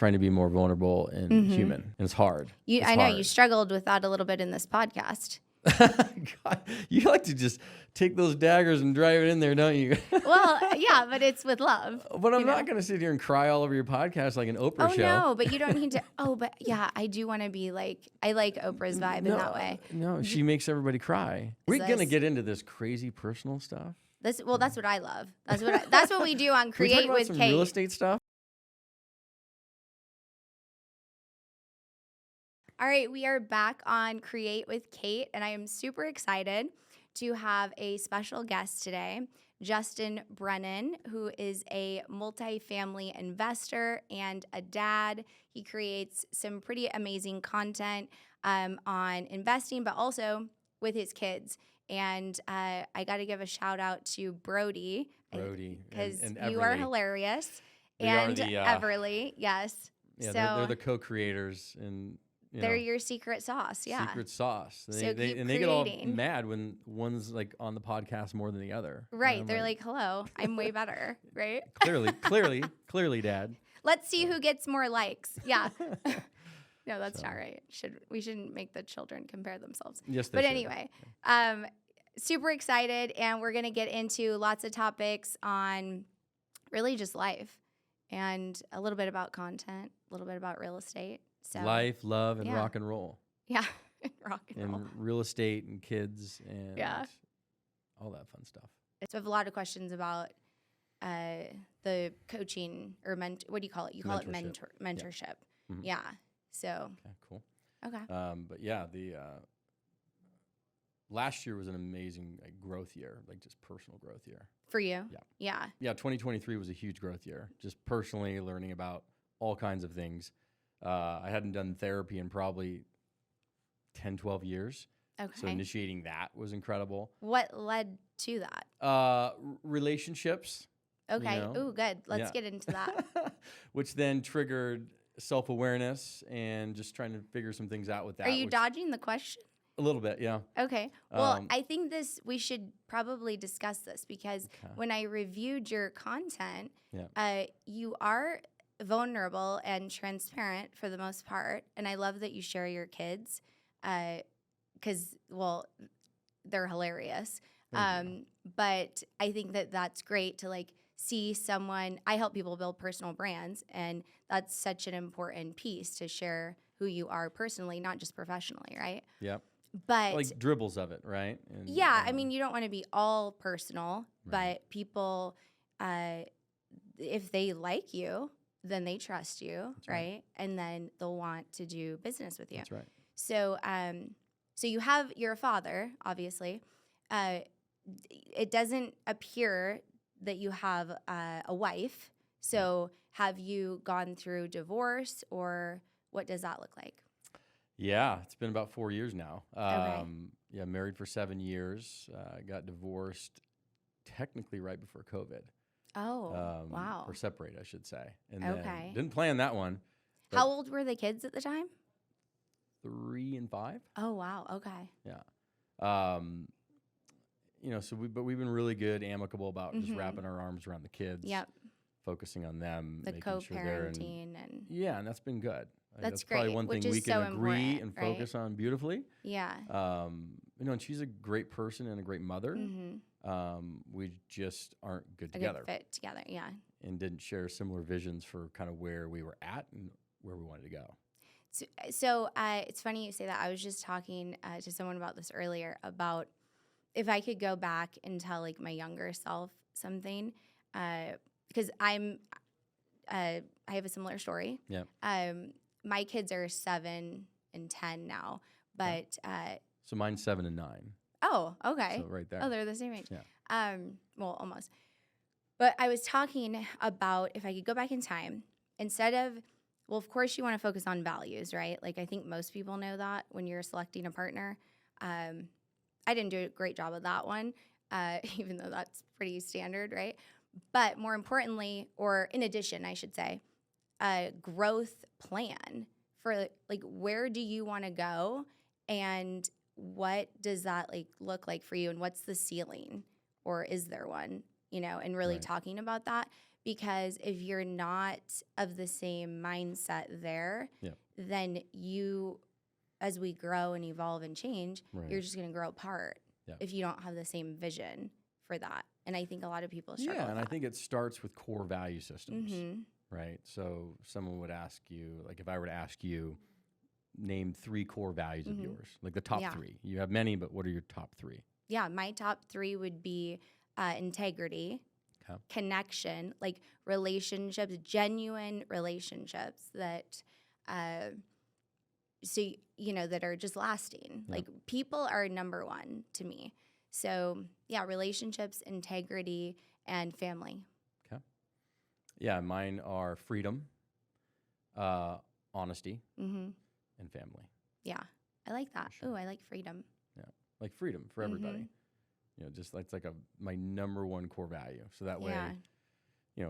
trying to be more vulnerable and human. And it's hard. I know you struggled with that a little bit in this podcast. God, you like to just take those daggers and drive it in there, don't you? Well, yeah, but it's with love. But I'm not going to sit here and cry all over your podcast like an Oprah show. Oh, no, but you don't need to. Oh, but yeah, I do want to be like, I like Oprah's vibe in that way. No, she makes everybody cry. We're going to get into this crazy personal stuff. That's what I love. That's what we do on Create Can we talk about with some Kate. real estate stuff? All right, we are back on Create with Kate, and I am super excited to have a special guest today, Justin Brennan, who is a multifamily investor and a dad. He creates some pretty amazing content on investing, but also with his kids. And I got to give a shout out to Brody, because you are hilarious, and Everly, yes. Yeah, so they're the co-creators and. They're your secret sauce, yeah. Secret sauce. They get all mad when one's like on the podcast more than the other. Right. They're like, hello, I'm way better, right? Clearly, Dad. Let's see who gets more likes. Yeah. No, that's not right. We shouldn't make the children compare themselves. Yes, but anyway, super excited, and we're going to get into lots of topics on really just life and a little bit about content, a little bit about real estate. So, life, love, and rock and roll. Yeah, rock and roll. And real estate and kids and all that fun stuff. So I have a lot of questions about the coaching or what do you call it? You call it mentorship. Yeah. So. Okay, cool. Okay. But yeah, the last year was an amazing growth year, like just personal growth year. For you? Yeah. Yeah, 2023 was a huge growth year, just personally learning about all kinds of things. I hadn't done therapy in probably 10, 12 years. Okay. So initiating that was incredible. What led to that? Relationships. Okay. Ooh, good. Let's get into that. Which then triggered self-awareness and just trying to figure some things out with that. Are you dodging the question? A little bit, yeah. Okay. Well, I think we should probably discuss this because when I reviewed your content, you are vulnerable and transparent for the most part, and I love that you share your kids because they're hilarious, but I think that's great to see someone. I help people build personal brands, and that's such an important piece to share who you are personally, not just professionally, right? Yep. But like dribbles of it, right? And, I mean, you don't want to be all personal, but people if they like you, then they trust you, right? And then they'll want to do business with you. That's right. So, you're a father, obviously. It doesn't appear that you have a wife. So, have you gone through divorce, or what does that look like? Yeah, it's been about 4 years now. Okay. Yeah, married for 7 years. Got divorced technically right before COVID. Oh, wow. Or separate, I should say. And okay. Didn't plan that one. How old were the kids at the time? 3 and 5. Oh, wow. Okay. Yeah. But we've been really good, amicable about just wrapping our arms around the kids. Yep. Focusing on them. The co-parenting and and that's been good. That's probably great, one thing we can agree and focus on beautifully. Yeah. And she's a great person and a great mother. We just aren't good together. A good fit together, yeah. And didn't share similar visions for kind of where we were at and where we wanted to go. So it's funny you say that. I was just talking to someone about this earlier about if I could go back and tell my younger self something, because I have a similar story. Yeah. My kids are 7 and 10 now, but so mine's 7 and 9. Oh, okay. So right there. Oh, they're the same age. Yeah. Well, almost. But I was talking about if I could go back in time, instead of, well, of course you want to focus on values, right? I think most people know that when you're selecting a partner. I didn't do a great job of that one, even though that's pretty standard, right? But more importantly, or in addition, I should say, a growth plan for where do you want to go and what does that look like for you and what's the ceiling or is there one, and really talking about that because if you're not of the same mindset there, then you, as we grow and evolve and change, you're just going to grow apart if you don't have the same vision for that. And I think a lot of people struggle with and that. I think it starts with core value systems, right? So someone would ask you, like if I were to ask you, name 3 core values of yours, like the top 3. You have many, but what are your top 3? Yeah, my top 3 would be integrity, connection, like relationships, genuine relationships that, that are just lasting. Like people are number 1 to me. So yeah, relationships, integrity, and family. Okay. Yeah, mine are freedom, honesty, and family. Yeah, I like that. Sure. Oh, I like freedom. Yeah, like freedom for everybody. Just like it's like my number 1 core value. So that way,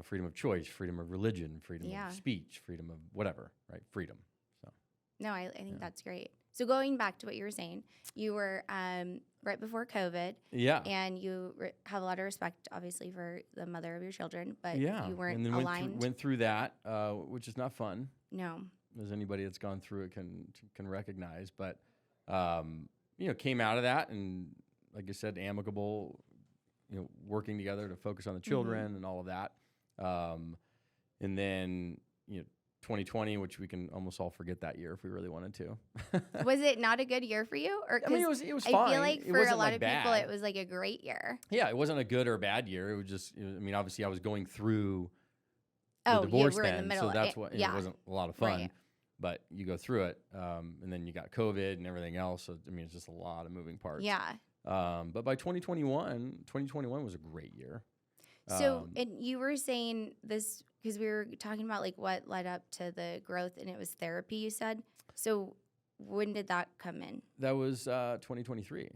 freedom of choice, freedom of religion, freedom of speech, freedom of whatever, right? Freedom. So. No, I think that's great. So going back to what you were saying, you were right before COVID. Yeah. And you have a lot of respect, obviously, for the mother of your children, but you weren't and then aligned. Went through that, which is not fun. No. As anybody that's gone through it can recognize. But, came out of that and, like I said, amicable, working together to focus on the children and all of that. And then, 2020, which we can almost all forget that year if we really wanted to. Was it not a good year for you? Or I mean, it was fine. I feel like for a lot of people, it was like a great year. Yeah, it wasn't a good or bad year. It was just, obviously I was going through the divorce you were then, in the middle so that's what, it wasn't a lot of fun. Right. But you go through it, and then you got COVID and everything else. So, it's just a lot of moving parts. Yeah. But by 2021 was a great year. So, and you were saying this because we were talking about like what led up to the growth, and it was therapy, you said. So when did that come in? That was 2023.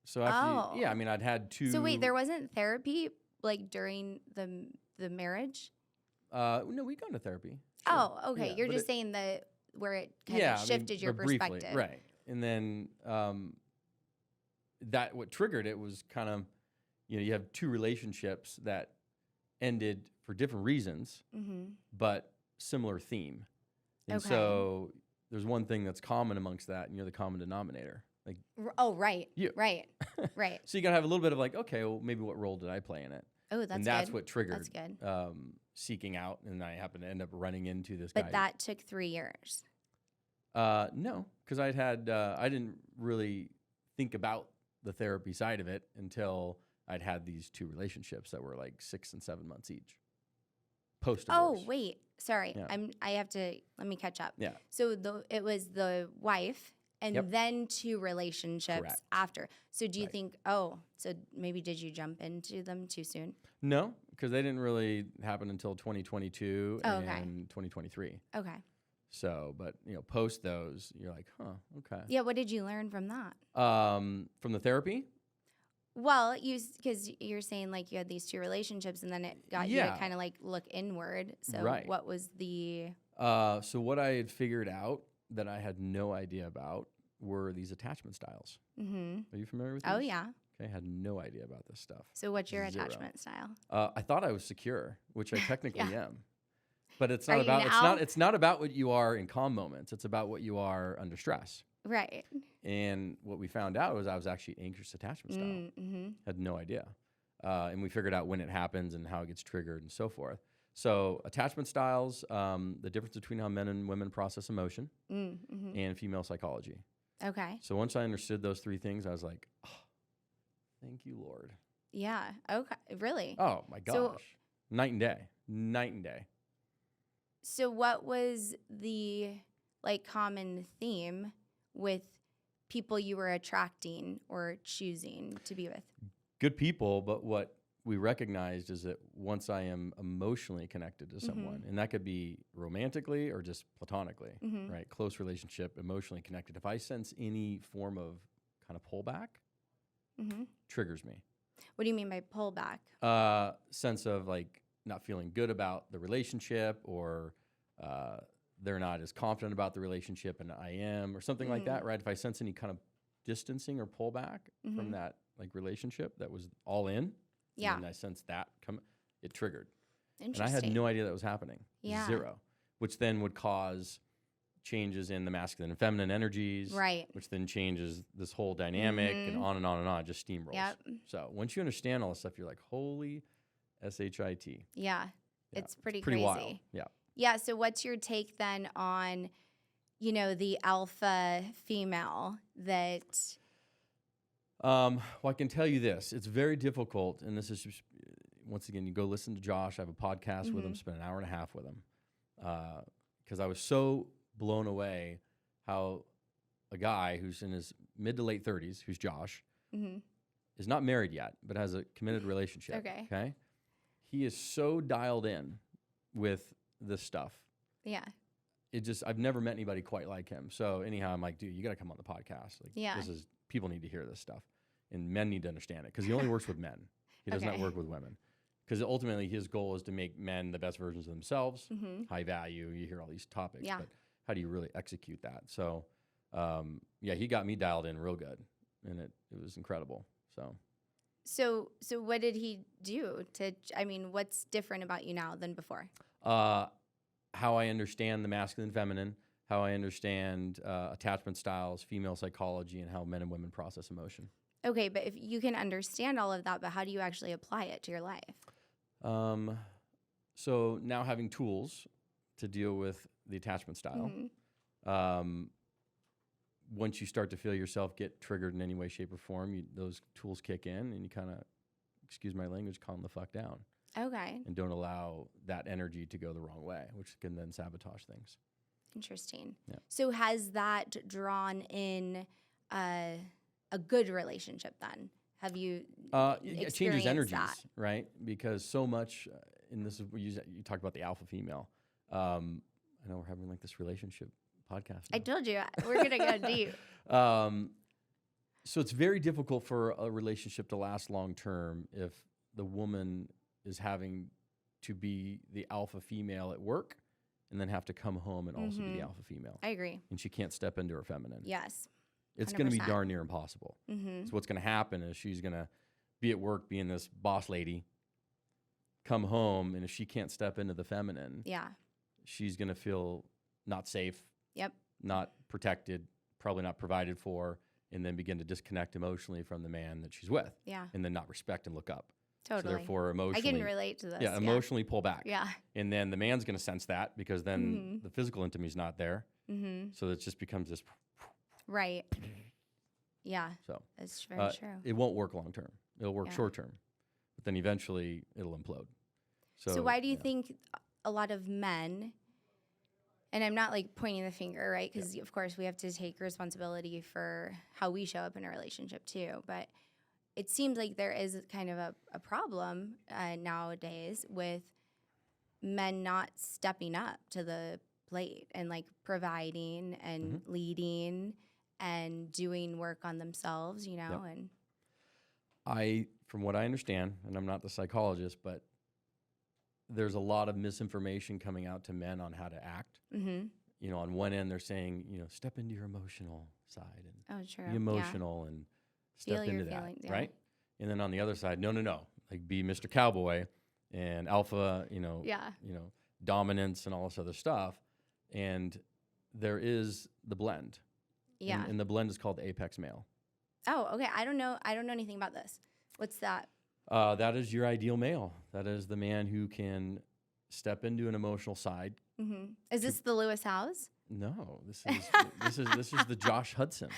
So after I'd had 2. So wait, there wasn't therapy like during the marriage? No, we'd gone to therapy. Sure. Oh, okay. Yeah, You're just saying where it kind of shifted your perspective. Briefly, right. And then what triggered it was kind of, you have 2 relationships that ended for different reasons, but similar theme. And so there's one thing that's common amongst that, and you're the common denominator. Like, oh, right. You. Right. Right. So you got to have a little bit of like, okay, well, maybe what role did I play in it? Oh, that's good. And that's what triggered that's good. Seeking out, and I happened to end up running into this guy. But that took 3 years. No, because I didn't really think about the therapy side of it until I'd had these 2 relationships that were like 6 and 7 months each. Post-divorce. Oh, wait. Sorry. Yeah. Let me catch up. Yeah. So it was the wife and then 2 relationships Correct. after. So do you think, so maybe did you jump into them too soon? No, because they didn't really happen until 2022 and 2023. Okay. So, but, post those, you're like, okay. Yeah, what did you learn from that? From the therapy? Well, because you're saying like you had these 2 relationships and then it got you to kind of like look inward. So what was the... So what I had figured out that I had no idea about were these attachment styles. Mm-hmm. Are you familiar with these? Oh, yeah. Okay, I had no idea about this stuff. So what's your attachment style? I thought I was secure, which I technically am. But it's not about it's not about what you are in calm moments. It's about what you are under stress. Right. And what we found out was I was actually anxious attachment style. Mm-hmm. Had no idea. And we figured out when it happens and how it gets triggered and so forth. So attachment styles, the difference between how men and women process emotion, and female psychology. Okay. So once I understood those 3 things, I was like, oh, thank you, Lord. Yeah. Okay. Really? Oh, my gosh. So, night and day. Night and day. So what was the common theme with people you were attracting or choosing to be with? Good people, but what we recognized is that once I am emotionally connected to someone, and that could be romantically or just platonically, right? Close relationship, emotionally connected. If I sense any form of kind of pullback, triggers me. What do you mean by pullback? Sense of like not feeling good about the relationship, or they're not as confident about the relationship and I am, or something like that, right? If I sense any kind of distancing or pullback from that like relationship that was all in, and I sense that it triggered. And I had no idea that was happening. Yeah. Zero. Which then would cause changes in the masculine and feminine energies. Right. Which then changes this whole dynamic and on and on and on. It just steamrolls. Yep. So once you understand all this stuff, you're like, holy S-H-I-T. Yeah. It's pretty crazy. wild. Yeah. Yeah. So what's your take then on, the alpha female that... Well, I can tell you this. It's very difficult, and this is just, once again, you go listen to Josh. I have a podcast with him, spent an hour and a half with him, because I was so blown away how a guy who's in his mid to late 30s, who's Josh, is not married yet, but has a committed relationship. Okay? He is so dialed in with this stuff. Yeah. I've never met anybody quite like him. So anyhow, I'm like, dude, you got to come on the podcast. Like, people need to hear this stuff, and men need to understand it, because he only works with men. He does not work with women, because ultimately his goal is to make men the best versions of themselves, high value. You hear all these topics, but how do you really execute that? So, he got me dialed in real good, and it was incredible. So what did he do what's different about you now than before? How I understand the masculine and feminine, how I understand attachment styles, female psychology, and how men and women process emotion. Okay, but if you can understand all of that, but how do you actually apply it to your life? So now having tools to deal with the attachment style, once you start to feel yourself get triggered in any way, shape, or form, those tools kick in, and you kind of, excuse my language, calm the fuck down. Okay. And don't allow that energy to go the wrong way, which can then sabotage things. Interesting. Yeah. So has that drawn in a good relationship then? Have you it changes energies, that? Right? Because so much, and this is what you talk about the alpha female. I know we're having like this relationship podcast now. I told you, we're going to go deep. So it's very difficult for a relationship to last long term if the woman is having to be the alpha female at work and then have to come home and also be the alpha female. I agree. And she can't step into her feminine. Yes. It's going to be darn near impossible. So what's going to happen is she's going to be at work being this boss lady, come home, and if she can't step into the feminine, she's going to feel not safe, not protected, probably not provided for, and then begin to disconnect emotionally from the man that she's with, and then not respect and look up. Totally. So therefore, emotionally, I can relate to this. Yeah, emotionally pull back. Yeah. And then the man's going to sense that, because then the physical intimacy is not there. So it just becomes this. Right. Yeah. So that's very true. It won't work long term. It'll work short term, but then eventually it'll implode. So why do you think a lot of men, and I'm not like pointing the finger, right? Because of course we have to take responsibility for how we show up in a relationship too, but it seems like there is kind of a problem nowadays with men not stepping up to the plate and like providing and leading and doing work on themselves, and from what I understand, and I'm not the psychologist, but there's a lot of misinformation coming out to men on how to act. On one end they're saying, step into your emotional side and be emotional and step into that, right? And then on the other side, no, like be Mr. Cowboy and alpha, dominance and all this other stuff. And there is the blend. Yeah. And the blend is called the apex male. Oh, okay. I don't know anything about this. What's that? That is your ideal male. That is the man who can step into an emotional side. Is this the Lewis Howes? No, this is the Josh Hudson.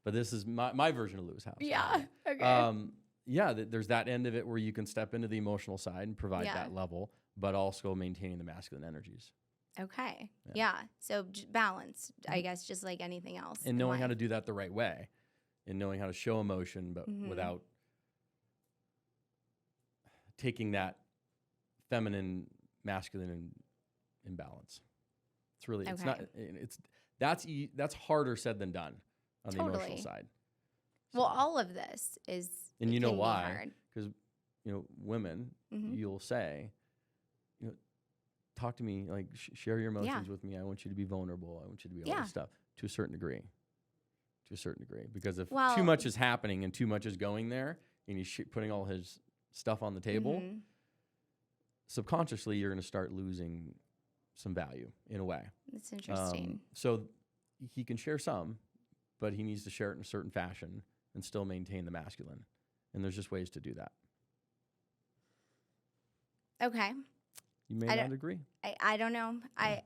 But this is my version of Lewis Howes. Yeah. Okay. There's that end of it where you can step into the emotional side and provide that level, but also maintaining the masculine energies. Okay. Yeah. So balance, I guess, just like anything else. And knowing how to do that the right way, and knowing how to show emotion, but without taking that feminine, masculine imbalance. It's really, it's not, that's harder said than done on the emotional side. So. Well, all of this is, and you know why? Because, women, you'll say, talk to me, like share your emotions with me. I want you to be vulnerable. I want you to be all this stuff to a certain degree. Because if too much is happening and too much is going there, and he's putting all his stuff on the table, subconsciously you're going to start losing some value in a way. That's interesting. So he can share some, but he needs to share it in a certain fashion and still maintain the masculine. And there's just ways to do that. Okay. You may not agree. I don't know.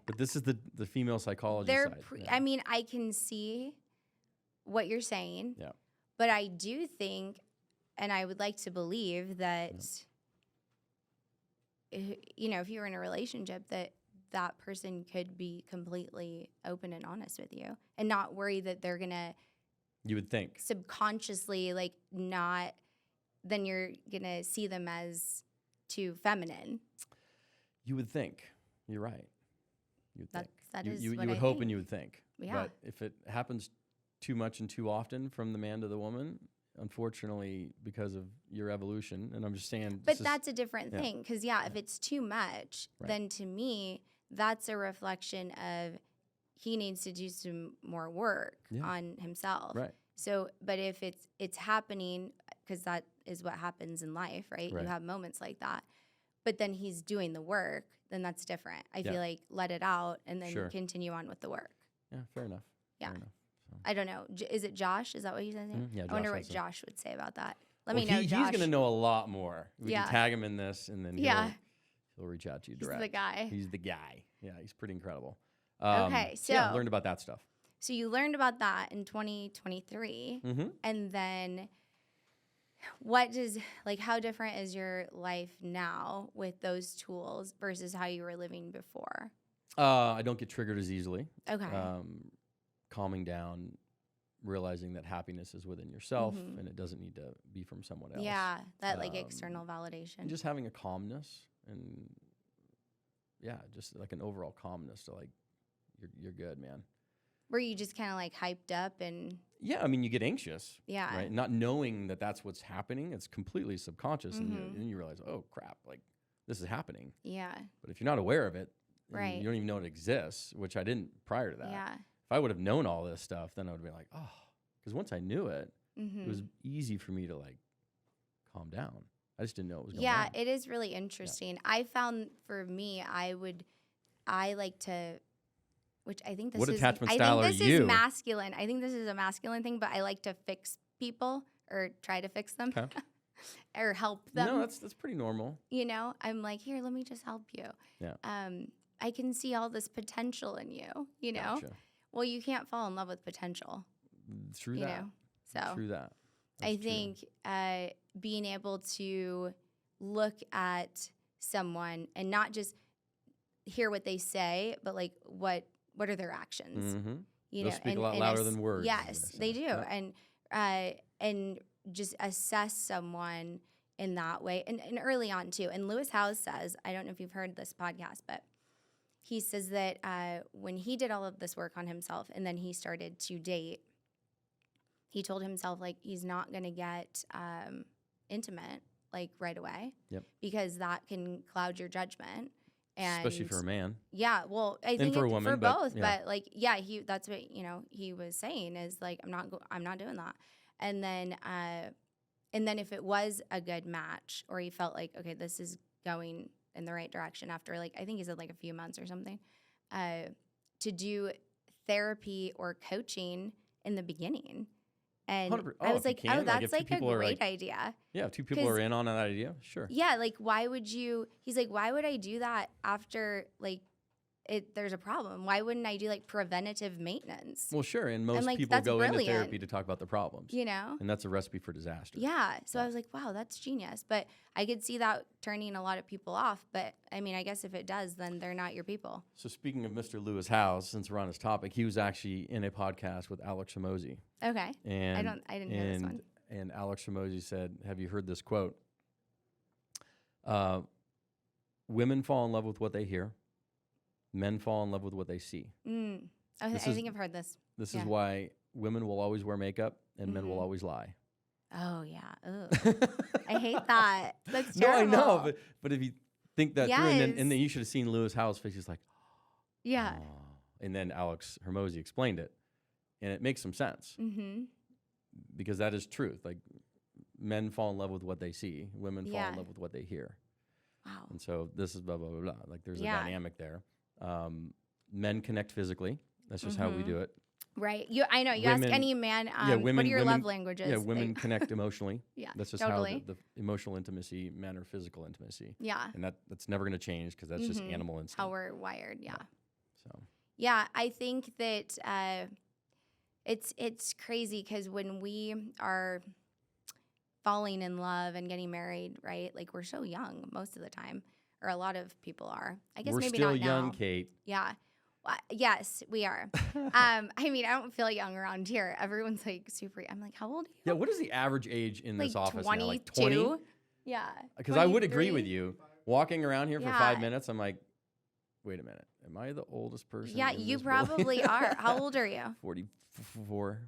But this is the female psychology side. I mean, I can see what you're saying. Yeah. But I do think, and I would like to believe that, you know, if you were in a relationship, that person could be completely open and honest with you and not worry that they're going to. You would think. Subconsciously, like, not, then you're going to see them as too feminine. You would think. You're right. You would think. You would hope and you would think. Yeah. But if it happens too much and too often from the man to the woman, unfortunately, because of your evolution, and I'm just saying. But that's a different thing, because if it's too much, then to me, that's a reflection of he needs to do some more work on himself. Right. So, but if it's happening, because that is what happens in life, right? You have moments like that. But then he's doing the work, then that's different. I feel like let it out and then continue on with the work. Yeah, fair enough. Yeah. Fair enough. So. I don't know. Is it Josh? Is that what he says? Yeah, I wonder what Josh would say about that. Let me know, Josh. He's going to know a lot more. We can tag him in this, and then he'll reach out to you direct. He's the guy. He's the guy. Yeah, he's pretty incredible. Okay, so I learned about that stuff. So you learned about that in 2023, and then how different is your life now with those tools versus how you were living before? I don't get triggered as easily. Okay. Calming down, realizing that happiness is within yourself and it doesn't need to be from someone else. Yeah, that external validation. And just having a calmness and just like an overall calmness to like, you're good, man. Were you just kind of like hyped up and? Yeah, I mean, you get anxious. Yeah. Right? Not knowing that that's what's happening. It's completely subconscious. And then you realize, oh, crap, like this is happening. Yeah. But if you're not aware of it, right, you don't even know it exists, which I didn't prior to that. Yeah. If I would have known all this stuff, then I would have been like, oh, because once I knew it, it was easy for me to like calm down. I just didn't know it was going on. Yeah, it is really interesting. Yeah. I found for me, I like to, which I think this what is, attachment I style think this are you? is masculine. I think this is a masculine thing, but I like to fix people or try to fix them or help them. No, that's pretty normal. You know, I'm like, here, let me just help you. Yeah. I can see all this potential in you, you know? Gotcha. Well, you can't fall in love with potential. True you that. Know? So true that. I think being able to look at someone and not just hear what they say, but like what are their actions? You They'll speak a lot louder than words. Yes, they do. Yeah. And just assess someone in that way. And early on too. And Lewis Howes says, I don't know if you've heard this podcast, but he says that when he did all of this work on himself and then he started to date, he told himself like he's not going to get intimate like right away. Yep. Because that can cloud your judgment. And especially for a man. Yeah, well, I think for a woman, for both, yeah. but like, that's what he was saying is like I'm not doing that. And then if it was a good match, or he felt like okay, this is going in the right direction after like I think he said like a few months or something, to do therapy or coaching in the beginning. And I was like, that's like a great idea. Yeah, if two people are in on that idea, sure. Yeah, like why would I do that after like there's a problem? Why wouldn't I do like preventative maintenance? Well, sure, and most like, people go brilliant. into therapy to talk about the problems. You know? And that's a recipe for disaster. Yeah, so I was like, wow, that's genius. But I could see that turning a lot of people off. But I mean, I guess if it does, then they're not your people. So speaking of Mr. Lewis Howes, since we're on his topic, he was actually in a podcast with Alex Hormozi. Okay. And I didn't hear this one. And Alex Hormozi said, have you heard this quote? Women fall in love with what they hear. Men fall in love with what they see. I think I've heard this. This is why women will always wear makeup and men will always lie. Oh, yeah. I hate that. That's terrible. No, I know. But if you think that through, and then you should have seen Lewis Howes' face. He's like, yeah. Oh. And then Alex Hormozi explained it. And it makes some sense. Because that is truth. Like, men fall in love with what they see. Women fall in love with what they hear. Wow. And so this is blah, blah, blah, blah. Like there's a Yeah. dynamic there. Men connect physically. That's just how we do it. Right. I know. You Women- ask any man, women, what are your love women- languages? Yeah, women connect emotionally. Yeah, That's just totally. how the emotional intimacy, men are physical intimacy. Yeah. And that's never going to change because that's just animal instinct. How we're wired. Yeah. So. Yeah, I think that it's crazy because when we are falling in love and getting married, right? Like we're so young most of the time, or a lot of people are. I guess We're maybe still not young, now. Kate. Yeah. Well, yes, we are. I mean, I don't feel young around here. Everyone's like super. I'm like, how old are you? Yeah, what is the average age in this office now? Like 22? 20? Yeah. Because I would agree 23? with you. Walking around here for Yeah. 5 minutes, I'm like, wait a minute. Am I the oldest person? Yeah, in you this building? probably are. How old are you? 44.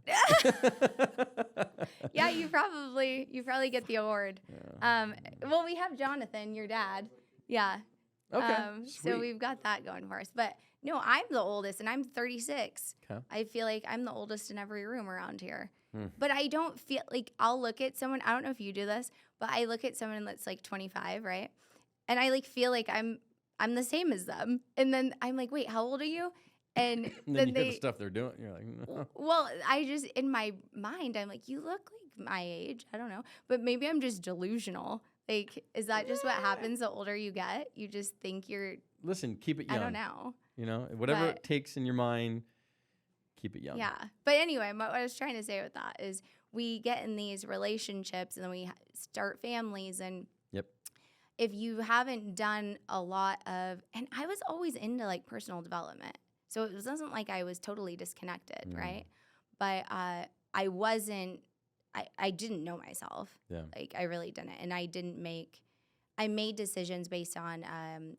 Yeah, you probably get the award. Yeah. Well, we have Jonathan, your dad. Yeah. Okay. So we've got that going for us. But no, I'm the oldest, and I'm 36. Okay. I feel like I'm the oldest in every room around here. Hmm. But I don't feel like I'll look at someone. I don't know if you do this, but I look at someone that's like 25, right? And I like feel like I'm the same as them. And then I'm like, wait, how old are you? And And then you hear the stuff they're doing. You're like, no. Well, I just, in my mind, I'm like, you look like my age. I don't know. But maybe I'm just delusional. Like, is that just what happens the older you get? You just think you're, Listen, keep it young. I don't know. You know, whatever But- it takes in your mind, keep it young. Yeah. But anyway, what I was trying to say with that is we get in these relationships and then we start families. And Yep. if you haven't done a lot of, and I was always into like personal development. So it wasn't like I was totally disconnected, right? But I wasn't, I didn't know myself. Yeah. Like I really didn't. And I made decisions based on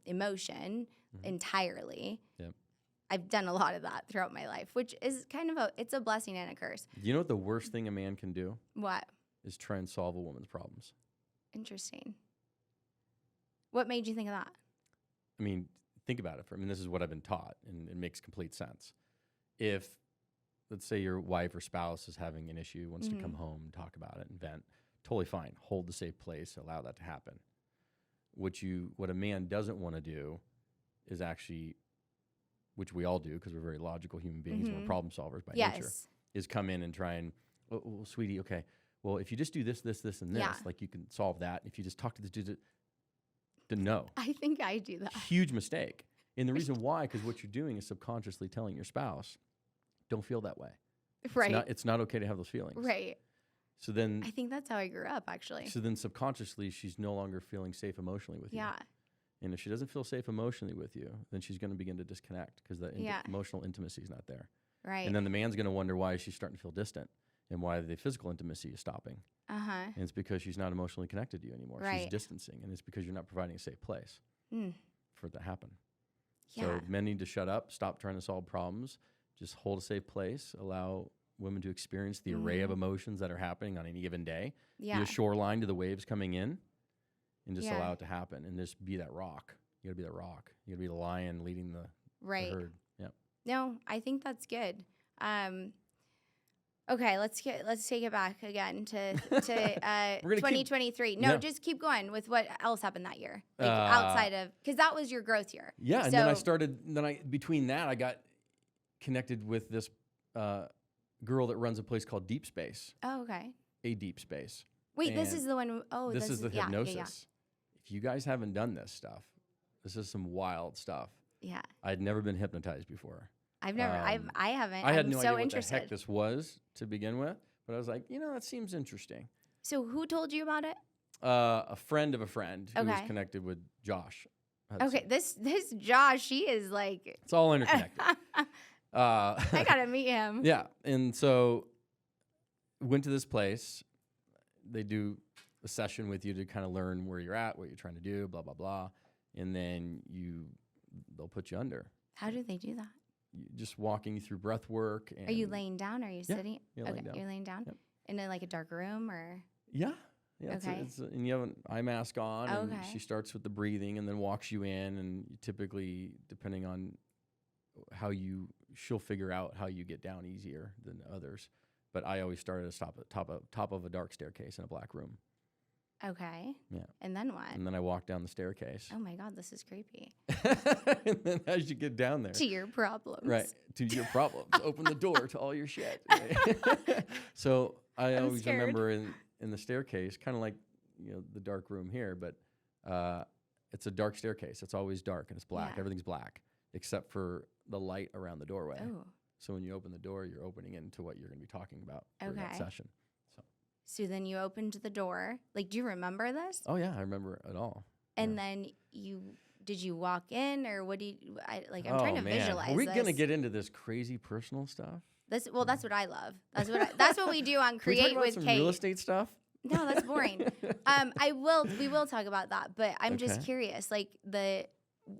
emotion entirely. Yep. I've done a lot of that throughout my life, which is kind of it's a blessing and a curse. You know what the worst thing a man can do What? is try and solve a woman's problems. Interesting. What made you think of that? I mean, think about it. This is what I've been taught, and it makes complete sense. If, let's say, your wife or spouse is having an issue, wants to come home, talk about it, and vent, totally fine. Hold the safe place, allow that to happen. What a man doesn't want to do is actually, which we all do because we're very logical human beings and we're problem solvers by nature, is come in and try and, oh, well, sweetie, okay, well, if you just do this, this, this, and this, like you can solve that. If you just talk to this dude, no. I think I do that. Huge mistake. And the reason why, because what you're doing is subconsciously telling your spouse, don't feel that way. Right. It's not okay to have those feelings. Right. So then, I think that's how I grew up, actually. so then subconsciously, she's no longer feeling safe emotionally with you. Yeah. And if she doesn't feel safe emotionally with you, then she's going to begin to disconnect because the emotional intimacy is not there. Right. And then the man's going to wonder why she's starting to feel distant and why the physical intimacy is stopping. Uh-huh. And it's because she's not emotionally connected to you anymore. Right. She's distancing, and it's because you're not providing a safe place for it to happen. Yeah. So men need to shut up, stop trying to solve problems, just hold a safe place, allow women to experience the array of emotions that are happening on any given day. Yeah. Be a shoreline to the waves coming in, and just allow it to happen, and just be that rock. You gotta be that rock. You gotta be the lion leading the herd. Yep. No, I think that's good. Okay, let's take it back again to 2023. No, just keep going with what else happened that year, like outside of, because that was your growth year. Yeah, and then between that I got connected with this girl that runs a place called Deep Space. Oh, okay. A Deep Space. Wait, this is the one. Oh, this is the hypnosis. Yeah. If you guys haven't done this stuff, this is some wild stuff. Yeah. I'd never been hypnotized before. I've never. I haven't. I had I'm no so idea interested. what the heck this was to begin with, but I was like, that seems interesting. So who told you about it? A friend of a friend who was connected with Josh. Okay, this Josh, he is like. It's all interconnected. I gotta meet him. Yeah, and so went to this place. They do a session with you to kind of learn where you're at, what you're trying to do, blah blah blah, and then they'll put you under. How do they do that? Just walking you through breath work. And are you laying down? Or are you sitting? Yeah, laying down. You're laying down? Yep. In like a dark room or? Yeah. Okay. And you have an eye mask on, and Okay. she starts with the breathing and then walks you in, and typically, depending on she'll figure out how you get down easier than others. But I always start at the top of a dark staircase in a black room. Okay. Yeah. And then what? And then I walk down the staircase. Oh my God, this is creepy. And then as you get down there. To your problems. Right. To your problems. Open the door to all your shit. Right? So I I'm always scared. remember in the staircase, kind of like, the dark room here, but it's a dark staircase. It's always dark and it's black. Yeah. Everything's black except for the light around the doorway. Oh. So when you open the door, you're opening into what you're going to be talking about for that session. So then you opened the door. Like, do you remember this? Oh yeah, I remember it all. And then did you walk in, or what do you? I'm trying to visualize. Are we gonna get into this crazy personal stuff? That's what I love. That's what we do on Can we talk Create about with some Kate. real estate stuff? No, that's boring. We will talk about that, but I'm just curious, like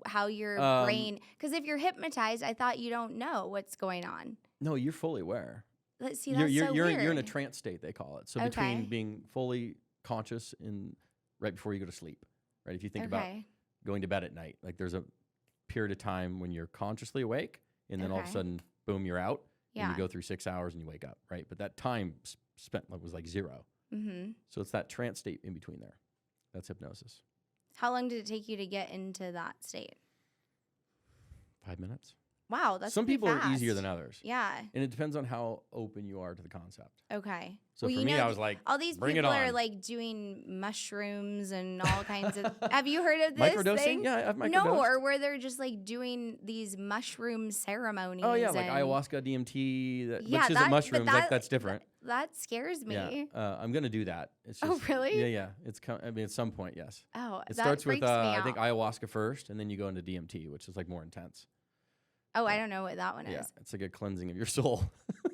how your brain, because if you're hypnotized, I thought you don't know what's going on. No, you're fully aware. Let's see, that's so you're weird. in a trance state, they call it. So between being fully conscious and right before you go to sleep, right? If you think about going to bed at night, like there's a period of time when you're consciously awake, and then all of a sudden, boom, you're out, and you go through 6 hours and you wake up, right? But that time spent was like zero. Mm-hmm. So it's that trance state in between there. That's hypnosis. How long did it take you to get into that state? 5 minutes. Wow, that's some pretty people fast. are easier than others. Yeah. And it depends on how open you are to the concept. Okay. So for me, I was like, all these bring people it on. are like doing mushrooms and all kinds of. Have you heard of this Microdosing? thing? Yeah, I've microdosed. No, or where they're just like doing these mushroom ceremonies. Oh yeah, like ayahuasca, DMT, which isn't mushrooms. That's different. That scares me. Yeah, I'm gonna do that. It's just, oh really? Yeah. I mean, at some point, yes. Oh, it that starts with freaks me out. I think ayahuasca first, and then you go into DMT, which is like more intense. Oh, I don't know what that one Yeah, is. it's like a cleansing of your soul.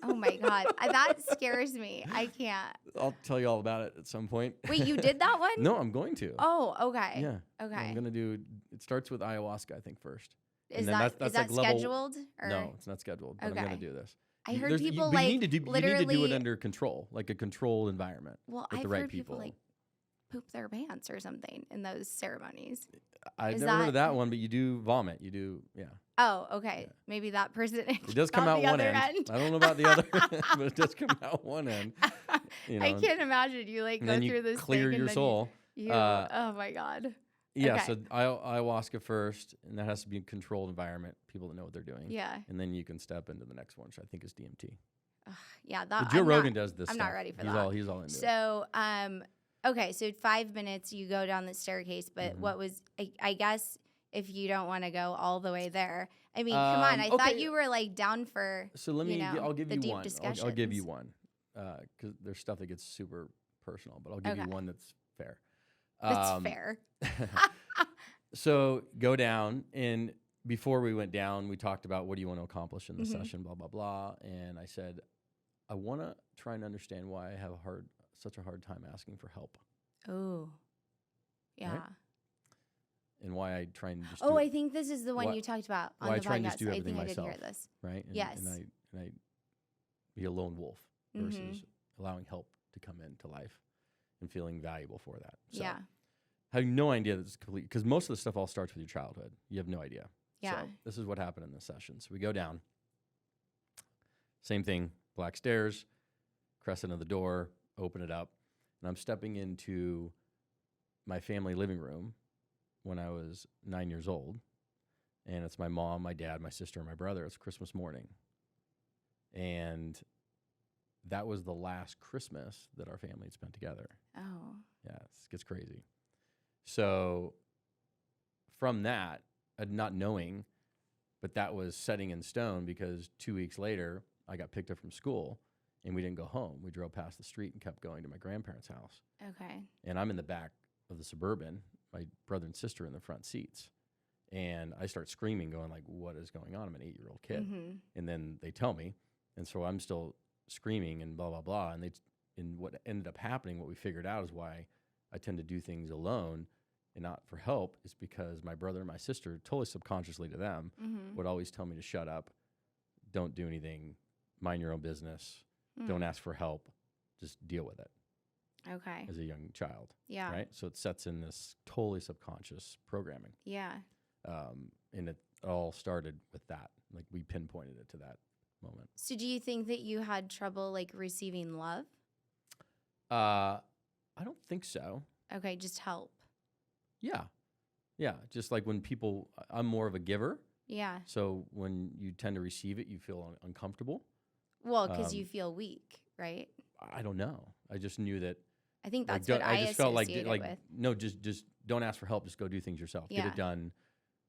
Oh my God, that scares me. I can't. I'll tell you all about it at some point. Wait, you did that one? No, I'm going to. Oh, okay. Yeah. Okay. I'm gonna do. It starts with ayahuasca, I think, first. Is that's that like scheduled? Or? No, it's not scheduled. But I'm gonna do this. I heard people like you need to literally do it under control, like a controlled environment. Well, with I've the right heard people like poop their pants or something in those ceremonies. I've never heard of that one, but you do vomit. You do, yeah. Oh, okay. Yeah. Maybe that person. It does come out one end. I don't know about the other, but it does come out one end. I can't imagine you like go through this. Clear thing your and soul. Oh my God. Yeah. Okay. So ayahuasca first, and that has to be a controlled environment. People that know what they're doing. Yeah. And then you can step into the next one, which I think is DMT. Yeah, that Joe Rogan does this. I'm stuff. not ready for that. He's all into it. So, okay, so 5 minutes you go down the staircase, but what was I guess if you don't want to go all the way there, I mean, come on, I thought you were like down for. So let me. I'll give you one. Discussions. I'll give you one because there's stuff that gets super personal, but I'll give you one that's fair. That's fair. So go down, and before we went down, we talked about what do you want to accomplish in the session, blah blah blah, and I said, I want to try and understand why I have such a hard time asking for help. Oh, yeah. Right? And why I try and just. I think this is the one you talked about on the podcast. I try and just do everything I myself. did hear this. Right. Yes. And I be a lone wolf versus allowing help to come into life and feeling valuable for that. So yeah. I have no idea that it's complete because most of the stuff all starts with your childhood. You have no idea. Yeah. So this is what happened in this session. So we go down. Same thing. Black stairs, crescent of the door, open it up, and I'm stepping into my family living room when I was 9 years old, and it's my mom, my dad, my sister, and my brother. It's Christmas morning, and that was the last Christmas that our family had spent together. Oh. Yeah, it gets crazy. So from that, not knowing, but that was setting in stone because 2 weeks later, I got picked up from school and we didn't go home. We drove past the street and kept going to my grandparents' house. Okay. And I'm in the back of the Suburban, my brother and sister in the front seats. And I start screaming, going like, what is going on? I'm an 8-year-old kid. And then they tell me. And so I'm still screaming and blah, blah, blah. And what ended up happening, what we figured out is why I tend to do things alone and not for help is because my brother and my sister, totally subconsciously to them, would always tell me to shut up, don't do anything, mind your own business, don't ask for help, just deal with it. Okay. As a young child. Yeah. Right? So it sets in this totally subconscious programming. Yeah. And it all started with that. Like we pinpointed it to that moment. So do you think that you had trouble like receiving love? I don't think so. Okay, just help. Yeah. Yeah. Just like when I'm more of a giver. Yeah. So when you tend to receive it, you feel uncomfortable. Well, because you feel weak, right? I don't know. I just knew that. I think that's Like, what I just felt like with. no, just don't ask for help. Just go do things yourself. Yeah. Get it done.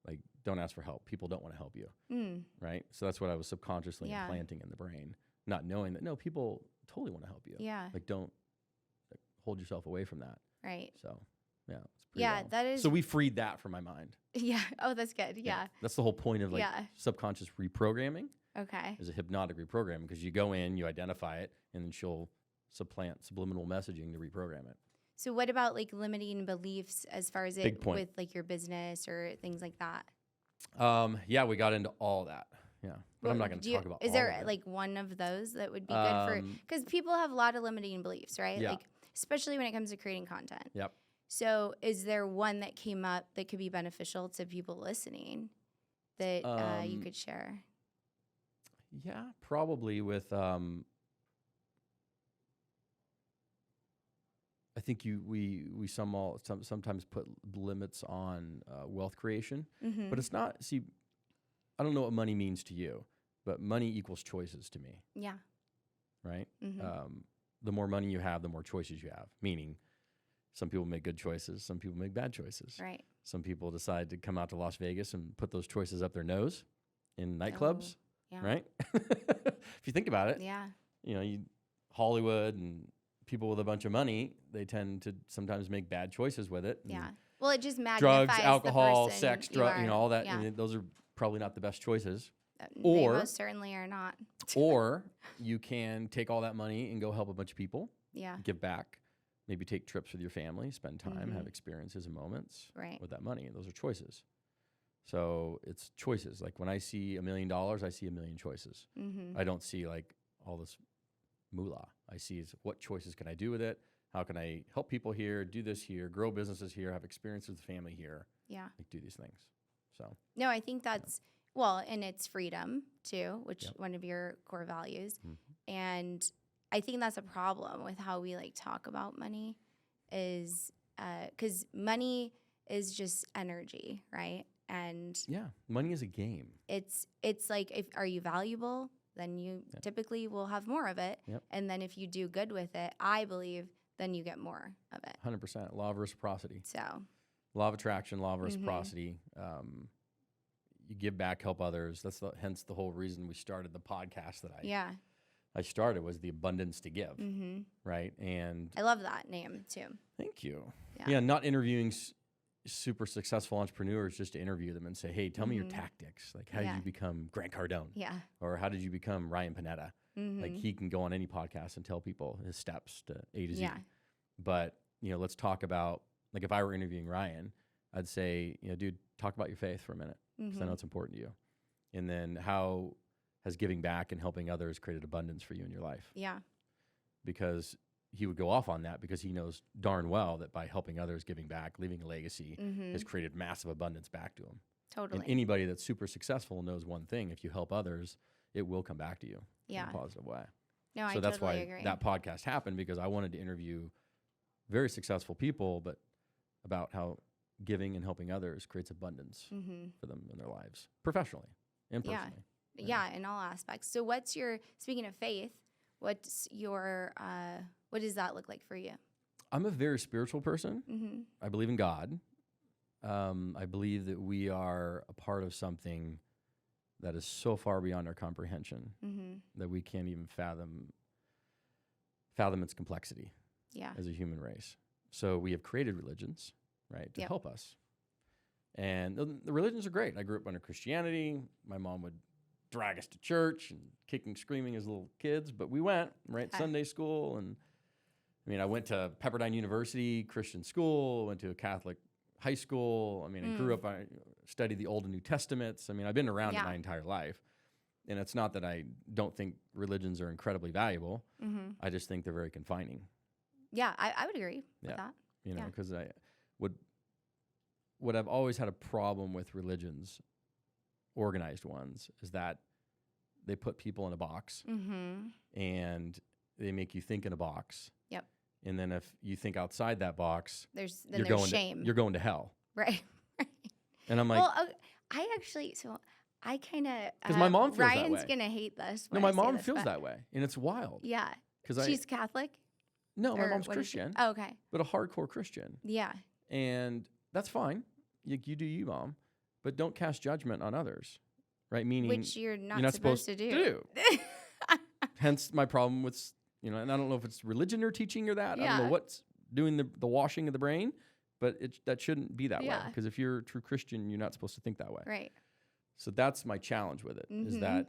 Like, don't ask for help. People don't want to help you. Right. So that's what I was subconsciously implanting in the brain, not knowing that, no, people totally want to help you. Yeah. Like, don't hold yourself away from that. Right. So, yeah. It's pretty wild. That is. So we freed that from my mind. Yeah. Oh, that's good. Yeah. That's the whole point of subconscious reprogramming. Okay. Is a hypnotic reprogramming, because you go in, you identify it, and then she'll supplant subliminal messaging to reprogram it. So what about like limiting beliefs as far as Big point. with like your business or things like that? Yeah, we got into all that. Yeah, but I'm not going to talk about. Is there like one of those that would be good for? Because people have a lot of limiting beliefs, right? Yeah. Like especially when it comes to creating content. Yep. So is there one that came up that could be beneficial to people listening that you could share? Yeah, probably with. I think we sometimes put limits on wealth creation, but it's not. See, I don't know what money means to you, but money equals choices to me. Yeah. Right. The more money you have, the more choices you have. Meaning, some people make good choices, some people make bad choices. Right. Some people decide to come out to Las Vegas and put those choices up their nose in nightclubs. Yeah. Right. If you think about it. Yeah. Hollywood and people with a bunch of money, they tend to sometimes make bad choices with it. Yeah. Well, it just magnifies drugs, alcohol, the person sex, all that. Yeah. Those are probably not the best choices. They most certainly are not. Or you can take all that money and go help a bunch of people. Yeah. Give back. Maybe take trips with your family, spend time, have experiences and moments with that money. And those are choices. So it's choices. Like when I see $1 million, I see 1,000,000 choices. I don't see like all this moolah. I see is what choices can I do with it? How can I help people here, do this here, grow businesses here, have experiences with the family here? Yeah. Like do these things. So. No, I think that's, well, and it's freedom too, which one of your core values. And I think that's a problem with how we like talk about money is because money is just energy, right? And yeah, money is a game. It's like, are you valuable? Then you typically will have more of it. And then if you do good with it, I believe, then you get more of it. 100%. Law of reciprocity. So. Law of attraction, law of reciprocity. You give back, help others. That's hence the whole reason we started the podcast that I started was the abundance to give, right? And I love that name too. Thank you. Yeah, not interviewing super successful entrepreneurs just to interview them and say, hey, tell me your tactics. Like, how did you become Grant Cardone? Yeah. Or how did you become Ryan Panetta? Like, he can go on any podcast and tell people his steps to A to Z. Yeah. But, let's talk about, like, if I were interviewing Ryan, I'd say, dude, talk about your faith for a minute because I know it's important to you. And then how has giving back and helping others created abundance for you in your life? Yeah. Because he would go off on that because he knows darn well that by helping others, giving back, leaving a legacy has created massive abundance back to him. Totally. And anybody that's super successful knows one thing: if you help others, it will come back to you in a positive way. No, so that's totally why agree. That podcast happened, because I wanted to interview very successful people, but about how giving and helping others creates abundance for them in their lives, professionally and personally. Yeah, in all aspects. So speaking of faith, what does that look like for you? I'm a very spiritual person. I believe in God. I believe that we are a part of something that is so far beyond our comprehension that we can't even fathom its complexity as a human race. So we have created religions, right, to help us. And the religions are great. I grew up under Christianity. My mom would drag us to church and kicking, screaming as little kids, but we went, right? Sunday school. And I went to Pepperdine University Christian school, went to a Catholic high school. I grew up, I studied the Old and New Testaments. I've been around it my entire life. And it's not that I don't think religions are incredibly valuable. I just think they're very confining. Yeah, I would agree with that. Because what I've always had a problem with religions, organized ones, is that they put people in a box and they make you think in a box. Yep. Mm-hmm. And then if you think outside that box, There's shame. You're going to hell. Right. And I'm like, well, I kind of, because my mom feels that way. Ryan's going to hate this. No, my mom feels that way. And it's wild. Yeah. Because she's Catholic? No, my mom's Christian. Oh, okay. But a hardcore Christian. Yeah. And that's fine. You do you, Mom. But don't cast judgment on others. Right? Meaning, which you're not supposed to do. Hence my problem with, and I don't know if it's religion or teaching or that. Yeah. I don't know what's doing the washing of the brain, but that shouldn't be that way. Because if you're a true Christian, you're not supposed to think that way. Right. So that's my challenge with it, is that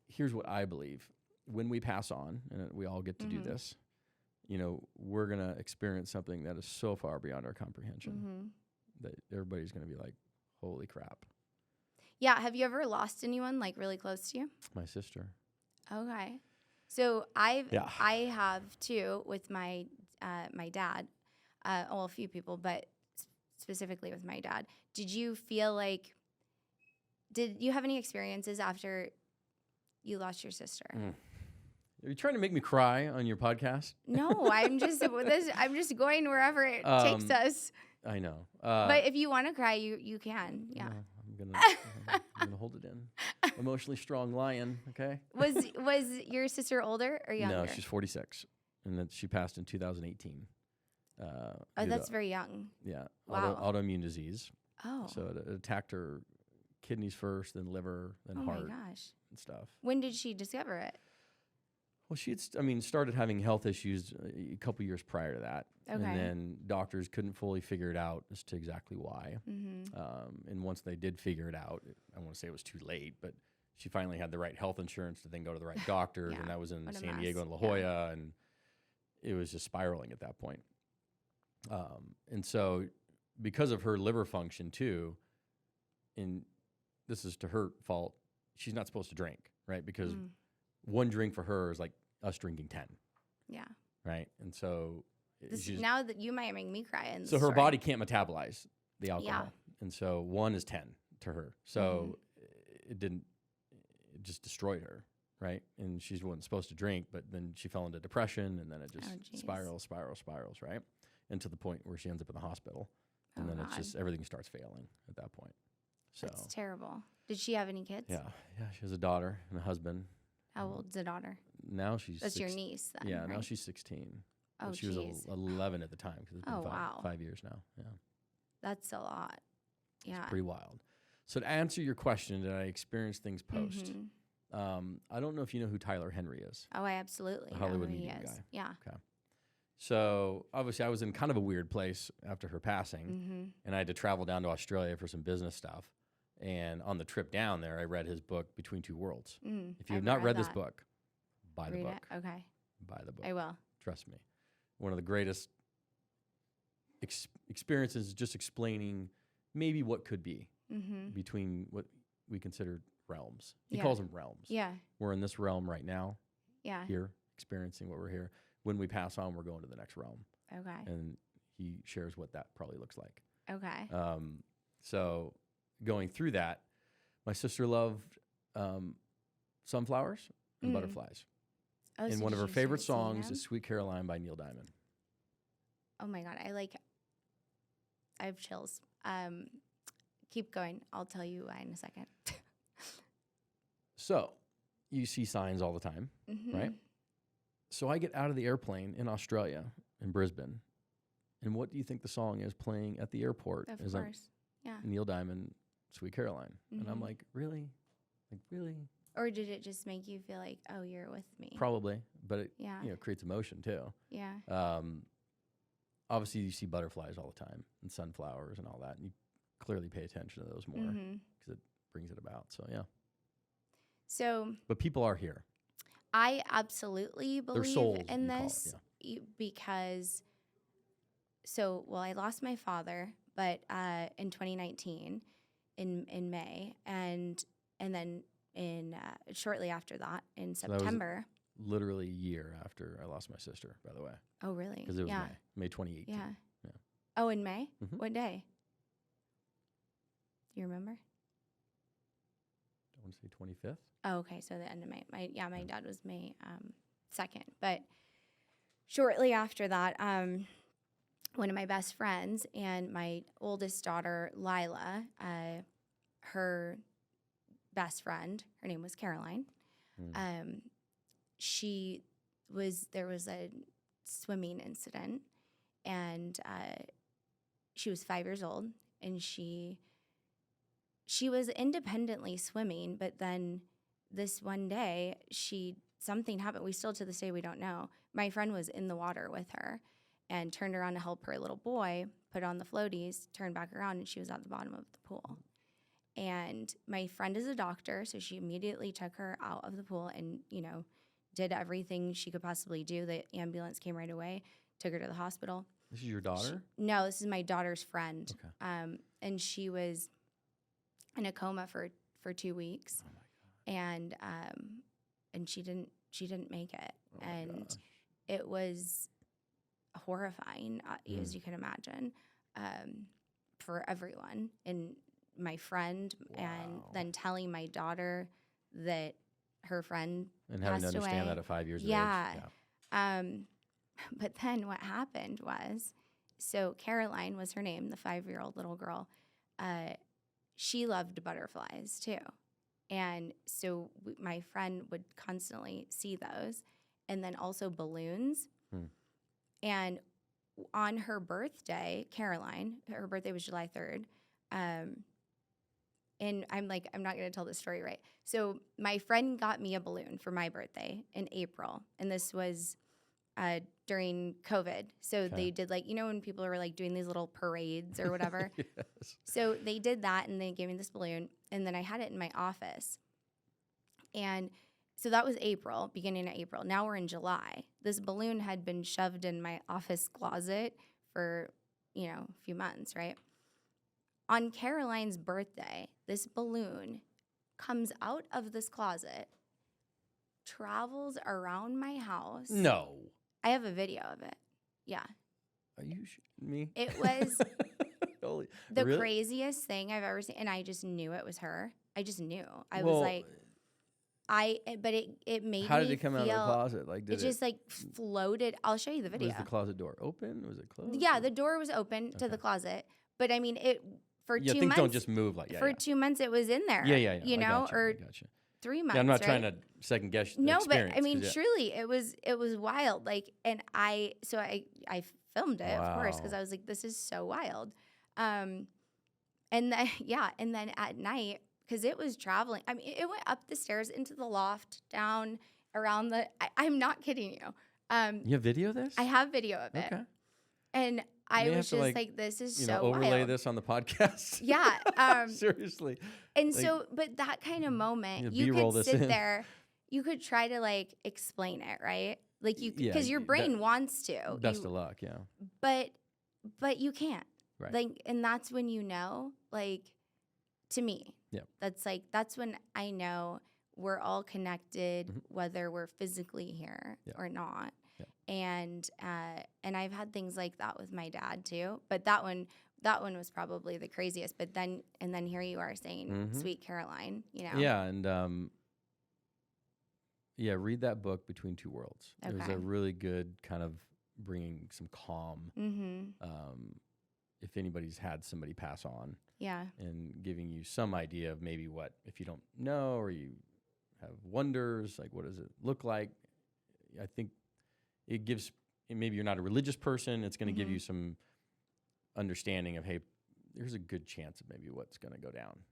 here's what I believe. When we pass on, and we all get to do this, we're going to experience something that is so far beyond our comprehension that everybody's going to be like, holy crap. Yeah. Have you ever lost anyone like really close to you? My sister. Okay. So I have too with my dad. A few people, but specifically with my dad. Did you have any experiences after you lost your sister? Are you trying to make me cry on your podcast? No, I'm just going wherever it takes us. I know. But if you want to cry, you can. Yeah. I'm gonna hold it in. Emotionally strong lion. Okay. Was your sister older or younger? No, she's 46, and then she passed in 2018. That's very young. Yeah. Wow. Autoimmune disease. Oh. So it attacked her kidneys first, then liver, then heart. Oh my gosh. And stuff. When did she discover it? Well, she started having health issues a couple years prior to that. Okay. And then doctors couldn't fully figure it out as to exactly why. And once they did figure it out, I want to say it was too late, but she finally had the right health insurance to then go to the right doctors. And that was in San Diego and La Jolla. And it was just spiraling at that point. And so because of her liver function too, and this is to her fault, she's not supposed to drink, right? Because one drink for her is like us drinking 10. Yeah. Right. And so now that you might make me cry. So her body can't metabolize the alcohol. Yeah. And so 1 is 10 to her. So it just destroyed her. Right. And she wasn't supposed to drink, but then she fell into depression, and then it just spirals, right? And to the point where she ends up in the hospital. And then it's just everything starts failing at that point. So that's terrible. Did she have any kids? Yeah. She has a daughter and a husband. How old's the daughter? Now she's That's your niece then, yeah, right? now she's 16. Oh, she was 11 at the time, because it's been 5 years now. Yeah. That's a lot. Yeah. It's pretty wild. So to answer your question, did I experience things post? I don't know if you know who Tyler Henry is. Oh, I absolutely Hollywood know who medium he is. guy. Yeah. Okay. So obviously I was in kind of a weird place after her passing, and I had to travel down to Australia for some business stuff. And on the trip down there, I read his book, Between Two Worlds. If you have not read this book, buy the book. Okay. Buy the book. I will. Trust me. One of the greatest experiences, just explaining maybe what could be between what we consider realms. He calls them realms. Yeah. We're in this realm right now. Yeah. Here, experiencing what we're here. When we pass on, we're going to the next realm. Okay. And he shares what that probably looks like. Okay. So going through that, my sister loved sunflowers and butterflies. Oh, and so one of her did you favorite start seeing songs them? is Sweet Caroline by Neil Diamond. Oh my God. I have chills. Keep going. I'll tell you why in a second. So you see signs all the time, right? So I get out of the airplane in Australia, in Brisbane, and what do you think the song is playing at the airport? Of course. Yeah. Neil Diamond, Sweet Caroline. And I'm like, really? Like, really? Or did it just make you feel like, oh, you're with me? Probably, but it creates emotion too. Yeah. Obviously, you see butterflies all the time and sunflowers and all that, and you clearly pay attention to those more because it brings it about. So yeah. But people are here. I absolutely believe in this because, I lost my father, but in 2019, in May, and then in shortly after that in September. That was literally a year after I lost my sister, by the way. Oh, really? Because it was May 2018. Yeah. Oh, in May? What day? Do you remember? I want to say 25th. Oh, okay. So the end of May. My dad was May 2nd. But shortly after that, one of my best friends and my oldest daughter, Lila, her best friend, her name was Caroline. There was a swimming incident, and she was 5 years old, and she was independently swimming, but then this one day something happened. We still to this day we don't know. My friend was in the water with her and turned around to help her little boy put on the floaties, turned back around, and she was at the bottom of the pool. And my friend is a doctor, so she immediately took her out of the pool and, did everything she could possibly do. The ambulance came right away, took her to the hospital. This is your daughter? No, this is my daughter's friend. Okay. And she was in a coma for 2 weeks. Oh my God. And she didn't make it. Oh and gosh. it was horrifying, as you can imagine, for everyone. And my friend, and then telling my daughter that her friend And having to passed understand away. that at 5 years Yeah. of age. Yeah. But then what happened was, so Caroline was her name, the 5-year-old little girl. She loved butterflies too. And so my friend would constantly see those, and then also balloons. And on her birthday, Caroline, her birthday was July 3rd. And I'm not going to tell this story right. So my friend got me a balloon for my birthday in April. And this was during COVID. So they did when people were doing these little parades or whatever. Yes. So they did that, and they gave me this balloon. And then I had it in my office. And so that was April, beginning of April. Now we're in July. This balloon had been shoved in my office closet for, a few months, right? On Caroline's birthday, this balloon comes out of this closet, travels around my house. No. I have a video of it. Yeah. Are you me? It was Holy, the really? craziest thing I've ever seen. And I just knew it was her. I just knew. I was like, but it made me How did it come out of the feel- closet? Like, did It just floated. I'll show you the video. Was the closet door open? Was it closed? Yeah, the door was open to the closet. But I mean, for 2 things months. don't just move like For 2 months, it was in there. Yeah. You know, I gotcha. 3 months. Yeah, I'm not right? trying to second guess. The No, but experience, I mean, 'cause, truly, it was wild. And I filmed it, of course, because Wow. I was like, this is so wild. And then and then at night, because it was traveling. I mean, it went up the stairs into the loft, down around the. I'm not kidding you. You have video of this? I have video of it. Okay. And I may was have to, just like, this is You so know, overlay wild. this on the podcast. Yeah. Seriously. And Like, so, but that kind of moment, yeah, you B-roll could this sit in. there, you could try to explain it, right? Yeah, Because your brain wants to. Best of luck, yeah. But you can't. Right. And that's when to me, Yep. that's when I know we're all connected, Mhm. whether we're physically here Yep. or not. Yep. And I've had things like that with my dad too. But that one was probably the craziest. But then here you are saying, Mhm. Sweet Caroline, Yeah, and read that book, Between Two Worlds. It was Okay. a really good kind of bringing some calm. Mm-hmm. If anybody's had somebody pass on, Yeah. and giving you some idea of maybe what, if you don't know or you have wonders, like what does it look like? I think it gives, maybe you're not a religious person, it's going to give Mhm. you some understanding of, hey, there's a good chance of maybe what's going to go down.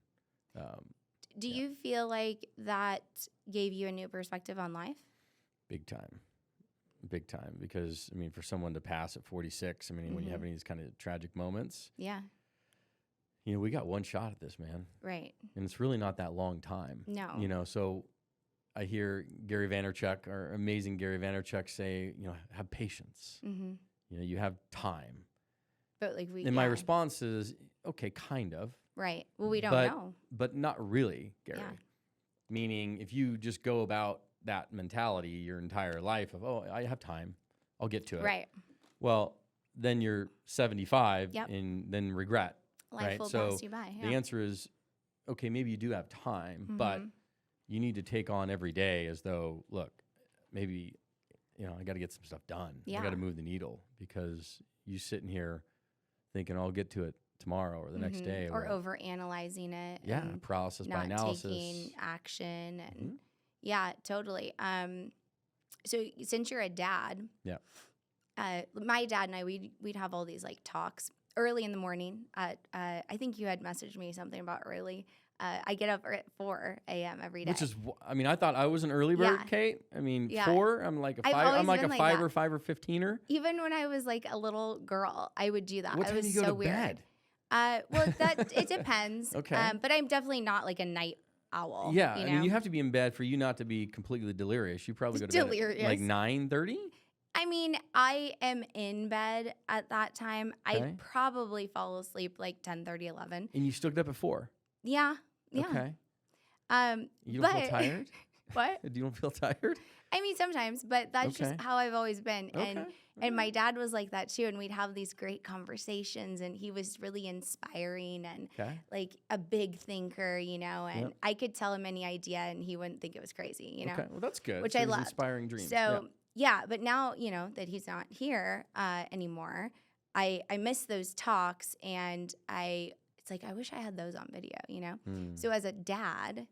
Do Yeah. you feel like that gave you a new perspective on life? Big time. Because, I mean, for someone to pass at 46, I mean, when you have any of these kind of tragic moments, Yeah. we got one shot at this, man. Right. And it's really not that long time. No. So I hear Gary Vaynerchuk, our amazing Gary Vaynerchuk, say, have patience. Mm-hmm. You have time. But And my response is, okay, kind of. Right. Well, we don't but, know. But not really, Gary. Yeah. Meaning, if you just go about that mentality your entire life of, oh, I have time, I'll get to it. Right. Well, then you're 75 Yep. and then regret. Life right? will So pass you by. the answer is, okay, maybe you do have time, but Mhm. you need to take on every day as though, look, maybe I got to get some stuff done. Yeah. I got to move the needle, because you sitting here thinking, I'll get to it tomorrow or the next day. Or over analyzing it. Yeah. And Paralysis by not analysis. taking action. And yeah, totally. So since you're a dad, my dad and I, we'd have all these like talks early in the morning. I think you had messaged me something about early. I get up at 4 a.m. every day. Which is, I thought I was an early bird, Yeah. Kate. I mean, Yeah. 4. I'm like a I've 5. always I'm like a been like 5 that. or 5 or 15er. Even when I was like a little girl, I would do that. What It time was do you go so to weird. bed? Well, it depends. Okay. But I'm definitely not like a night owl. Yeah, You I know? mean, you have to be in bed for you not to be completely delirious. You probably go to bed Delirious. at like 9:30. I mean, I am in bed at that time. Okay. I'd probably fall asleep like 10:30, 11. And you still get up at 4. Yeah. Yeah. Okay. You don't but, feel tired? What? You don't feel tired? I mean, sometimes, but that's Okay. just how I've always been. Okay. And my dad was like that too. And we'd have these great conversations, and he was really inspiring and like a big thinker, and I could tell him any idea and he wouldn't think it was crazy, Okay. Well, that's good. Which So I these loved. inspiring dreams. So yeah, but now, that he's not here anymore, I miss those talks, and it's like, I wish I had those on video, So as a dad,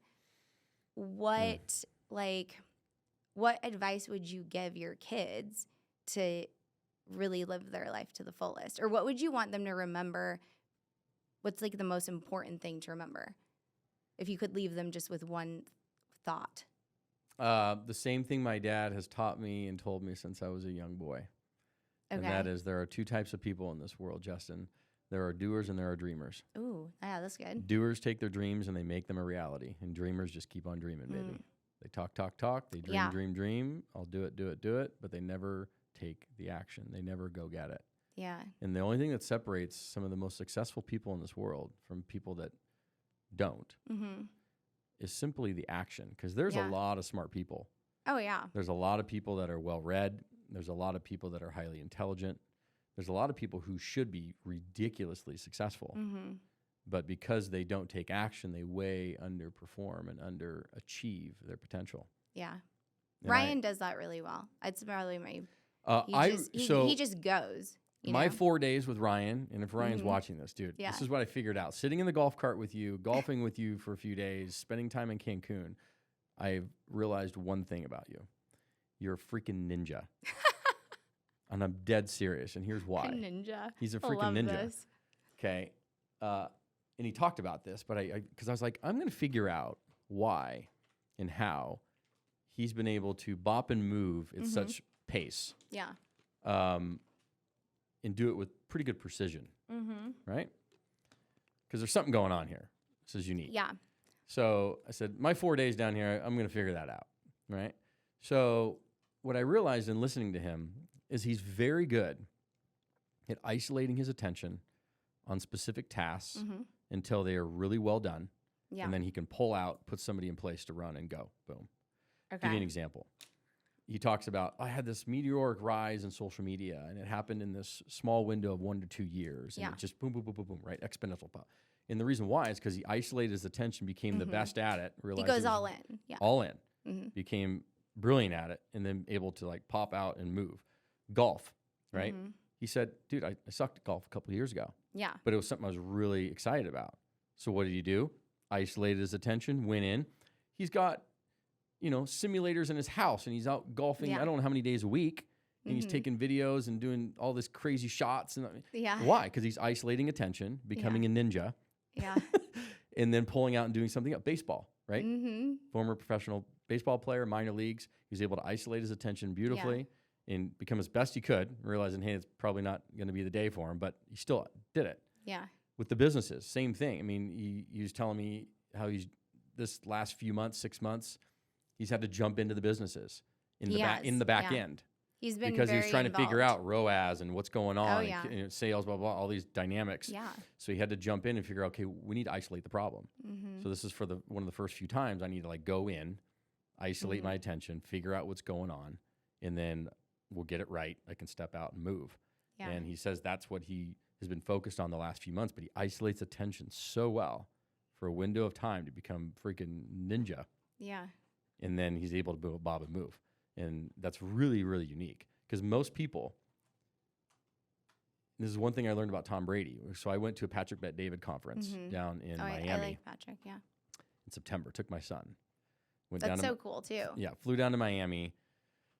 what advice would you give your kids to really live their life to the fullest? Or what would you want them to remember? What's like the most important thing to remember? If you could leave them just with one thought. The same thing my dad has taught me and told me since I was a young boy. Okay. And that is, there are 2 types of people in this world, Justin. There are doers and there are dreamers. Ooh, yeah, that's good. Doers take their dreams and they make them a reality. And dreamers just keep on dreaming, baby. They talk. They dream. I'll do it. But they never take the action. They never go get it. Yeah. And the only thing that separates some of the most successful people in this world from people that don't is simply the action. Because there's a lot of smart people. Oh, yeah. There's a lot of people that are well-read. There's a lot of people that are highly intelligent. There's a lot of people who should be ridiculously successful. But because they don't take action, they way underperform and underachieve their potential. Yeah. And Ryan does that really well. It's probably my... he just goes. My 4 days with Ryan, and if Ryan's watching this, dude, this is what I figured out. Sitting in the golf cart with you, golfing with you for a few days, spending time in Cancun, I've realized one thing about you. You're a freaking ninja. And I'm dead serious, and here's why. Ninja. He's a freaking ninja. This. Okay. And he talked about this, but because I was like, I'm going to figure out why and how he's been able to bop and move at such pace. Yeah. And do it with pretty good precision. Right? Because there's something going on here. This is unique. Yeah. So I said, my 4 days down here, I'm going to figure that out. Right? So what I realized in listening to him is he's very good at isolating his attention on specific tasks until they are really well done. Yeah. And then he can pull out, put somebody in place to run and go. Boom. Okay. Give you an example. He talks about, I had this meteoric rise in social media, and it happened in this small window of 1 to 2 years. And it just boom, boom, boom, boom, boom, right? Exponential pop. And the reason why is because he isolated his attention, became the best at it. He goes all in. Yeah. All in. Became brilliant at it, and then able to like pop out and move. Golf, right? He said, dude, I sucked at golf a couple of years ago. Yeah. But it was something I was really excited about. So what did he do? Isolated his attention, went in. He's got, simulators in his house, and he's out golfing, I don't know how many days a week. And he's taking videos and doing all this crazy shots. And why? Because he's isolating attention, becoming a ninja. Yeah. And then pulling out and doing something else. Baseball, right? Former professional baseball player, minor leagues. He was able to isolate his attention beautifully and become as best he could, realizing, hey, it's probably not going to be the day for him, but he still did it. Yeah. With the businesses, same thing. I mean, he was telling me how this last few months, 6 months, he's had to jump into the businesses in the back end. He's been because very he was trying involved. to figure out ROAS and what's going on, and sales, blah, blah, all these dynamics. Yeah. So he had to jump in and figure out, okay, we need to isolate the problem. So this is for one of the first few times I need to go in, isolate my attention, figure out what's going on, and then we'll get it right. I can step out and move. Yeah. And he says that's what he has been focused on the last few months, but he isolates attention so well for a window of time to become freaking ninja. Yeah. And then he's able to bob and move. And that's really, really unique because most people, this is one thing I learned about Tom Brady. So I went to a Patrick Bet-David conference down in Miami. I like Patrick, yeah. In September. Took my son. That's so cool too. Yeah, flew down to Miami,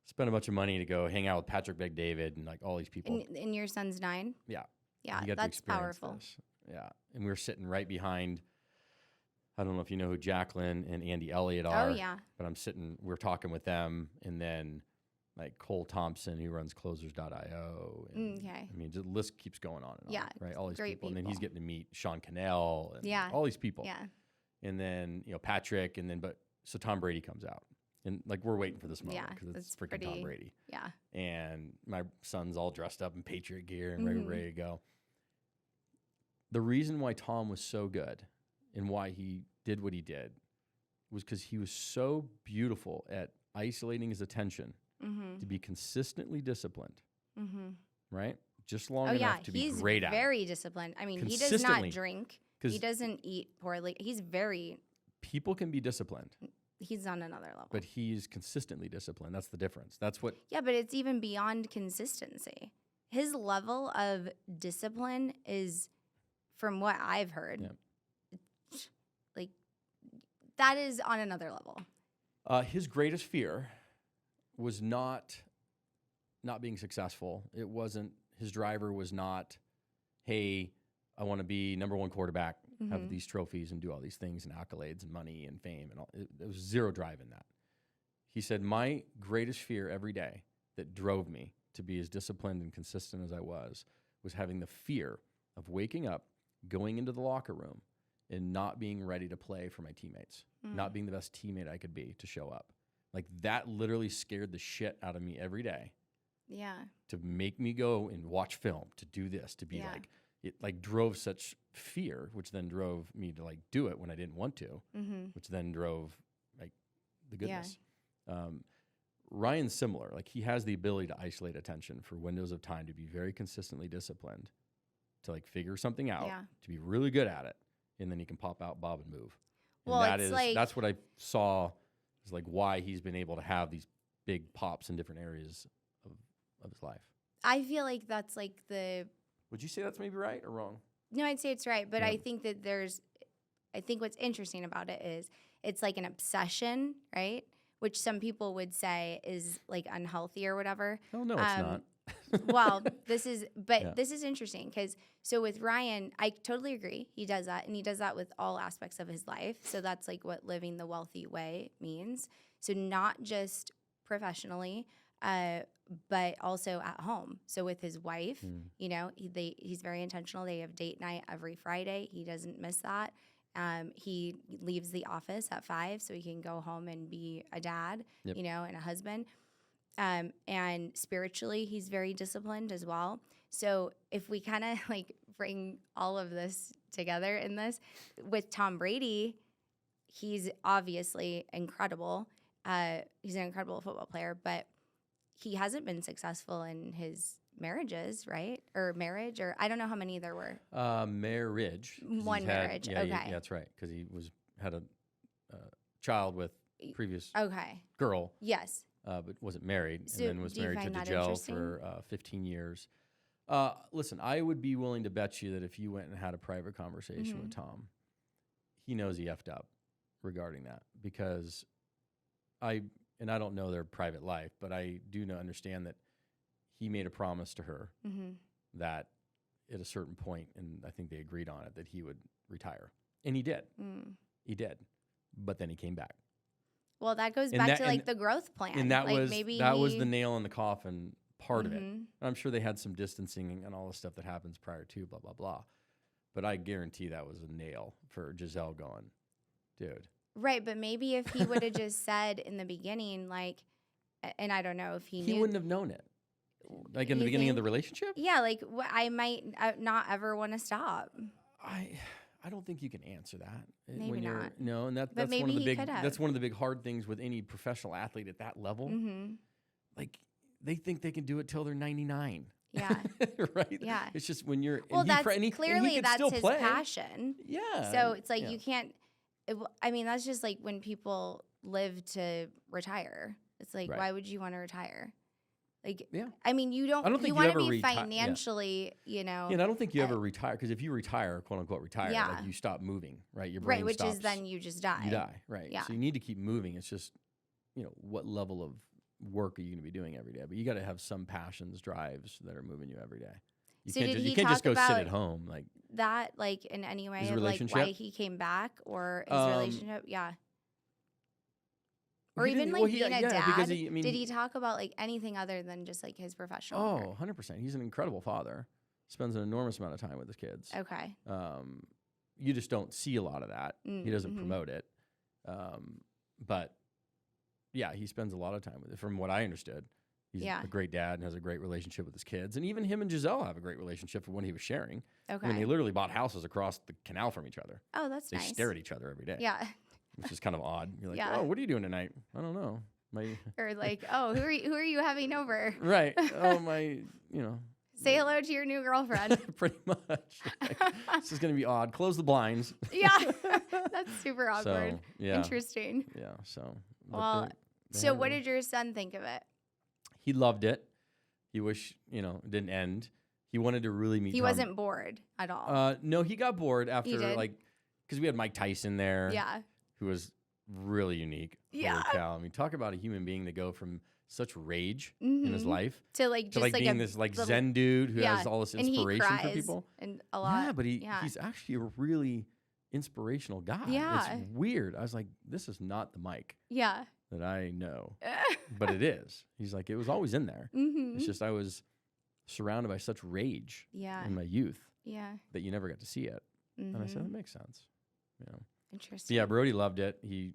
spent a bunch of money to go hang out with Patrick Bet-David and like all these people. And your son's 9? Yeah. Yeah, that's powerful. This. Yeah. And we were sitting right behind, I don't know if you know who Jacqueline and Andy Elliott are. Oh, yeah. But we're talking with them. And then like Cole Thompson, who runs closers.io. And, okay. I mean, the list keeps going on and on. Right. All these people. And then he's getting to meet Sean Cannell and all these people. Yeah. And then, Patrick. And then, so Tom Brady comes out. And like we're waiting for this moment because it's freaking Tom Brady. Yeah. And my son's all dressed up in Patriot gear and ready to go. The reason why Tom was so good and why he did what he did was because he was so beautiful at isolating his attention to be consistently disciplined, right? Just long enough to be great at it. He's very disciplined. I mean, he does not drink. He doesn't eat poorly. People can be disciplined. He's on another level. But he's consistently disciplined. That's the difference. That's what... Yeah, but it's even beyond consistency. His level of discipline is, from what I've heard, like, that is on another level. His greatest fear was not being successful. It wasn't... His driver was not, hey, I want to be number one quarterback, have these trophies and do all these things and accolades and money and fame and all. There was zero drive in that. He said, my greatest fear every day that drove me to be as disciplined and consistent as I was having the fear of waking up, going into the locker room, and not being ready to play for my teammates, not being the best teammate I could be to show up. Like that literally scared the shit out of me every day. Yeah. To make me go and watch film, to do this, to be like, it like drove such fear, which then drove me to like do it when I didn't want to, which then drove like the goodness. Ryan's similar. Like he has the ability to isolate attention for windows of time, to be very consistently disciplined, to like figure something out, to be really good at it. And then he can pop out, bob and move. Well, and that's what I saw is like why he's been able to have these big pops in different areas of his life. I feel like that's like the... Would you say that's maybe right or wrong? No, I'd say it's right. But I think that I think what's interesting about it is it's like an obsession, right? Which some people would say is like unhealthy or whatever. Oh, no, it's not. Well, this is interesting because so with Ryan, I totally agree. He does that, and he does that with all aspects of his life. So that's like what living the wealthy way means. So not just professionally, but also at home. So with his wife, you know, he's very intentional. They have date night every Friday. He doesn't miss that. He leaves the office at 5 so he can go home and be a dad, you know, and a husband. And spiritually, he's very disciplined as well. So if we kind of like bring all of this together in this, with Tom Brady, he's obviously incredible. He's an incredible football player, but he hasn't been successful in his marriages, right? Or marriage, or I don't know how many there were. Marriage. One marriage, okay. Yeah, that's right, because he had a child with previous girl. Yes. But wasn't married, So and then was married to DeGel for 15 years. Listen, I would be willing to bet you that if you went and had a private conversation with Tom, he knows he effed up regarding that, because I don't know their private life, but I do understand that he made a promise to her that at a certain point, and I think they agreed on it, that he would retire. And he did. He did. But then he came back. Well, that goes back to like the growth plan. And that like was maybe was the nail in the coffin part of it. And I'm sure they had some distancing and all the stuff that happens prior to, blah, blah, blah. But I guarantee that was a nail for Giselle going, dude. Right, but maybe if he would have just said in the beginning, like, and I don't know if he knew. He wouldn't have known it. Like in the beginning of the relationship? Yeah, like I might not ever want to stop. I don't think you can answer that. Maybe when not. No, and that's maybe one of the he big. could have. That's one of the big hard things with any professional athlete at that level. Like they think they can do it till they're 99. Yeah. Right. Yeah. It's just when you're. Well, and that's clearly that's still his play. passion. Yeah. So it's like you can't. I mean, that's just like when people live to retire. It's like, Right. why would you want to retire? Like, Yeah. I mean, I don't think you you want to ever be reti- yeah. financially, you know. Yeah, and I don't think you ever retire, because if you retire, quote unquote retire, Yeah. like you stop moving, right? Your brain Right, which stops. is then you just die. You die, right? Yeah. So you need to keep moving. It's just, what level of work are you going to be doing every day? But you got to have some passions, drives that are moving you every day. You So can't did just, he you can't just talk go sit about at home, like that, like, in any way his of like relationship? why he came back or his relationship? Yeah. Or He even didn't- like well, he- being a yeah, dad. because he- I mean, did he- he talk about like anything other than just like his professional Oh, career? 100%. He's an incredible father. Spends an enormous amount of time with his kids. Okay. You just don't see a lot of that. He doesn't Mm-hmm. promote it. But yeah, he spends a lot of time with it. From what I understood, he's Yeah. a great dad and has a great relationship with his kids. And even him and Giselle have a great relationship from what he was sharing. Okay. I mean, they literally bought houses across the canal from each other. Oh, that's They nice. stare at each other every day. Yeah. Which is kind of odd. You're like, Yeah. oh, what are you doing tonight? I don't know. Or like, oh, who are you having over? Right. Oh, Say hello to your new girlfriend. pretty much. Like, this is going to be odd. Close the blinds. Yeah. That's super awkward. So, yeah. Interesting. Yeah. So, but Well, they so had what a- did your son think of it? He loved it. He wished, it didn't end. He wanted to really meet He Tom. wasn't bored at all. No, he got bored after, did? because we had Mike Tyson there. Yeah. Who was really unique. Yeah. Holy cow. I mean, talk about a human being to go from such rage in his Mhm. life To like to just like being a this little- Zen dude who yeah, has all this and he inspiration cries for people. and a lot. Yeah, but yeah. he's actually a really inspirational guy. Yeah. It's weird. I was like, this is not the Mike Yeah. that I know. But it is. He's like, it was always in there. Mm-hmm. It's just I was surrounded by such rage Yeah. in my youth Yeah. that you never got to see it. Mm-hmm. And I said, that makes sense. Interesting. Yeah, Brody loved it. He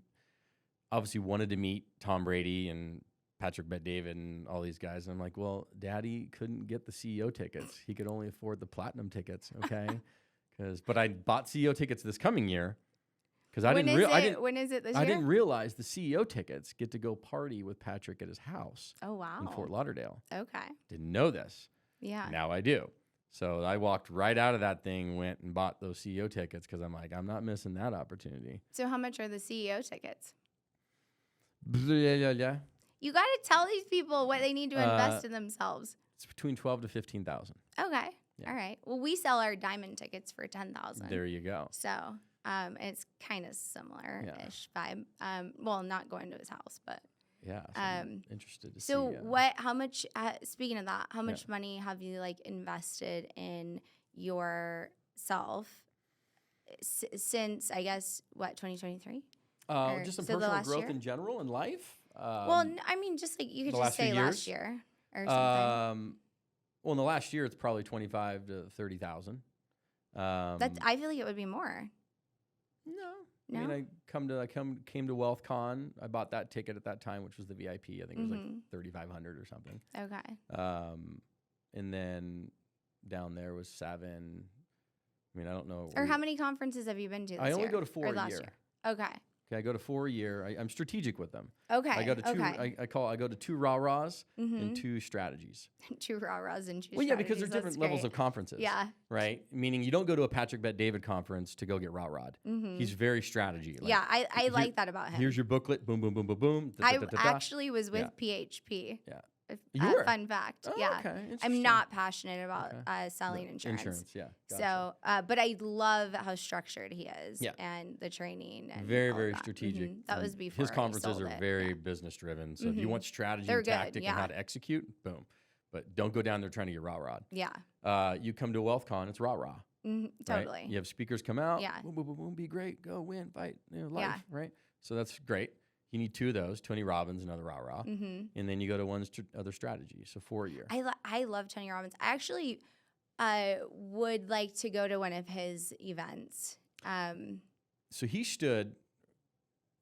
obviously wanted to meet Tom Brady and Patrick Bet-David and all these guys. And I'm like, well, Daddy couldn't get the CEO tickets. He could only afford the platinum tickets. Okay. But I bought CEO tickets this coming year because When is it this year? I didn't realize the CEO tickets get to go party with Patrick at his house Oh, wow. in Fort Lauderdale. Okay. Didn't know this. Yeah. Now I do. So I walked right out of that thing, went and bought those CEO tickets because I'm like, I'm not missing that opportunity. So how much are the CEO tickets? Yeah. You got to tell these people what they need to invest in themselves. It's between 12 to 15,000. Okay. Yeah. All right. Well, we sell our diamond tickets for 10,000. There you go. So, it's kind of similar-ish vibe. Well, not going to his house, but Yeah. So I'm interested to see. so how much, speaking of that, how much money have you like invested in yourself since, I guess, 2023? Just some so the personal last growth year? in general in life. Well, I mean, just like you could the just last few say last years? year or something. Well, in the last year, it's probably 25 to 30,000. I feel like it would be more. No. I mean, came to WealthCon. I bought that ticket at that time, which was the VIP. I think it was like 3,500 or something. Okay. And then down there was 7. I mean, I don't know. Or how many conferences have you been to this I only year? go to 4 Or a last year. Okay. Okay, I go to 4 a year. I'm strategic with them. Okay. I go to 2. Okay. I go to 2 rah-rahs Mm-hmm. and 2 strategies. 2 rah-rahs and 2 Well, yeah, because strategies. there's different That's levels great. of conferences. Yeah. Right? Meaning you don't go to a Patrick Bet-David conference to go get rah-rah'd. Mm-hmm. He's very strategy. Like, Yeah, I like that about him. Here's your booklet. Boom, boom, boom, boom, boom. I actually was with PHP. Yeah. You were? Fun fact. Oh, yeah. okay. I'm Interesting. not passionate about selling No, insurance. Yeah. Gotcha. So, but I love how structured he is Yeah. and the training. And very, all very that. strategic. Mhm. That was And before his I conferences sold are it. very Yeah. business driven. So if you Mhm. want strategy They're and good, tactic and how yeah. to execute, boom. But don't go down there trying to get rah-rah'd. Yeah. You come to WealthCon, it's rah-rah. Mhm. Right? Totally. You have speakers come out. Yeah. Boom, boom, boom, boom, be great. Go win, fight, life. Yeah. Right? So that's great. You need 2 of those, Tony Robbins, another rah-rah. Mm-hmm. And then you go to one other strategy. So 4 a year. I love Tony Robbins. I actually would like to go to one of his events. So he stood,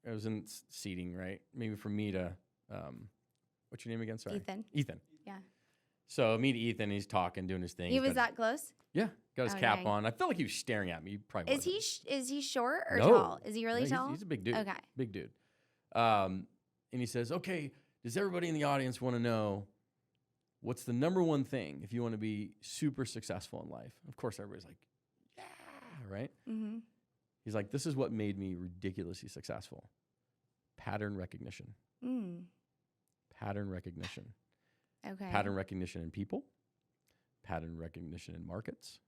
I was in seating, right? Maybe for me to, what's your name again? Sorry. Ethan. Yeah. So me to Ethan, he's talking, doing his thing. He was that close? Yeah. Got his Oh, cap dang. on. I felt like he was staring at me. He probably Is he short or No. tall? Is he really No, tall? He's a big dude. Okay. Big dude. And he says, okay, does everybody in the audience want to know what's the number one thing if you want to be super successful in life? Of course, everybody's like, yeah, right? Mm-hmm. He's like, this is what made me ridiculously successful. Pattern recognition. Mm. pattern recognition. Okay. Pattern recognition in people, pattern recognition in markets,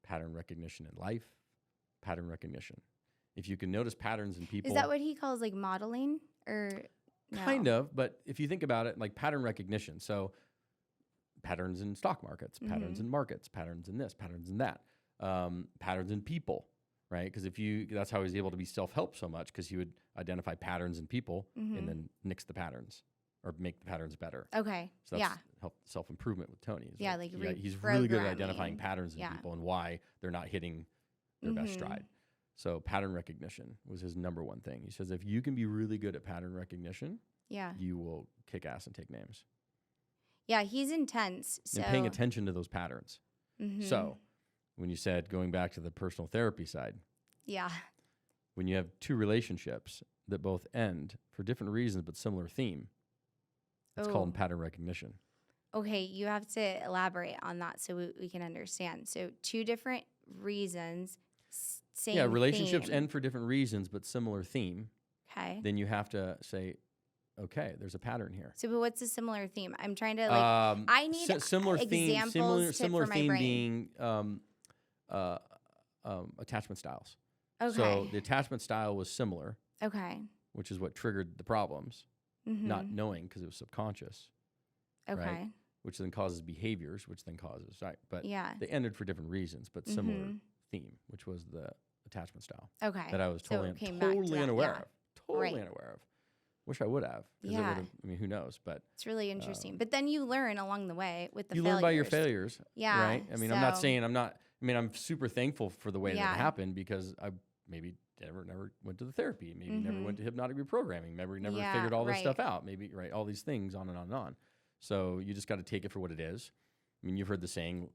pattern recognition in life, pattern recognition. If you can notice patterns in people. Is that what he calls like modeling or no? Kind of, but if you think about it, like pattern recognition. So patterns in stock markets, patterns in markets, patterns in this, patterns in that, patterns in people, right? Because that's how he's able to be self-help so much, because he would identify patterns in people and then nix the patterns or make the patterns better. Okay. So that's self-improvement with Tony. He's really good at identifying patterns in people and why they're not hitting their best stride. So pattern recognition was his number one thing. He says, if you can be really good at pattern recognition, you will kick ass and take names. Yeah, he's intense. So. And paying attention to those patterns. So when you said going back to the personal therapy side, when you have two relationships that both end for different reasons but similar theme, it's called pattern recognition. Okay, you have to elaborate on that so we can understand. So 2 different reasons, same relationships theme. end for different reasons but similar theme. Okay. Then you have to say, okay, there's a pattern here. So, but what's a similar theme? I'm trying to I need similar examples theme, similar for theme my brain. being attachment styles. Okay. So the attachment style was similar. Okay. Which is what triggered the problems, not knowing because it was subconscious. Okay. Right? Which then causes behaviors, which then causes, right? But they ended for different reasons, but similar theme, which was the attachment style. Okay. That I was totally unaware of. Totally unaware of. Wish I would have. Yeah. I mean, who knows? But it's really interesting. But then you learn along the way with the you failures. learn by your failures. Yeah. Right? I mean, I'm super thankful for the way that it happened, because I maybe never went to the therapy, maybe never went to hypnotic reprogramming, maybe never figured all this stuff out, maybe, right, all these things on and on and on. So you just got to take it for what it is. I mean, you've heard the saying,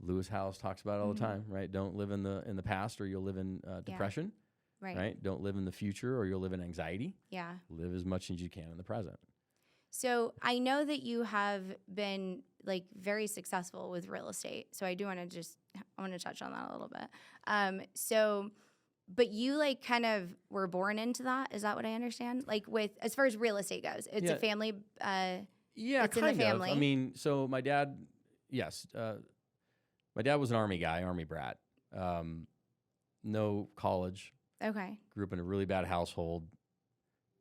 Lewis Howes talks about it all the time, right? Don't live in the past or you'll live in depression, right? Don't live in the future or you'll live in anxiety. Yeah. Live as much as you can in the present. So I know that you have been like very successful with real estate. So I want to touch on that a little bit. But you like kind of were born into that. Is that what I understand? Like as far as real estate goes, it's a family. It's in the family. I mean, so my dad, my dad was an Army guy, Army brat. No college. Okay. Grew up in a really bad household.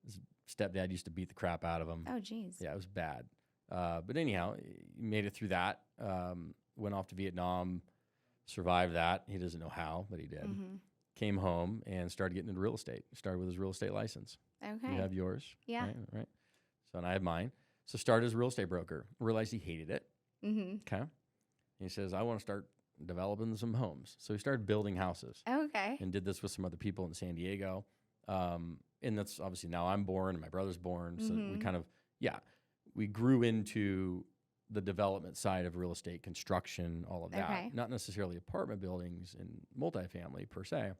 His stepdad used to beat the crap out of him. Oh, geez. Yeah, it was bad. But anyhow, he made it through that. Went off to Vietnam, survived that. He doesn't know how, but he did. Came home and started getting into real estate. Started with his real estate license. Okay. You have yours. Yeah. Right. So and I have mine. So started as a real estate broker. Realized he hated it. Okay. He says, I want to start developing some homes. So he started building houses. Okay. And did this with some other people in San Diego. And that's obviously now I'm born and my brother's born. So we kind of, we grew into the development side of real estate, construction, all of that. Okay. Not necessarily apartment buildings and multifamily per se.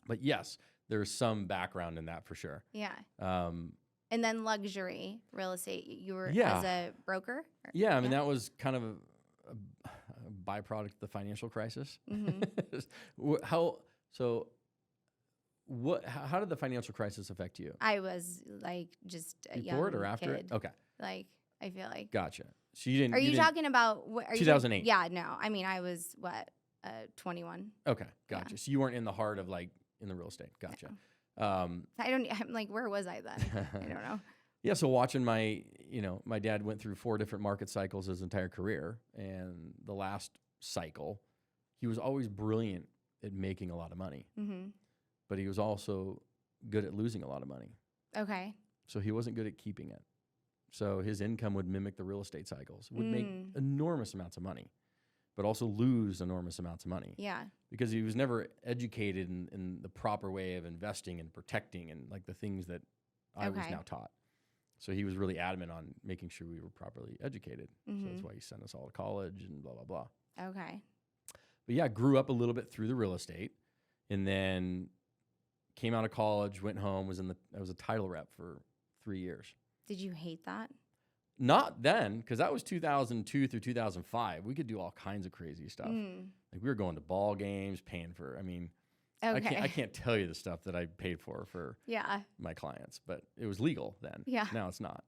But yes, there's some background in that for sure. Yeah. And then luxury real estate, you were as a broker? Yeah, I mean, that was kind of a byproduct of the financial crisis. How did the financial crisis affect you? I was like just a before young it or after kid. it? Okay. Like, I feel like. Gotcha. So you didn't. Are you talking about 2008? Yeah, no. I mean, I was 21. Okay, gotcha. Yeah. So you weren't in the heart of like in the real estate. Gotcha. No. I'm like, where was I then? I don't know. Yeah, so watching my dad went through 4 different market cycles his entire career, and the last cycle, he was always brilliant at making a lot of money, but he was also good at losing a lot of money. Okay. So he wasn't good at keeping it. So his income would mimic the real estate cycles, would make enormous amounts of money, but also lose enormous amounts of money. Yeah. Because he was never educated in the proper way of investing and protecting and like the things that I was now taught. So he was really adamant on making sure we were properly educated. So that's why he sent us all to college and blah, blah, blah. Okay. But yeah, grew up a little bit through the real estate and then came out of college, went home, I was a title rep for 3 years. Did you hate that? Not then, because that was 2002 through 2005. We could do all kinds of crazy stuff. Like we were going to ball games, paying for, I can't tell you the stuff that I paid for my clients, but it was legal then. Yeah. Now it's not.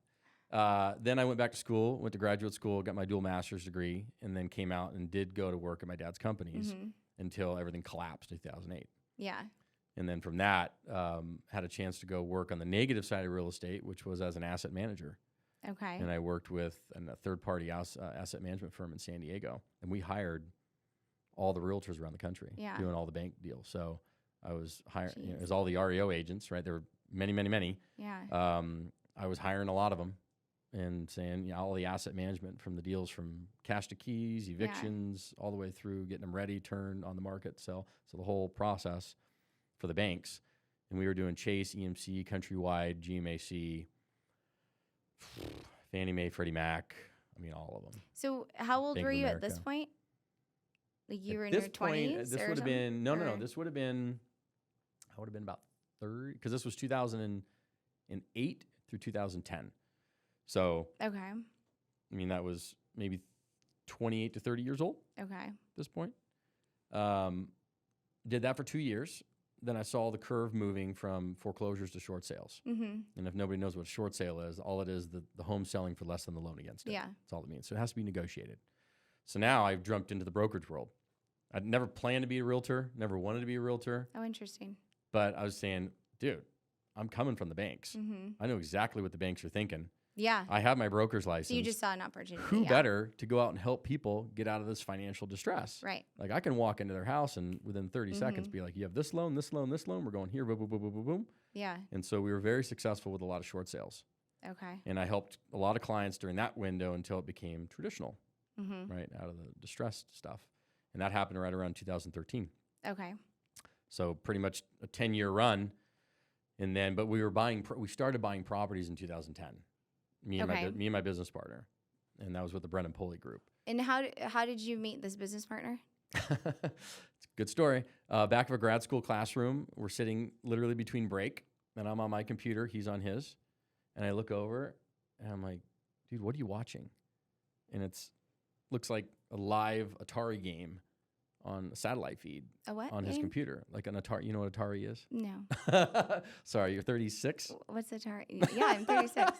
Then I went back to school, went to graduate school, got my dual master's degree, and then came out and did go to work at my dad's companies until everything collapsed in 2008. Yeah. And then from that, had a chance to go work on the negative side of real estate, which was as an asset manager. Okay. And I worked with a third-party asset management firm in San Diego, and we hired all the realtors around the country doing all the bank deals. So I was hiring, it was all the REO agents, right? There were many, many, many. Yeah. I was hiring a lot of them and saying, all the asset management from the deals from cash to keys, evictions, all the way through getting them ready, turn on the market, sell. So the whole process for the banks. And we were doing Chase, EMC, Countrywide, GMAC, Fannie Mae, Freddie Mac. I mean, all of them. So how old were you at this point? Like you were in your 20s? This would have been, no. This would have been, I would have been about 30, because this was 2008 through 2010. So, okay. I mean, that was maybe 28 to 30 years old. Okay. At this point. Did that for 2 years. Then I saw the curve moving from foreclosures to short sales. And if nobody knows what a short sale is, all it is the home selling for less than the loan against it. Yeah. That's all it means. So it has to be negotiated. So now I've jumped into the brokerage world. I'd never planned to be a realtor, never wanted to be a realtor. Oh, interesting. But I was saying, dude, I'm coming from the banks. I know exactly what the banks are thinking. Yeah. I have my broker's license. So you just saw an opportunity. Who better to go out and help people get out of this financial distress? Right. Like I can walk into their house and within 30 seconds be like, you have this loan, this loan, this loan. We're going here, boom, boom, boom, boom, boom, boom. Yeah. And so we were very successful with a lot of short sales. Okay. And I helped a lot of clients during that window until it became traditional, right, out of the distressed stuff. And that happened right around 2013. Okay. So pretty much a 10-year run. And then, but we started buying properties in 2010. Me and my business partner, and that was with the Brennan Pulley Group. And how did you meet this business partner? It's a good story. Back of a grad school classroom, we're sitting literally between break, and I'm on my computer, he's on his, and I look over, and I'm like, dude, what are you watching? And looks like a live Atari game on a satellite feed on his computer, like an Atari. You know what Atari is? No. Sorry, you're 36? What's Atari? Yeah, I'm 36.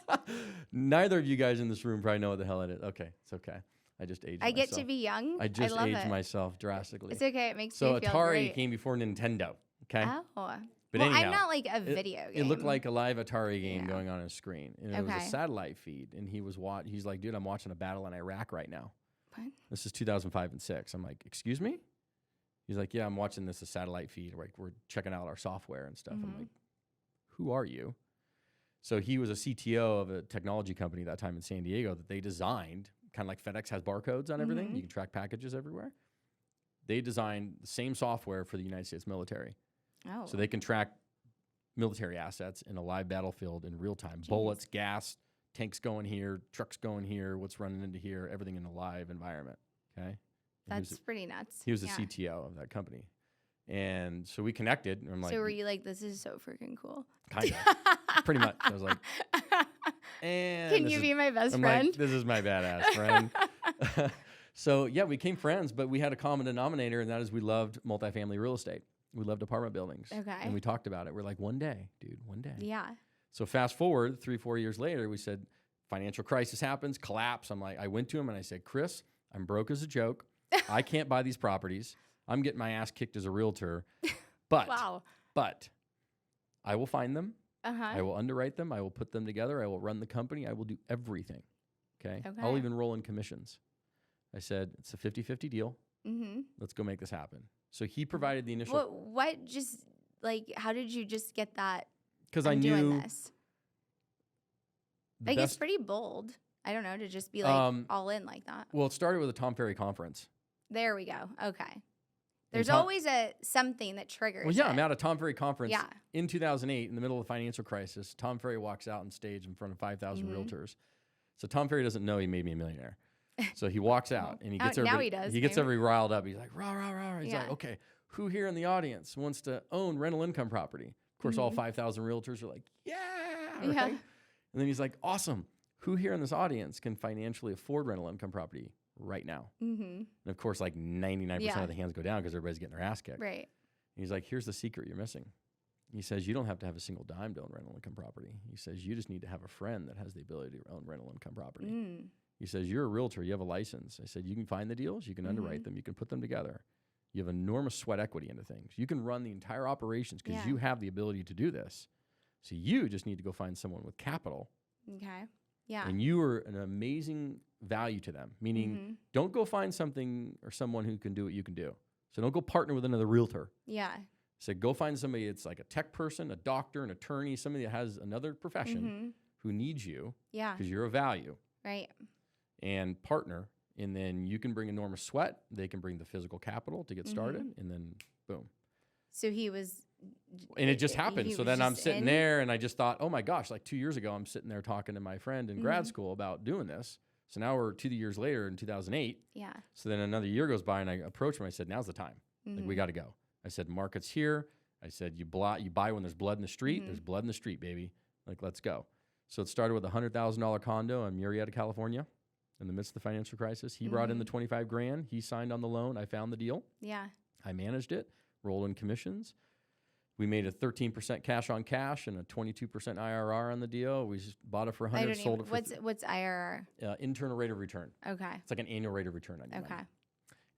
Neither of you guys in this room probably know what the hell it is. Okay, it's okay. I just aged myself. I get to be young. I just aged myself drastically. It's okay. It makes me feel Atari great. Came before Nintendo. Okay. Oh. But well, anyhow, I'm not like a video game. It looked like a live Atari game going on his screen, and it was a satellite feed. And he's like, dude, I'm watching a battle in Iraq right now. What? This is 2005 and 6. I'm like, excuse me? He's like, yeah, I'm watching this a satellite feed. Like we're checking out our software and stuff. I'm like, who are you? So he was a CTO of a technology company that time in San Diego that they designed, kind of like FedEx has barcodes on everything. You can track packages everywhere. They designed the same software for the United States military. Oh. So they can track military assets in a live battlefield in real time. Jeez. Bullets, gas, tanks going here, trucks going here, what's running into here, everything in a live environment. Okay. That's pretty nuts. He was the CTO of that company. And so we connected. And I'm like, so were you like, this is so freaking cool? Kind of. Pretty much. I was like, and can you be my best friend? Like, this is my badass friend. So yeah, we became friends, but we had a common denominator, and that is we loved multifamily real estate. We loved apartment buildings. Okay. And we talked about it. We're like, one day, dude, one day. Yeah. So fast forward 3-4 years later, we said, financial crisis happens, collapse. I went to him and I said, Chris, I'm broke as a joke. I can't buy these properties. I'm getting my ass kicked as a realtor. But, but I will find them. I will underwrite them. I will put them together. I will run the company. I will do everything. Okay. I'll even roll in commissions. I said, it's a 50-50 deal. Let's go make this happen. So he provided the initial. What just like, how did you just get that? Because I knew. Doing this? Like, it's pretty bold. I don't know, to just be like all in like that. Well, it started with a Tom Ferry conference. There we go. Okay. There's always something that triggers. Well, yeah, it. I'm at a Tom Ferry conference in 2008 in the middle of the financial crisis. Tom Ferry walks out on stage in front of 5,000 realtors. So Tom Ferry doesn't know he made me a millionaire. So he walks out and he gets everybody. Now he does. He gets everybody riled up. He's like, rah, rah, rah. He's like, okay, who here in the audience wants to own rental income property? Of course, all 5,000 realtors are like, yeah. Right? And then he's like, awesome. Who here in this audience can financially afford rental income property right now? And of course, like 99% of the hands go down because everybody's getting their ass kicked. Right. And he's like, here's the secret you're missing. He says, you don't have to have a single dime to own rental income property. He says, you just need to have a friend that has the ability to own rental income property. He says, you're a realtor. You have a license. I said, you can find the deals. You can underwrite them. You can put them together. You have enormous sweat equity into things. You can run the entire operations because you have the ability to do this. So you just need to go find someone with capital. Okay. Yeah. And you are an amazing value to them, meaning don't go find something or someone who can do what you can do. So don't go partner with another realtor. Yeah. So go find somebody that's like a tech person, a doctor, an attorney, somebody that has another profession who needs you because you're a value. Right. And partner, and then you can bring enormous sweat. They can bring the physical capital to get started, and then boom. So he was... And it just happened. So then I'm sitting there, and I just thought, oh my gosh, like 2 years ago, I'm sitting there talking to my friend in grad school about doing this. So now we're 2 years later in 2008. Yeah. So then another year goes by, and I approach him. I said, now's the time. Like, we got to go. I said, market's here. I said, you buy when there's blood in the street. There's blood in the street, baby. Like, let's go. So it started with a $100,000 condo in Murrieta, California, in the midst of the financial crisis. He brought in the 25 grand. He signed on the loan. I found the deal. Yeah. I managed it, rolled in commissions. We made a 13% cash on cash and a 22% IRR on the deal. We just bought it for 100, sold it for... What's IRR? Internal rate of return. Okay. It's like an annual rate of return on your money. Okay. And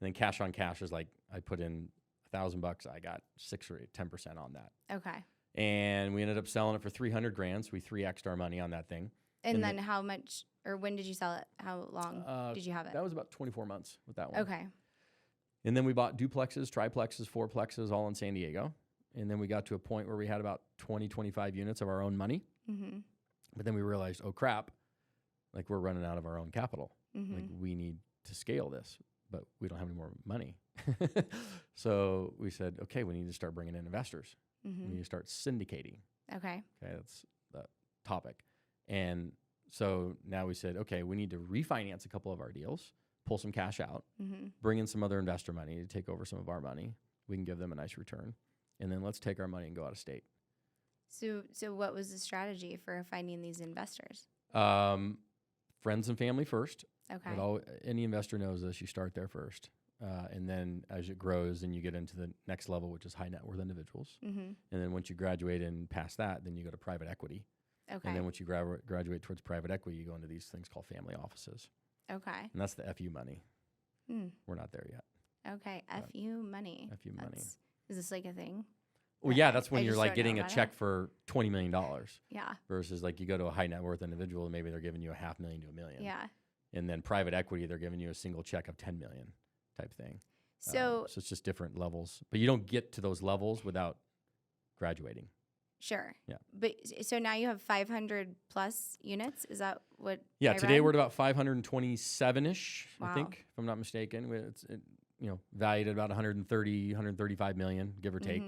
then cash on cash is like, I put in $1,000, I got 6 or 10% on that. Okay. And we ended up selling it for 300 grand. So we 3x'd our money on that thing. And then how much, or when did you sell it? How long did you have it? That was about 24 months with that one. Okay. And then we bought duplexes, triplexes, fourplexes, all in San Diego. And then we got to a point where we had about 20, 25 units of our own money. But then we realized, oh crap, like we're running out of our own capital. Like we need to scale this, but we don't have any more money. So we said, okay, we need to start bringing in investors. We need to start syndicating. Okay. Okay, that's the topic. And so now we said, okay, we need to refinance a couple of our deals, pull some cash out, bring in some other investor money to take over some of our money. We can give them a nice return. And then let's take our money and go out of state. So what was the strategy for finding these investors? Friends and family first. Okay. Any investor knows this. You start there first. And then as it grows, then you get into the next level, which is high net worth individuals. And then once you graduate and past that, then you go to private equity. Okay. And then once you graduate towards private equity, you go into these things called family offices. Okay. And that's the FU money. We're not there yet. Okay. FU money. FU money. Is this like a thing? Well, yeah, that's when you're like getting a check for $20 million. Yeah. Versus like you go to a high net worth individual and maybe they're giving you $500,000 to $1 million. Yeah. And then private equity, they're giving you a single check of $10 million type thing. So it's just different levels, but you don't get to those levels without graduating. Sure. Yeah. But so now you have 500 plus units. Is that what? Yeah. I Today read? we're at about 527-ish, Wow. I think, if I'm not mistaken. It's valued at about 130, 135 million, give or take.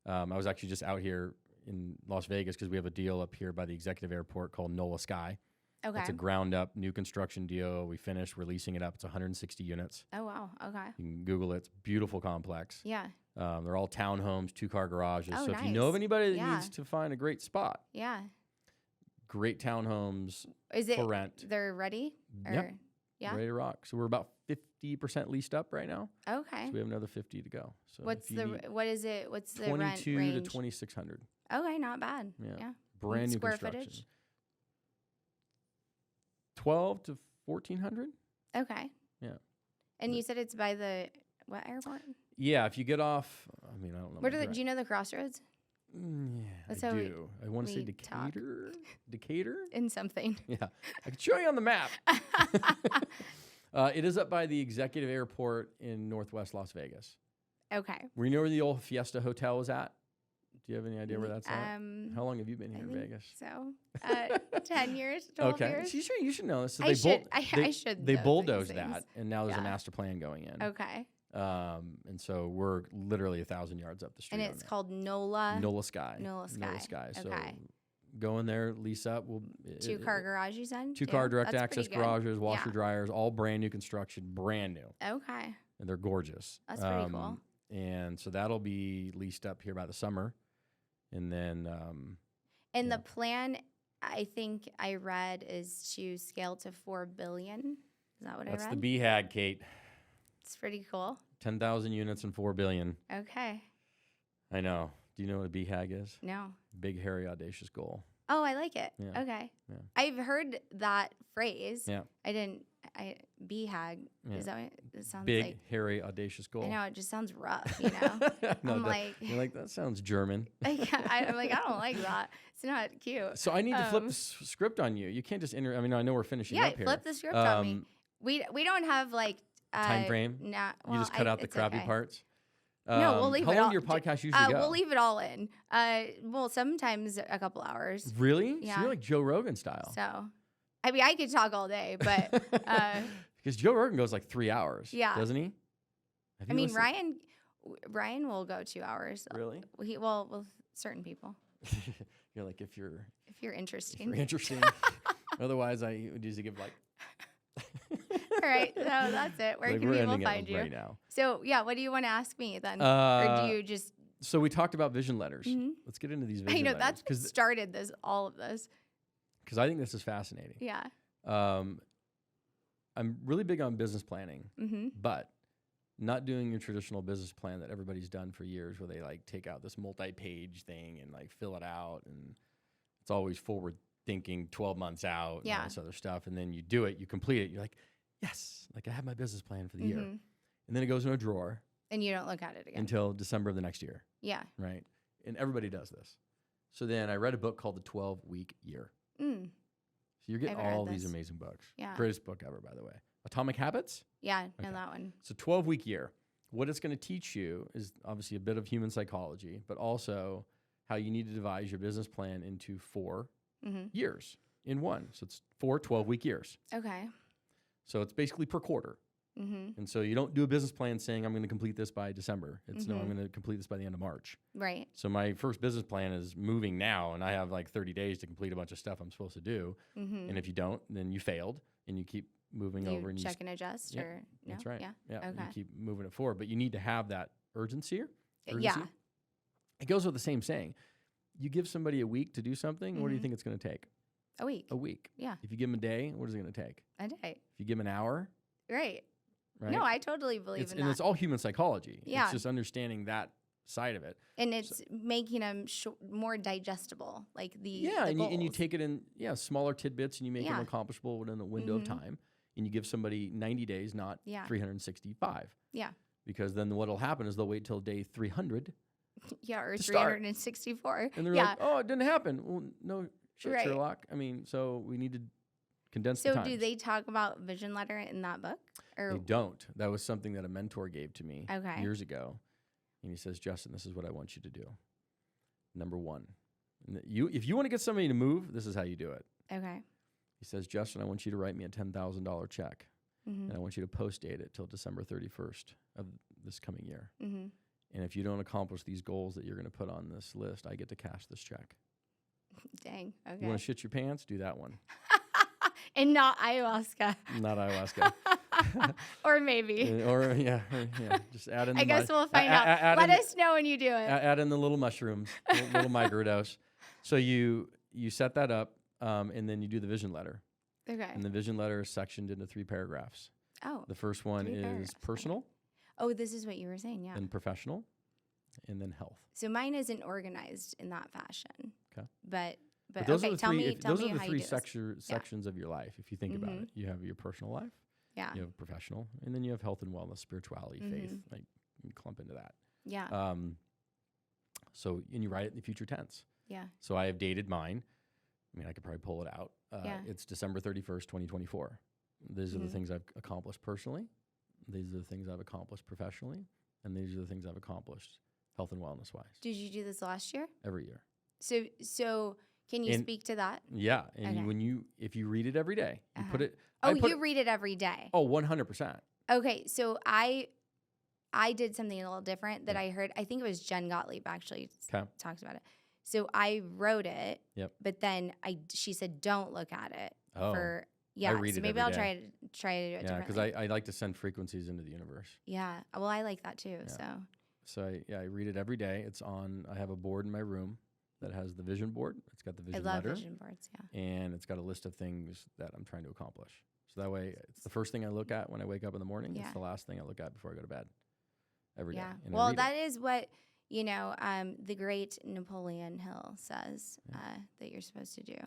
I was actually just out here in Las Vegas because we have a deal up here by the executive airport called NOLA Sky. Okay. It's a ground up new construction deal. We finished releasing it up. It's 160 units. Oh, wow. Okay. You can Google it. It's a beautiful complex. Yeah. They're all townhomes, 2-car garages. Oh, so nice. if you know of anybody that Yeah. needs to find a great spot, Yeah. great townhomes Is it for rent. They're ready? Or, Yep. Yeah. Ready to rock. So we're about 50% leased up right now. Okay. So we have another 50 to go. So What's the rent 22 range? to 2,600. Okay, not bad. Yeah. Brand new Square construction. footage? 12 to 1,400. Okay. Yeah. And you said it's by the what airport? Yeah, if you get off, I mean, I don't know. Where do you know the crossroads? Yeah, That's I how do. I want to say we talk. Decatur. Decatur? In something. Yeah, I can show you on the map. It is up by the executive airport in Northwest Las Vegas. Okay. You know where the old Fiesta Hotel was at? Do you have any idea where that's at? How long have you been I here in think Vegas? So, 10 years, 12 Okay, years. you should know this. So I should. They know bulldozed these that, things. and now there's a Yeah. master plan going in. Okay. And so we're literally 1,000 yards up the street. And it's called NOLA. NOLA Sky. NOLA Sky. NOLA Sky. So Okay. go in there, lease up. 2-car garage, you said? 2-car direct That's access pretty good. garages, washer Yeah. dryers, all brand new construction, brand new, Okay. and they're gorgeous. That's pretty cool. And so that'll be leased up here by the summer, and then And the plan, I think I read, is to scale to 4 billion. Is that what I read? that's the BHAG, Kate. It's pretty cool. 10,000 units and $4 billion. Okay. I know. Do you know what a BHAG is? No. Big, hairy, audacious goal. Oh, I like it. Yeah. Okay. Yeah. I've heard that phrase. Yeah. BHAG. Yeah. Is that what it sounds Big, like? hairy, audacious goal. I know, it just sounds rough, you know? No, I'm like, you're like, that sounds German. I'm like, I don't like that. It's not cute. So I need to flip the script on you. You can't just I mean, I know we're finishing up here. Flip the script on me. We don't have like time frame. Nah, You just cut out the crappy okay. parts. No, we'll leave how it long all. do your podcast usually go? We'll leave it all in. Well, sometimes a couple hours. Really? Yeah. So you're like Joe Rogan style. So, I mean, I could talk all day, but because Joe Rogan goes like 3 hours. Yeah. Doesn't he? I mean, Ryan will go 2 hours. Really? Well, with certain people. You're like, if you're interesting. interesting. Otherwise, I would usually give like. All right, so that's it. Where like can we're people ending find it you? right now. So yeah, what do you want to ask me then, or do you just? So we talked about vision letters. Mhm. Let's get into these vision I know letters. that's what started all of this. Because I think this is fascinating. Yeah. I'm really big on business planning, Mm-hmm. but not doing your traditional business plan that everybody's done for years, where they like take out this multi-page thing and like fill it out, and it's always forward thinking 12 months out and all this other stuff, and then you do it, you complete it, you're like, yes, like I have my business plan for the year, and then it goes in a drawer and you don't look at it again until December of the next year. Yeah. Right. And everybody does this. So then I read a book called The 12-Week Year. Mm. So you're getting I haven't read all these this. amazing books. Yeah. Greatest book ever, by the way. Atomic Habits. Yeah, know Okay. that one. So 12-week year. What it's going to teach you is obviously a bit of human psychology, but also how you need to devise your business plan into 4 years in one. So it's 4 12-week years. Okay. So it's basically per quarter. And so you don't do a business plan saying, I'm going to complete this by December. It's no, I'm going to complete this by the end of March. Right. So my first business plan is moving now, and I have like 30 days to complete a bunch of stuff I'm supposed to do. And if you don't, then you failed, and you keep moving Do you over. And check and adjust, Yeah, or no? That's right. Yeah. Yeah. Okay. You keep moving it forward, but you need to have that urgency. Yeah. It goes with the same saying. You give somebody a week to do something, what do you think it's going to take? A week. A week. Yeah. If you give them a day, what is it going to take? A day. If you give them an hour, Right. right? No, I totally believe in and that. it's all human psychology. Yeah. It's just understanding that side of it. And it's making them more digestible, like the Yeah, the and you goals. take it in smaller tidbits, and you make them Yeah. accomplishable within a window of time, and you give somebody 90 days, not 365. Yeah. Because then what'll happen is they'll wait till day 300, Yeah, or to start. 364. and they're Yeah. like, "Oh, it didn't happen." Well, no shit, Right. Sherlock. I mean, so we need to condense the So times. do they talk about vision letter in that book? Or They don't. That was something that a mentor gave to me Okay. years ago, and he says, "Justin, this is what I want you to do. Number one, if you want to get somebody to move, this is how you do it." Okay. He says, "Justin, I want you to write me a $10,000 check, and I want you to post date it till December 31st of this coming year. And if you don't accomplish these goals that you're going to put on this list, I get to cash this check. Dang. Okay. You want to shit your pants? Do that one. And not ayahuasca. Not ayahuasca. Or maybe. or just add in the I guess we'll find out. Let us know when you do it. Add in the little mushrooms, little microdose. So you set that up, and then you do the vision letter. Okay. And the vision letter is sectioned into 3 paragraphs. Oh. The first one 3 is paragraphs. personal, Oh, this is what you were saying. Yeah. then professional, and then health. So mine isn't organized in that fashion. Okay. But those okay, are the tell three. me Those are how the you 3 do this. sections of your life. If you think about it, you have your personal life, Yeah. you have professional, and then you have health and wellness, spirituality, faith. Like you clump into that. Yeah. So and you write it in the future tense. Yeah. So I have dated mine. I mean, I could probably pull it out. Yeah. It's December 31st, 2024. These are the things I've accomplished personally. These are the things I've accomplished professionally. And these are the things I've accomplished health and wellness wise. Did you do this last year? Every year. So can you speak to that? Yeah. And Okay. if you read it every day, you put it. Oh, you read it every day. Oh, 100%. Okay, so I did something a little different that I heard. I think it was Jen Gottlieb actually talks about it. So I wrote it. Yep. But then she said don't look at it Oh. Yeah, I read so it maybe every I'll day. try to do it Yeah, differently. because I like to send frequencies into the universe. Yeah, well, I like that too. Yeah. So I read it every day. I have a board in my room that has the vision board. It's got the vision I love letter. vision boards. Yeah. And it's got a list of things that I'm trying to accomplish. So that way, it's the first thing I look at when I wake up in the morning. Yeah. It's the last thing I look at before I go to bed every day. Yeah. And I Well, read that it. is what the great Napoleon Hill says that you're supposed to do.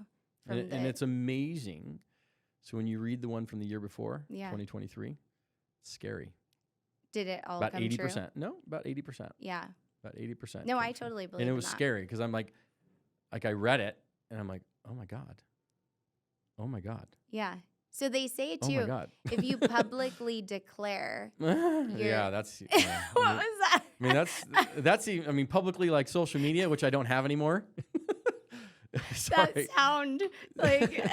And it's amazing. So when you read the one from the year before, 2023, it's scary. Did it all about come 80%? true? No, about 80%. Yeah. About 80%. No, I totally believe And it in was that. scary because I'm like I read it and I'm like, oh my God. Oh my God. Yeah. So they say Oh my too, God. if you publicly declare, yeah, that's yeah. what was that? I mean, that's publicly, like social media, which I don't have anymore. That sound like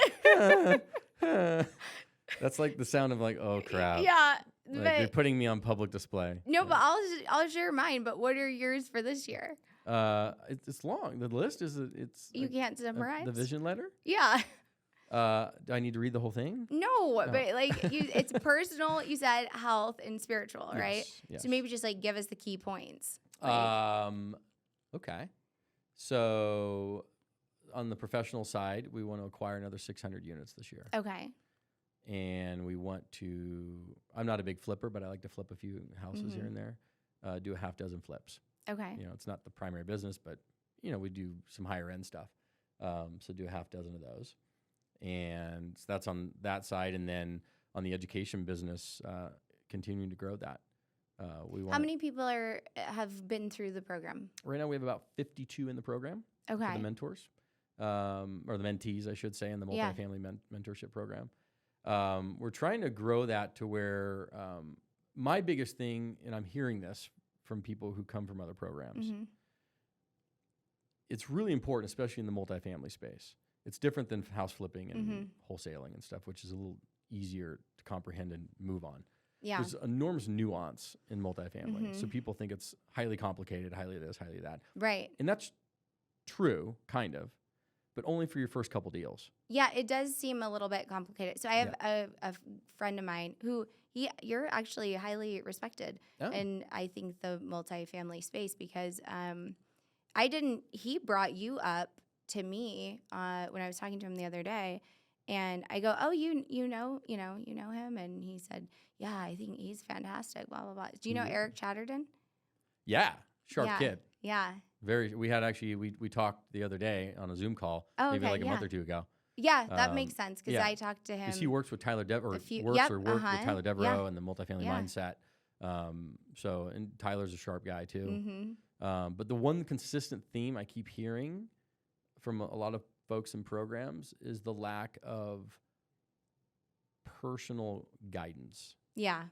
that's like the sound of like, oh crap. Yeah. Like But they're putting me on public display. no, but I'll share mine. But what are yours for this year? It's long. The list is it's You can't summarize the vision letter. Yeah. Do I need to read the whole thing? No, but like it's personal. You said health and spiritual, right? Yes. So maybe just like give us the key points. Okay. So on the professional side, we want to acquire another 600 units this year. Okay. And we want to, I'm not a big flipper, but I like to flip a few houses here and there, do a half dozen flips. Okay. It's not the primary business, but, we do some higher end stuff. So do a half dozen of those. And so that's on that side. And then on the education business, continuing to grow that. How many people have been through the program? Right now we have about 52 in the program. Okay. For the mentors, or the mentees, I should say, in the multifamily mentorship program. We're trying to grow that to where my biggest thing, and I'm hearing this from people who come from other programs, it's really important, especially in the multifamily space. It's different than house flipping and wholesaling and stuff, which is a little easier to comprehend and move on. Yeah. There's enormous nuance in multifamily. So people think it's highly complicated, highly this, highly that. Right. And that's true, kind of, but only for your first couple deals. Yeah, it does seem a little bit complicated. So I have a friend of mine who you're actually highly respected in, I think, the multifamily space because he brought you up to me when I was talking to him the other day, and I go, "Oh, you know him?" And he said, "Yeah, I think he's fantastic." Blah blah blah. Do you know Eric Chatterton? Yeah, sharp kid. Yeah. We talked the other day on a Zoom call, maybe like a month or two ago. Yeah, that makes sense because I talked to him. Because he works with Tyler Devereaux, with Tyler Devereaux and the multifamily mindset. And Tyler's a sharp guy too. But the one consistent theme I keep hearing from a lot of folks in programs is the lack of personal guidance. Yeah.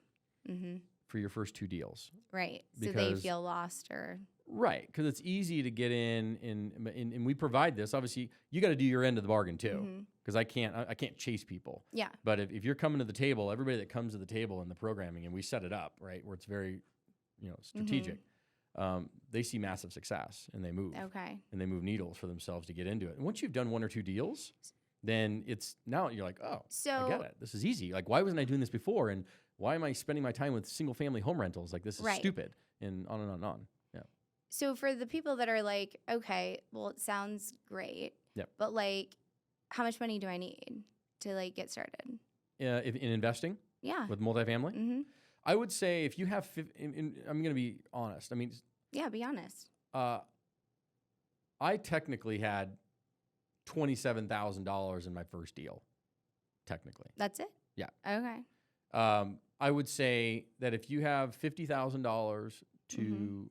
For your first two deals. Right. So they feel lost or... Right, because it's easy to get in, and we provide this. Obviously, you got to do your end of the bargain too, because I can't chase people. Yeah. But if you're coming to the table, everybody that comes to the table in the programming, and we set it up right where it's very, strategic. They see massive success and they move. Okay. And they move needles for themselves to get into it. And once you've done one or two deals, then now you're like, oh, I get it. This is easy. Like, why wasn't I doing this before? And why am I spending my time with single family home rentals? Like, this is stupid. And on and on and on. Yeah. So for the people that are like, okay, well, it sounds great. Yep. But like, how much money do I need to like get started? In investing? Yeah. With multifamily? I would say if you have, I'm going to be honest. I mean, yeah, be honest. I technically had $27,000 in my first deal. Technically. That's it? Yeah. Okay. I would say that if you have $50,000 to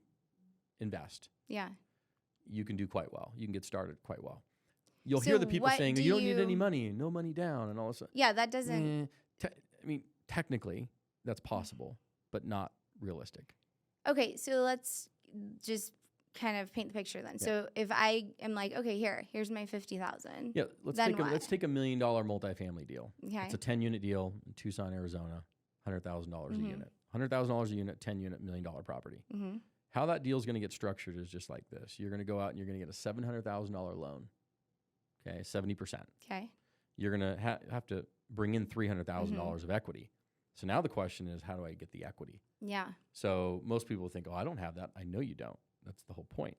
invest, you can do quite well. You can get started quite well. You'll hear the people saying, you don't need any money, no money down, and all this. Yeah, that doesn't. Technically, that's possible, but not realistic. Okay, so let's just kind of paint the picture then. Yeah. So if I am like, okay, here's my $50,000. Yeah, let's take $1 million multifamily deal. Okay. It's a 10-unit deal in Tucson, Arizona, $100,000 a unit. $100,000 a unit, 10-unit, $1 million property. How that deal is going to get structured is just like this. You're going to go out and you're going to get a $700,000 loan. Okay, 70%. Okay. You're going to have to bring in $300,000 of equity. So now the question is, how do I get the equity? Yeah. So most people think, oh, I don't have that. I know you don't. That's the whole point.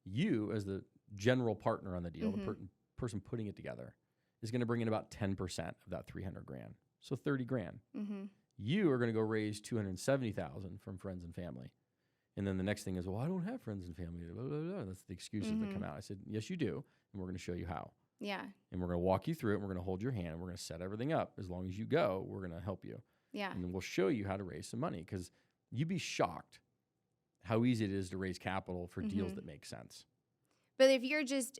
You, as the general partner on the deal, the person putting it together, is going to bring in about 10% of that $300,000. So $30,000. You are going to go raise $270,000 from friends and family. And then the next thing is, well, I don't have friends and family. Blah, blah, blah. That's the excuses that come out. I said, yes, you do. And we're going to show you how. Yeah. And we're going to walk you through it. And we're going to hold your hand. And we're going to set everything up. As long as you go, we're going to help you. Yeah. And then we'll show you how to raise some money, because you'd be shocked how easy it is to raise capital for deals that make sense. But if you're just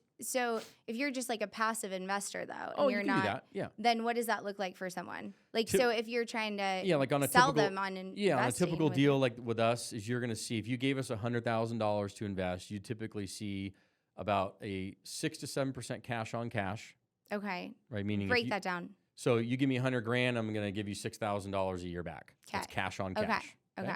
like a passive investor though, and you're you can not, do that. Yeah. then what does that look like for someone? Like, so if you're trying to like on a sell typical, them on investing. Yeah, on a typical deal like with us, is you're going to see, if you gave us $100,000 to invest, you typically see about a 6 to 7% cash on cash. Okay. Right. Meaning break that down. So you give me $100,000, I'm going to give you $6,000 a year back. That's cash on cash. Okay.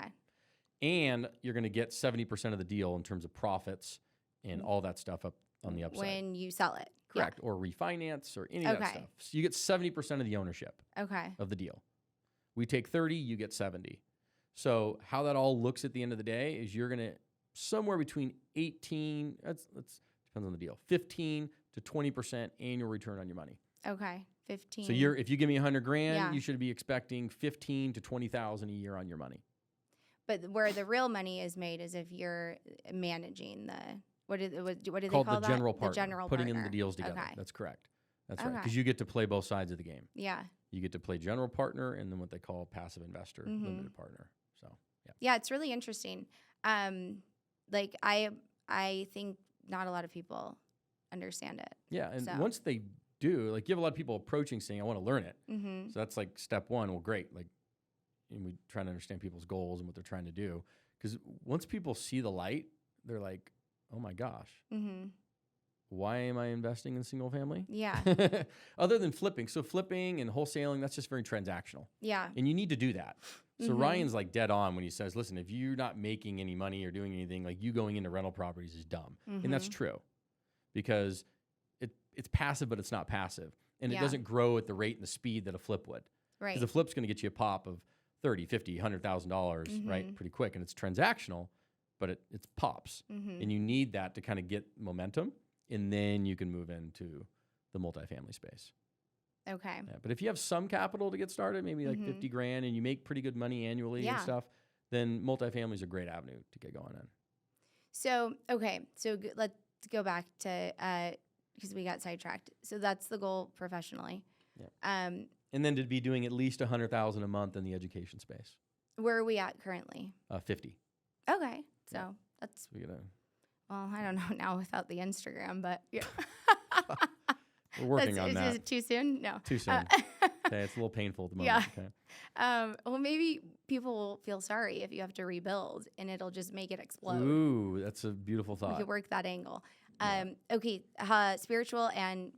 And you're going to get 70% of the deal in terms of profits and all that stuff up on the upside. When you sell it. Correct. Yeah. Or refinance or any of that stuff. So you get 70% of the ownership of the deal. We take 30, you get 70. So how that all looks at the end of the day is you're going to somewhere between 18, that's depends on the deal, 15 to 20% annual return on your money. Okay. 15. So if you give me $100,000, you should be expecting 15 to 20,000 a year on your money. But where the real money is made is if you're managing the what do they call that? The general partner. The general putting partner. in the deals together. Okay. That's correct. That's right. Because you get to play both sides of the game. Yeah. You get to play general partner and then what they call passive investor, limited partner. So yeah, it's really interesting. Like I think not a lot of people understand it. Yeah, and once they do, like you have a lot of people approaching saying, I want to learn it. So that's like step one. Well, great. Like, and we try to understand people's goals and what they're trying to do. Because once people see the light, they're like, oh my gosh, why am I investing in single family? Yeah. Other than flipping. So flipping and wholesaling, that's just very transactional. Yeah. And you need to do that. So Ryan's like dead on when he says, listen, if you're not making any money or doing anything, like you going into rental properties is dumb. And that's true, because it's passive, but it's not passive. And it doesn't grow at the rate and the speed that a flip would. Right. Because a flip's going to get you a pop of $30, $50, $100,000, right? Pretty quick. And it's transactional, but it's pops. And you need that to kind of get momentum. And then you can move into the multifamily space. Okay. Yeah, but if you have some capital to get started, maybe like $50,000, and you make pretty good money annually and stuff, then multifamily is a great avenue to get going in. So, okay. So let's go back to, because we got sidetracked. So that's the goal professionally. Yeah. And then to be doing at least $100,000 a month in the education space. Where are we at currently? 50. Okay. So that's, we gotta, well, I don't know now without the Instagram, but yeah. We're working on that. Is it too soon? No. Too soon. Okay, it's a little painful at the moment. Yeah. Okay. Well, maybe people will feel sorry if you have to rebuild, and it'll just make it explode. Ooh, that's a beautiful thought. We could work that angle. Okay, spiritual and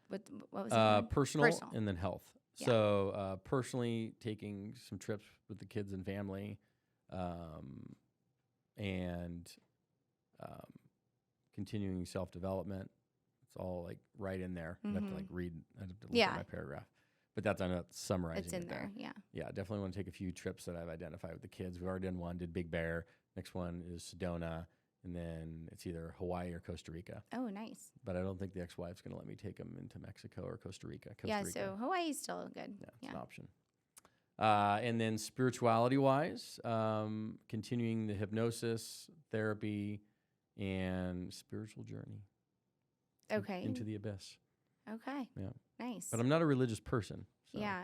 what was it? Personal and then health. Yeah. So personally, taking some trips with the kids and family, and continuing self-development. It's all like right in there. I have to like read. I have to look at my paragraph. But I'm not summarizing. It's in there. Yeah. Yeah, definitely want to take a few trips that I've identified with the kids. We've already done one. Did Big Bear. Next one is Sedona. And then it's either Hawaii or Costa Rica. Oh, nice. But I don't think the ex-wife's going to let me take them into Mexico or Costa Rica. So Hawaii's still good. Yeah, it's an option. And then spirituality-wise, continuing the hypnosis, therapy, and spiritual journey. Okay. Into the abyss. Okay. Yeah. Nice. But I'm not a religious person. So. Yeah.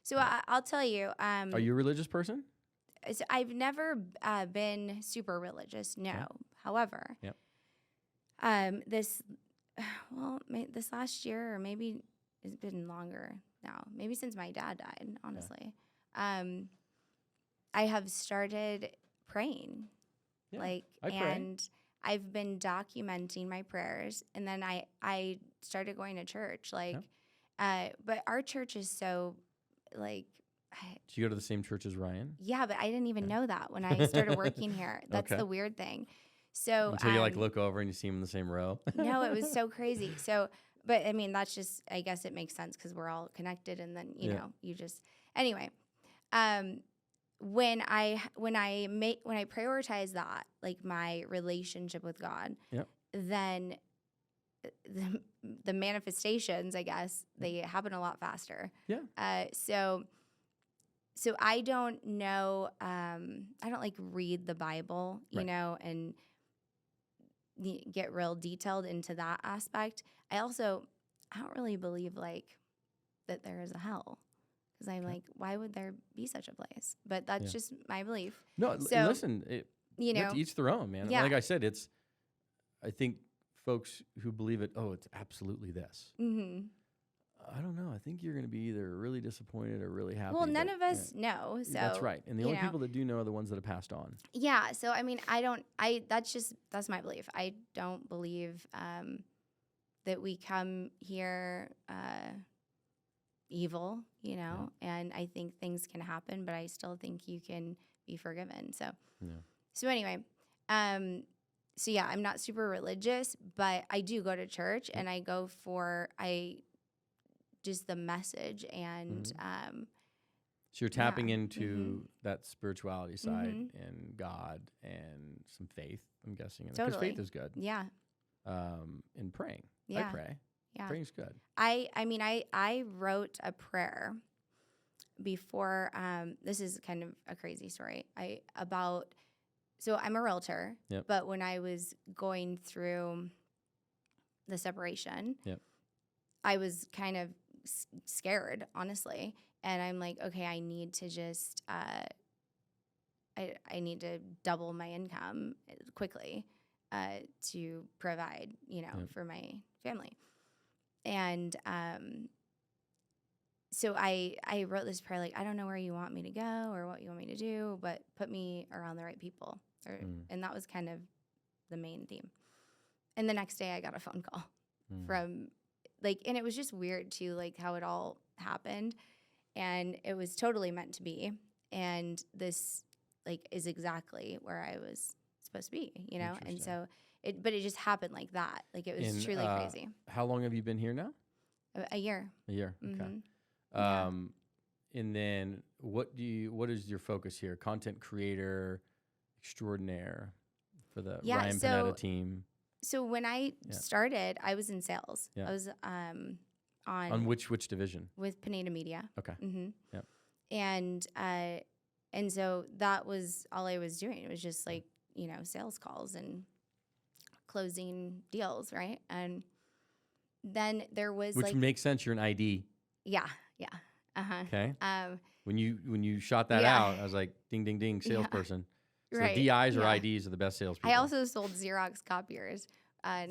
So I'll tell you. Are you a religious person? So I've never been super religious. No. Yeah. However, this last year, or maybe it's been longer now, maybe since my dad died, honestly, I have started praying. Yeah, and I've been documenting my prayers, and then I started going to church. But our church is so like. Do you go to the same church as Ryan? Yeah, but I didn't even know that when I started working here. That's the weird thing. So until you look over and you see him in the same row. No, it was so crazy. So, but I mean, that's just, I guess it makes sense because we're all connected, and then you know, you just anyway. When I prioritize that, like my relationship with God, then the manifestations, I guess, they happen a lot faster. Yeah. So so I don't know, I don't like read the Bible, you know, and get real detailed into that aspect. I don't really believe like that there is a hell. Because I'm like, why would there be such a place? But that's just my belief. No, so, listen, you know, to each their own, man. Yeah. Like I said, I think folks who believe it, it's absolutely this. Mm-hmm. I don't know. I think you're going to be either really disappointed or really happy. Well, none of us know. So that's right. And the only people that do know are the ones that have passed on. Yeah. So, I mean, that's my belief. I don't believe that we come here evil, you know, and I think things can happen, but I still think you can be forgiven. So, so anyway, so yeah, I'm not super religious, but I do go to church and I go for just the message and so you're tapping into that spirituality side and God and some faith, I'm guessing. Because faith is good. Yeah. And praying. Yeah. I pray. Yeah. Praying's good. I mean, I wrote a prayer before, this is kind of a crazy story. So I'm a realtor, but when I was going through the separation, I was kind of scared, honestly. And I'm like, okay, I need to just, I need to double my income quickly to provide, you know, for my family. And so I wrote this prayer, like, I don't know where you want me to go or what you want me to do, but put me around the right people. And that was kind of the main theme. And the next day I got a phone call from, like, and it was just weird too, like how it all happened. And it was totally meant to be. And this, like, is exactly where I was supposed to be, you know? And so but it just happened like that. Like, it was truly crazy. How long have you been here now? A year. A year. Mm-hmm. Okay. And then what is your focus here? Content creator extraordinaire for the Ryan Panetta team. So when I started, I was in sales. I was on which division? With Panetta Media. Okay. Mm-hmm. Yep. And so that was all I was doing. It was just like, you know, sales calls and closing deals, right? And then there was which makes sense. You're an ID. Yeah. Uh-huh. Okay. When you shot that out, I was like, ding, ding, ding, salesperson. So the DIs or IDs are the best salespeople. I also sold Xerox copiers.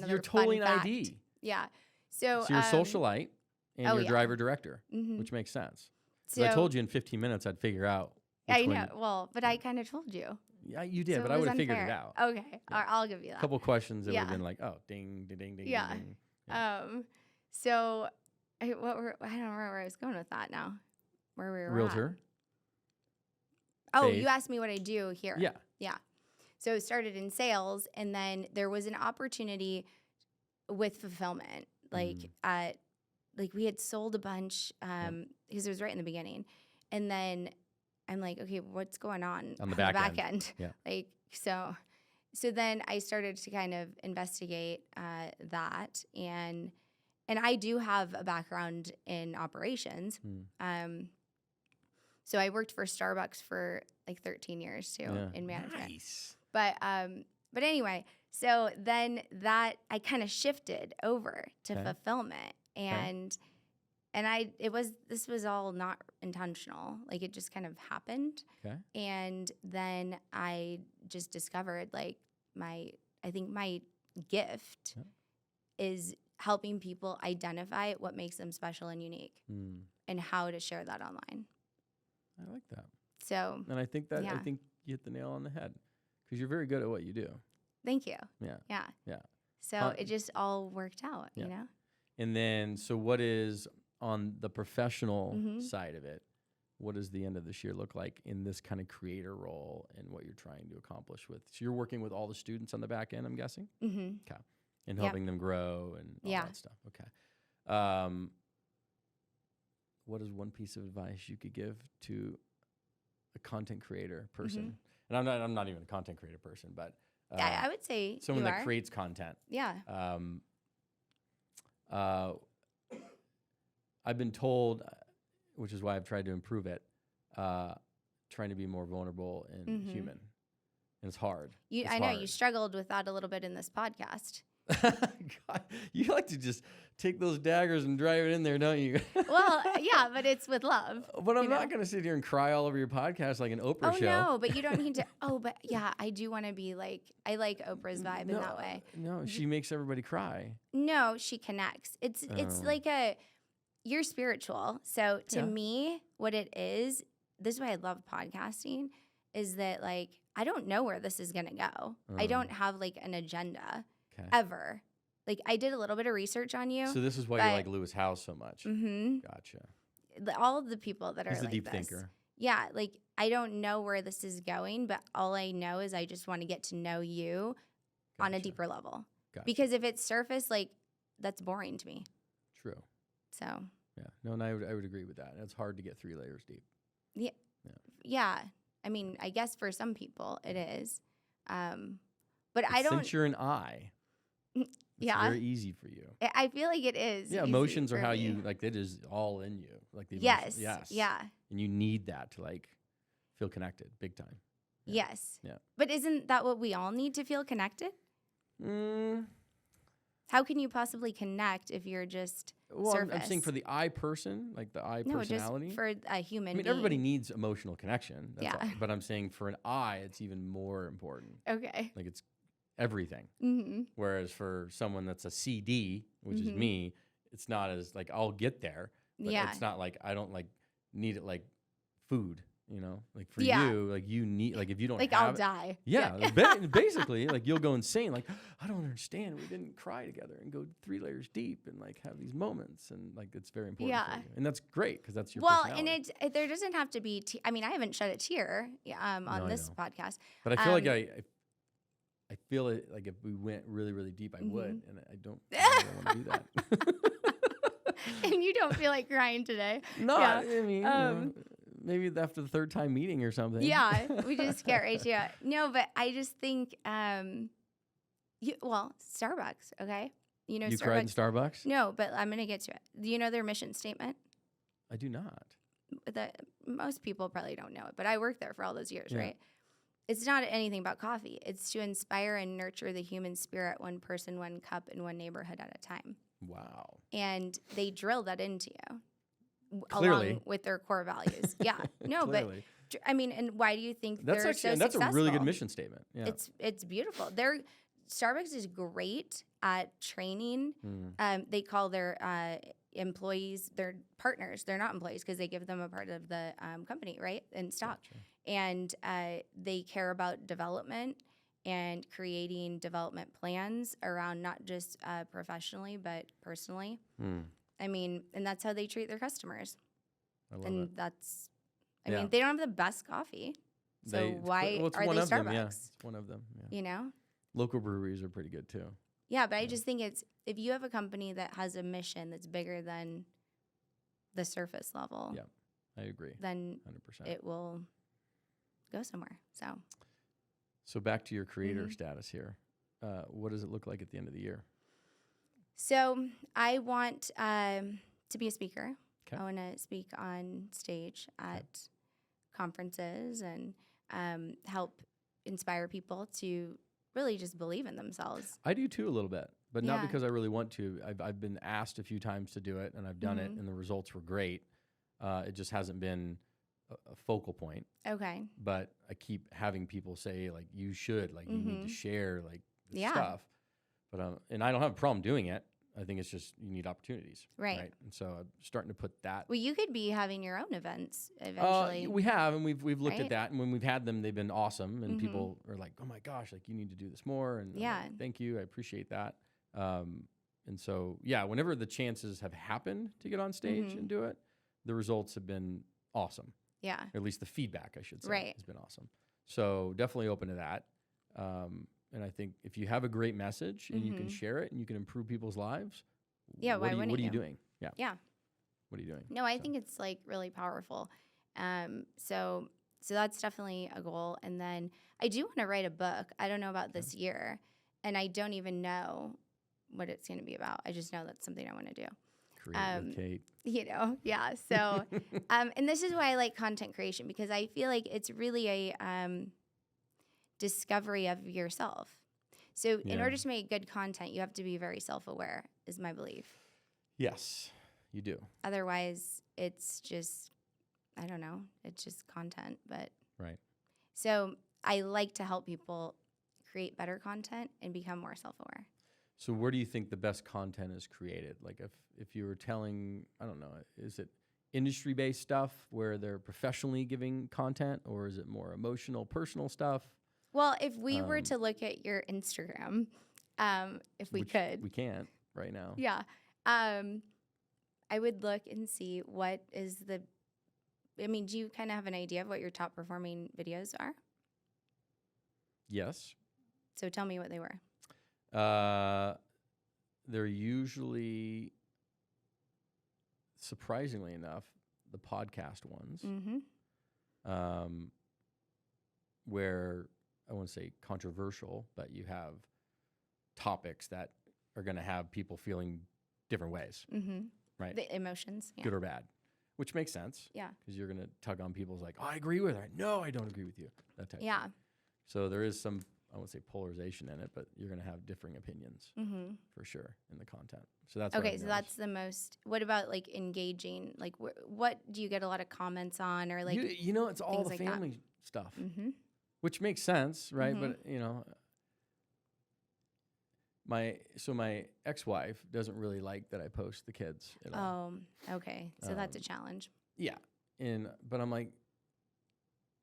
You're totally an ID. Yeah. So you're a socialite and you're a driver director, which makes sense. So I told you in 15 minutes I'd figure out. I know. Well, but I kind of told you. Yeah, you did, but I would have figured it out. Okay. Yeah. I'll give you that. A couple questions that would have been like, oh, ding, ding, ding, ding, yeah. ding. Yeah. So I don't remember where I was going with that now. Where we were Realtor. At. Oh, you asked me what I do here. Yeah. Yeah. So it started in sales, and then there was an opportunity with fulfillment. Like we had sold a bunch because it was right in the beginning, and then I'm like, okay, what's going on the back end? Yeah. Like so then I started to kind of investigate that, and I do have a background in operations. So I worked for Starbucks for like 13 years too in management. Nice. But anyway, so then that I kind of shifted over to fulfillment, and this was all not intentional. Like, it just kind of happened. Okay. And then I just discovered like my gift is helping people identify what makes them special and unique and how to share that online. I like that. So, and I think you hit the nail on the head because you're very good at what you do. Thank you. Yeah. So it just all worked out, you know? And then, so what is on the professional side of it? What does the end of this year look like in this kind of creator role and what you're trying to accomplish with? So you're working with all the students on the back end, I'm guessing? Mm-hmm. Okay. And helping them grow and all that stuff. Okay. What is one piece of advice you could give to a content creator person? And I'm not even a content creator person, but I would say someone that creates content. Yeah. I've been told, which is why I've tried to improve it, trying to be more vulnerable and human. And it's hard. I know you struggled with that a little bit in this podcast. God, you like to just take those daggers and drive it in there, don't you? Well, yeah, but it's with love. But I'm not going to sit here and cry all over your podcast like an Oprah show. Oh, no, but you don't need to. Oh, but yeah, I do want to be like, I like Oprah's vibe in that way. No, she makes everybody cry. No, she connects. It's like you're spiritual. So to me, what it is, this is why I love podcasting, is that like, I don't know where this is going to go. I don't have like an agenda ever. Like I did a little bit of research on you. So this is why you like Lewis Howes so much. Gotcha. All of the people that are He's like a deep this. thinker. Yeah, like I don't know where this is going, but all I know is I just want to get to know you on a deeper level. Because if it's surface, like that's boring to me. True. So. Yeah. No, and I would agree with that. It's hard to get 3 layers deep. Yeah. Yeah. I mean, I guess for some people it is. But I don't. Since you're an I. It's very easy for you. I feel like it is. Yeah, emotions are how you, like, it is all in you. Like the emotions. Yes. Yeah. And you need that to, like, feel connected big time. Yeah. Yes. Yeah. But isn't that what we all need to feel connected? How can you possibly connect if you're just surface? I'm saying for the I person, like the I personality. Just for a human being. Everybody needs emotional connection. That's all. But I'm saying for an I, it's even more important. Okay. Like it's everything. Whereas for someone that's a CD, which is me, it's not as like I'll get there. But it's not like I don't like need it like food. You know, like for you, like you need, like if you don't like have I'll die. Yeah, basically, like you'll go insane. Like I don't understand. We didn't cry together and go 3 layers deep and like have these moments, and like it's very important. For you. And that's great because that's your personality. And there doesn't have to be. I mean, I haven't shed a tear on this podcast, but I feel like I feel it like if we went really really deep, I would, and I don't want to do that. And you don't feel like crying today? No, I mean. Maybe after the 3rd time meeting or something. Yeah, we just get right to it. No, but I just think, Starbucks, okay? You know, you cried in Starbucks? No, but I'm going to get to it. Do you know their mission statement? I do not. Most people probably don't know it, but I worked there for all those years, right? It's not anything about coffee. It's to inspire and nurture the human spirit, one person, one cup, in one neighborhood at a time. Wow. And they drill that into you. Clearly. Along with their core values. Yeah. No, but I mean, and why do you think that's they're actually, so that's successful? a really good mission statement. Yeah. It's beautiful. Starbucks is great at training. They call their employees their partners. They're not employees because they give them a part of the company, right? In stock. Gotcha. And they care about development and creating development plans around not just professionally, but personally. I mean, and that's how they treat their customers. I love it. That's, I mean, they don't have the best coffee. So why are they Starbucks? Them, it's one of them. Yeah. You know? Local breweries are pretty good too. Yeah, but I just think if you have a company that has a mission that's bigger than the surface level. Yeah, I agree. Then 100%. It will go somewhere. So back to your creator status here. What does it look like at the end of the year? So I want to be a speaker. Okay. I want to speak on stage at conferences and help inspire people to really just believe in themselves. I do too a little bit, but not because I really want to. I've been asked a few times to do it, and I've done it, and the results were great. It just hasn't been a focal point. Okay. But I keep having people say, like, you should, like, you need to share, like, this stuff. But and I don't have a problem doing it. I think it's just you need opportunities. Right. And so I'm starting to put that. Well, you could be having your own events eventually. We have, and we've looked at that. And when we've had them, they've been awesome. And people are like, oh, my gosh, like, you need to do this more. And I'm like, thank you. I appreciate that. And so, whenever the chances have happened to get on stage and do it, the results have been awesome. Yeah. Or at least the feedback, I should say, has been awesome. So definitely open to that. And I think if you have a great message and you can share it and you can improve people's lives, what are you doing? Yeah. Yeah. What are you doing? No, I think it's like really powerful. So that's definitely a goal. And then I do want to write a book. I don't know about this year, and I don't even know what it's going to be about. I just know that's something I want to do. Create with Kate. Yeah. So, and this is why I like content creation, because I feel like it's really a discovery of yourself. So in order to make good content, you have to be very self-aware, is my belief. Yes, you do. Otherwise, it's just, I don't know, it's just content. But right. So I like to help people create better content and become more self-aware. So where do you think the best content is created? Like if you were telling, I don't know, is it industry-based stuff where they're professionally giving content, or is it more emotional, personal stuff? Well, if we were to look at your Instagram, if we could. We can't right now. Yeah. I would look and see what is do you kind of have an idea of what your top performing videos are? Yes. So tell me what they were. They're usually, surprisingly enough, the podcast ones, where I won't say controversial, but you have topics that are going to have people feeling different ways, right? The emotions, good or bad, which makes sense. Yeah, because you're going to tug on people's like, oh, I agree with her. No, I don't agree with you. That type. Yeah. Of thing. So there is some, I won't say polarization in it, but you're going to have differing opinions for sure in the content. So that's okay. So that's the most. What about like engaging? Like, what do you get a lot of comments on, or like it's all the like family stuff, which makes sense, right? But my ex-wife doesn't really like that I post the kids at all. Oh, okay. So that's a challenge. Yeah, but I'm like,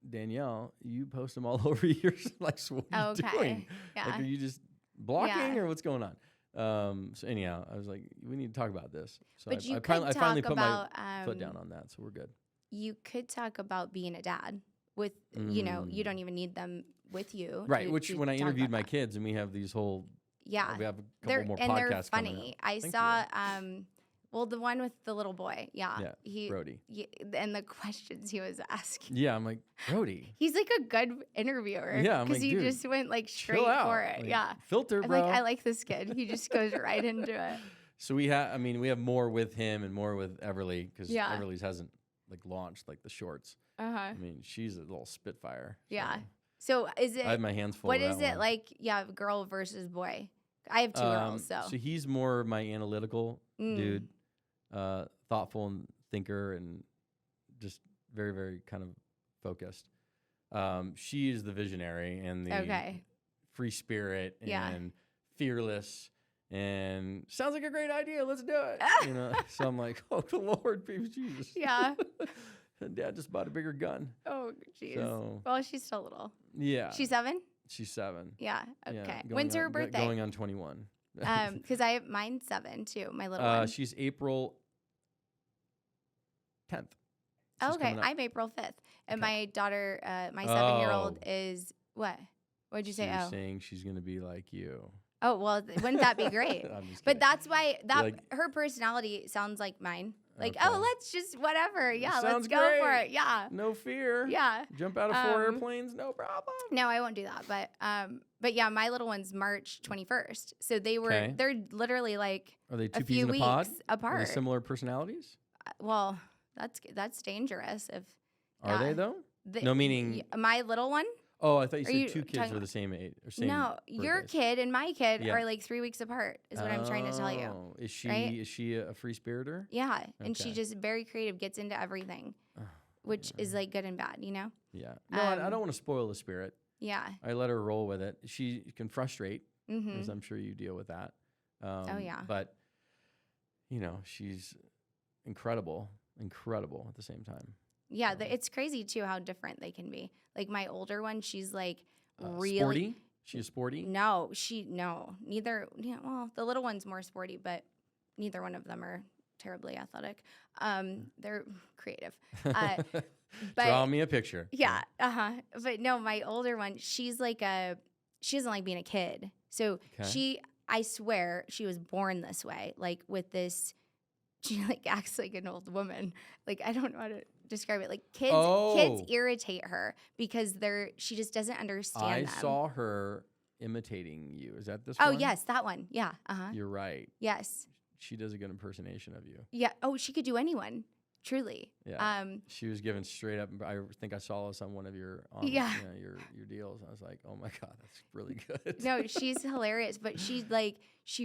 Danielle, you post them all over yours. Like, so what are you doing? Yeah. Like, are you just blocking or what's going on? So anyhow, I was like, we need to talk about this. So but I finally put my foot down on that. So we're good. You could talk about being a dad with, you don't even need them with you. Right. Which when I interviewed my kids and we have these whole, we have a couple more podcasts they're funny. I saw, the one with the little boy. Yeah. Brody. And the questions he was asking. Yeah. I'm like, Brody. He's like a good interviewer. Yeah. Because he just went like straight for it. Like, yeah. Filter, I'm bro. like, I like this kid. He just goes right into it. So we have more with him and more with Everly, because Everly's hasn't like launched like the shorts. I mean, she's a little spitfire. Yeah. So is it? I have my hands full. What is it like? Yeah, girl versus boy. I have two girls, so. So he's more my analytical dude, thoughtful and thinker, and just very, very kind of focused. She is the visionary and the free spirit and fearless. And sounds like a great idea. Let's do it. So I'm like, oh, the Lord, baby Jesus. Yeah. And Dad just bought a bigger gun. Oh, jeez. So, well, she's still little. Yeah. She's 7? She's 7. Yeah. Okay. Yeah, When's her birthday? Going on 21. Because mine's 7 too. My little one. She's April 10th. Okay. I'm April 5th, and my daughter, my 7-year-old, is what? What'd you say? You're saying she's gonna be like you. Oh, well, wouldn't that be great? But that's why her personality sounds like mine. Like, let's just whatever. Yeah, let's go for it. Yeah. No fear. Yeah. Jump out of 4 airplanes, no problem. No, I won't do that. But yeah, my little one's March 21st. So they're literally like Are they two a peas few in a pod? weeks apart. Are they similar personalities? Well, that's dangerous. Are they though? No, meaning my little one. Oh, I thought you said 2 kids are the same age or same. No, your kid and my kid are like 3 weeks apart. Is what I'm trying to tell you. Is she is she a free spiriter? Yeah, and she just very creative, gets into everything, which is like good and bad, Yeah. No, I don't want to spoil the spirit. Yeah. I let her roll with it. She can frustrate, as I'm sure you deal with that. But she's incredible at the same time. Yeah, it's crazy too how different they can be. Like my older one, she's like really sporty. She's sporty. No, neither. Yeah, well, the little one's more sporty, but neither one of them are terribly athletic. They're creative. But draw me a picture. Yeah. But no, my older one, she doesn't like being a kid. So I swear she was born this way. Like with this, she like acts like an old woman. Like I don't know how to describe it. Like kids irritate her because she just doesn't understand them. I saw her imitating you. Is that this one? one? Oh yes, that one. Yeah. You're right. Yes. she does a good impersonation of you. Yeah. Oh, she could do anyone. Truly. Yeah. She was given straight up. I think I saw this on one of your your deals. I was like, oh my God, that's really good. No, she's hilarious, but she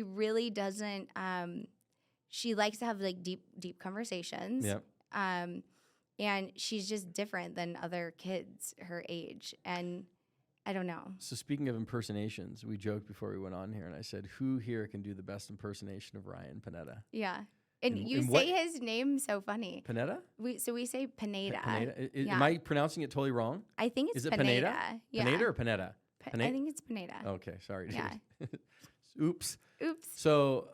really doesn't. She likes to have like deep conversations. Yep. And she's just different than other kids her age, and I don't know. So speaking of impersonations, we joked before we went on here, and I said, who here can do the best impersonation of Ryan Panetta? Yeah. And you say his name so funny. Panetta? We say Pineda. Pineda? Yeah. Am I pronouncing it totally wrong? I think it's Is it Pineda. Pineda? Yeah. Pineda or Panetta? I think it's Pineda. Okay, sorry. Yeah. Oops. Oops. So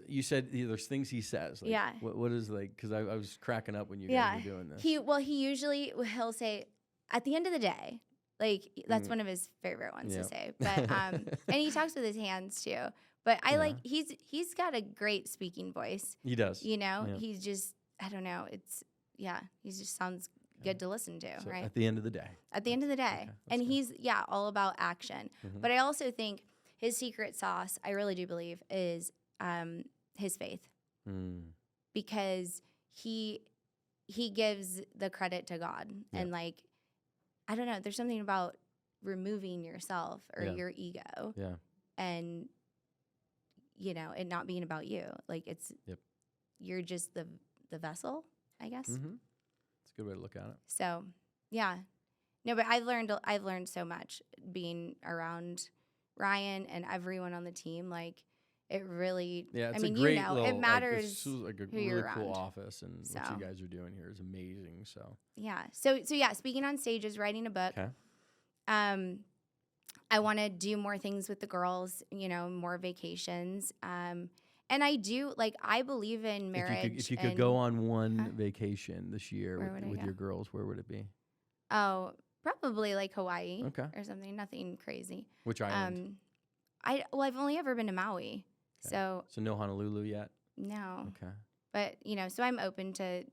you said there's things he says. Like, yeah. What is like, because I was cracking up when you guys were doing this. He'll say, at the end of the day, like that's one of his favorite ones to say. But and he talks with his hands too. But I like he's got a great speaking voice. He does. You know, he's just I don't know. He just sounds good to listen to, so right? At the end of the day. At the end of the day. Okay, and good. he's all about action. Mm-hmm. But I also think his secret sauce, I really do believe, is his faith. Because he gives the credit to God. And like I don't know, there's something about removing yourself or your ego. Yeah. And you know, it not being about you. Like it's you're just the vessel, I guess. Mm-hmm. It's a good way to look at it. So, yeah. No, but I've learned so much being around Ryan and everyone on the team. Like it really it's I mean, a great it matters like a who really you're cool around. office, and what you guys are doing here is amazing. So yeah. So yeah, speaking on stages, writing a book. Okay. I want to do more things with the girls, you know, more vacations. And I do, like, I believe in marriage. If you could go on one vacation this year with your girls, where would it be? Oh, probably like Hawaii or something. Nothing crazy. Which island? I've only ever been to Maui. Okay. So no Honolulu yet? No. Okay. But, you know, so I'm open to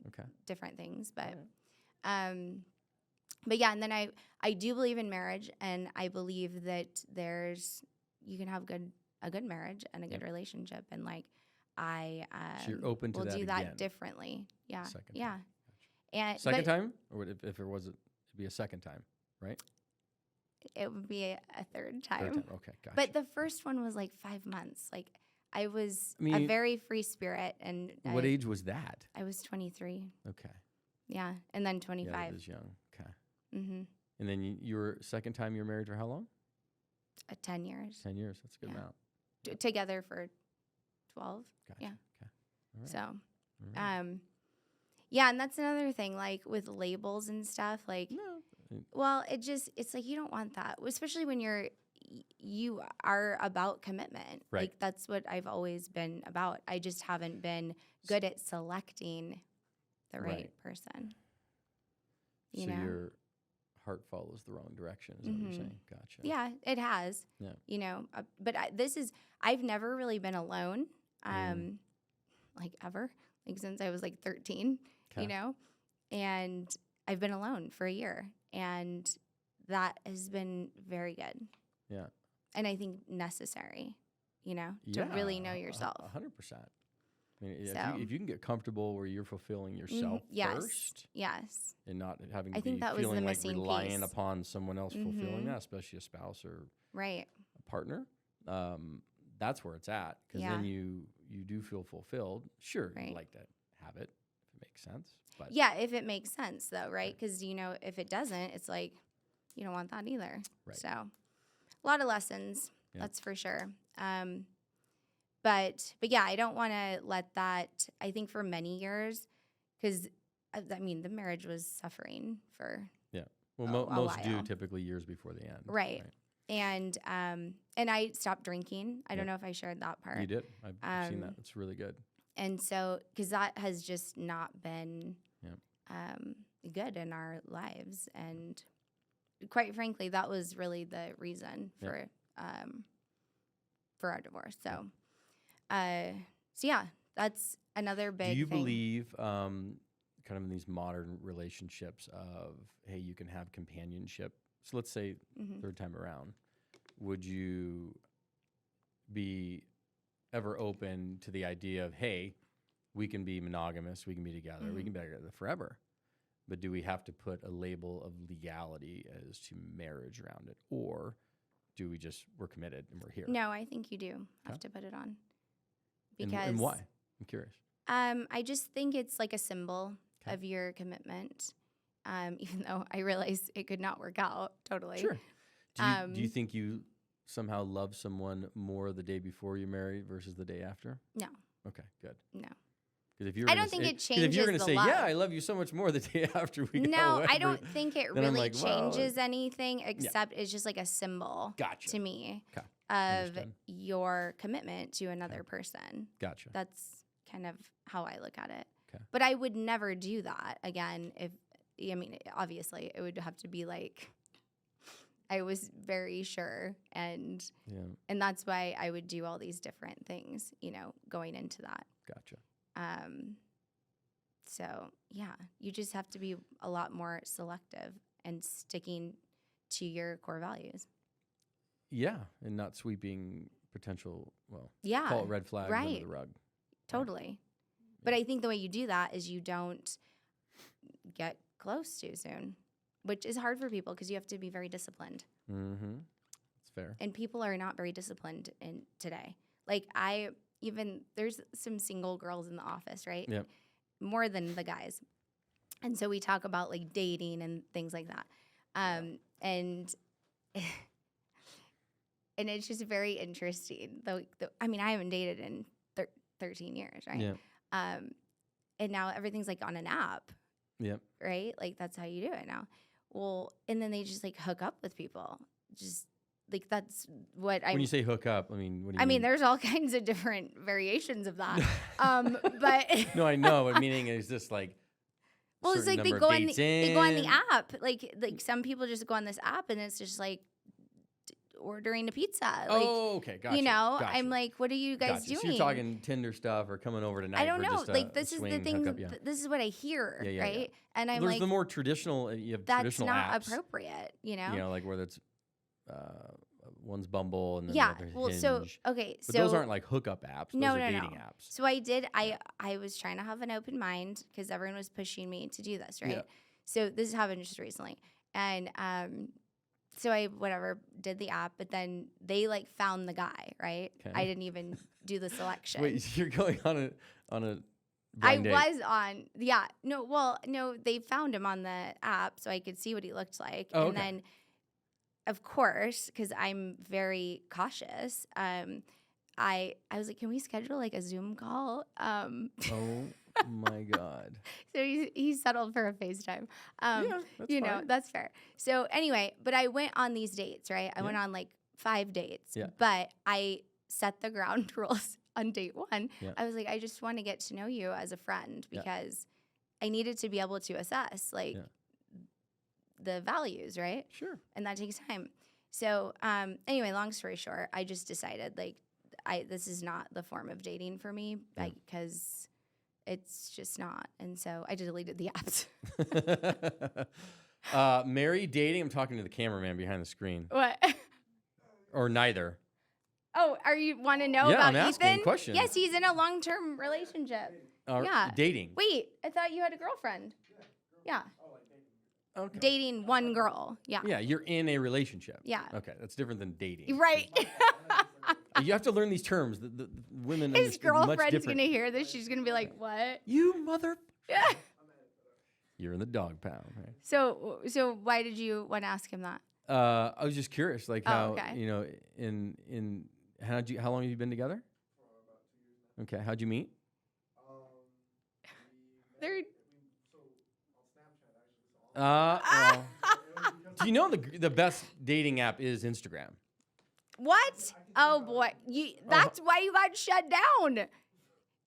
different things. But, but yeah, and then I do believe in marriage, and I believe that you can have a good marriage and a good relationship, and like so you're open to will that do again. that differently. Yeah, Second yeah. Time. And second time, or would if it was it'd be a second time, right? It would be a third time. Third time. Okay, gotcha. But the first one was like 5 months. Like I was a very free spirit, and what age was that? I was 23. Okay. Yeah, and then 25. Yeah, that is young. Okay. Mm-hmm. And then you were second time you were married for how long? 10 years. 10 years. That's a good amount. Together for 12. Gotcha. Yeah. Okay. All right. So, All right. yeah, and that's another thing, like with labels and stuff. Like, well, it's like you don't want that, especially when you are about commitment. Right. Like that's what I've always been about. I just haven't been good at selecting the right person. You know? Your heart follows the wrong direction, is what you're saying. Gotcha. Yeah, it has. Yeah. You know, but I've never really been alone, like ever, like since I was like 13, you know, and I've been alone for a year, and that has been very good. Yeah. And I think necessary, you know, to really know yourself. 100%. I mean, if you can get comfortable where you're fulfilling yourself first, and not having to be feeling like relying upon someone else fulfilling that, especially a spouse or a partner, that's where it's at. Because then you do feel fulfilled. Sure, you'd like to have it if it makes sense. But if it makes sense though, right? Because you know, if it doesn't, it's like you don't want that either. Right. So, a lot of lessons, that's for sure. But yeah, I don't want to let that, I think for many years, because I mean, the marriage was suffering for most while. do typically years before the end. Right. And I stopped drinking. I don't know if I shared that part. You did. I've seen that. It's really good. And so, because that has just not been good in our lives. And quite frankly, that was really the reason for our divorce. So, that's another big thing. Do you believe kind of in these modern relationships of, hey, you can have companionship? So let's say third time around, would you be ever open to the idea of, hey, we can be monogamous, we can be together, we can be together forever. But do we have to put a label of legality as to marriage around it? Or do we just, we're committed and we're here? No, I think you do have to put it on. Because and why? I'm curious. I just think it's like a symbol of your commitment. Even though I realize it could not work out totally. Sure. Do you think you somehow love someone more the day before you marry versus the day after? No. Okay, good. No. If you're I don't think it changes. If you're going to say, love. "Yeah, I love you so much more the day after we no, go," I don't think it really like, changes anything. Except it's just like a symbol to me of your commitment to another person. Gotcha. That's kind of how I look at it. Okay. But I would never do that again. Obviously, it would have to be like I was very sure, and that's why I would do all these different things, going into that. Gotcha. So yeah, you just have to be a lot more selective and sticking to your core values. Yeah, and not sweeping potential, Yeah, call it red flags under the rug. Totally. Yeah. But I think the way you do that is you don't get close too soon, which is hard for people because you have to be very disciplined. Mm-hmm. That's fair. And people are not very disciplined in today. Like there's some single girls in the office, right? Yep. More than the guys. And so we talk about like dating and things like that. And it's just very interesting. I haven't dated in 13 years, right? Yeah. And now everything's like on an app. Yep. Right? Like that's how you do it now. Well, and then they just like hook up with people. Just like that's what When you say hook up, what do you mean? I mean, there's all kinds of different variations of that. But no, I know. But meaning is this like well, it's like they go on the app. Like some people just go on this app and it's just like ordering a pizza. Like, okay, gotcha. Gotcha. I'm like, what are you guys doing? So you're talking Tinder stuff or coming over tonight? I don't know. Just like this is the thing. This is what I hear, right? Yeah. And I'm There's like, the more traditional. You have that's traditional not apps, appropriate. Like whether it's one's Bumble and then Well, Hinge. but those aren't like hookup apps. Those are dating apps. So I did. I was trying to have an open mind because everyone was pushing me to do this, right? Yeah. So this happened just recently, and so I did the app, but then they like found the guy, right? Okay. I didn't even do the selection. Wait, so you're going on a blind date? Was on, no, they found him on the app so I could see what he looked like. Oh, and then, of course, because I'm very cautious, I was like, can we schedule like a Zoom call? Oh my God. So he settled for a FaceTime. That's fine. That's fair. So anyway, but I went on these dates, right? I went on like 5 dates, but I set the ground rules on date 1. Yeah. I was like, I just want to get to know you as a friend because I needed to be able to assess the values, right? Sure. And that takes time. So anyway, long story short, I just decided this is not the form of dating for me because it's just not. And so I deleted the apps. Married, dating? I'm talking to the cameraman behind the screen. What? Or neither. Oh, you want to know about I'm asking Ethan? questions. Yes, he's in a long-term relationship. Dating. Wait, I thought you had a girlfriend. Yeah. Okay. Dating one girl. Yeah. Yeah, you're in a relationship. Yeah. Okay, that's different than dating. Right. You have to learn these terms. The women His girlfriend's going to hear this. She's going to be like, what? You mother... You're in the dog pound, right? So why did you want to ask him that? I was just curious, like how, okay. How long have you been together? For about 2 years now. Okay, how'd you meet? Do you know the best dating app is Instagram? What? Oh boy, that's why you got shut down.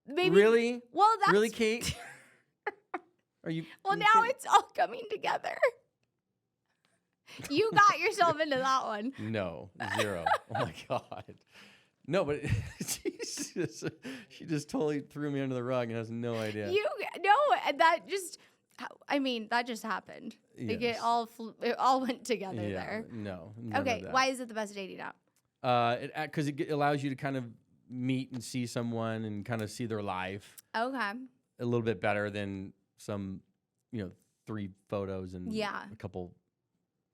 Maybe. Really? Well, that's really, Kate. Are you? Well, now it's all coming together. You got yourself into that one. No, 0. Oh my God. No, but she just totally threw me under the rug and has no idea. That just happened. Yes. Like it all went together there. No. Okay, why is it the best dating app? Because it allows you to kind of meet and see someone and kind of see their life Okay. a little bit better than some, 3 photos and a couple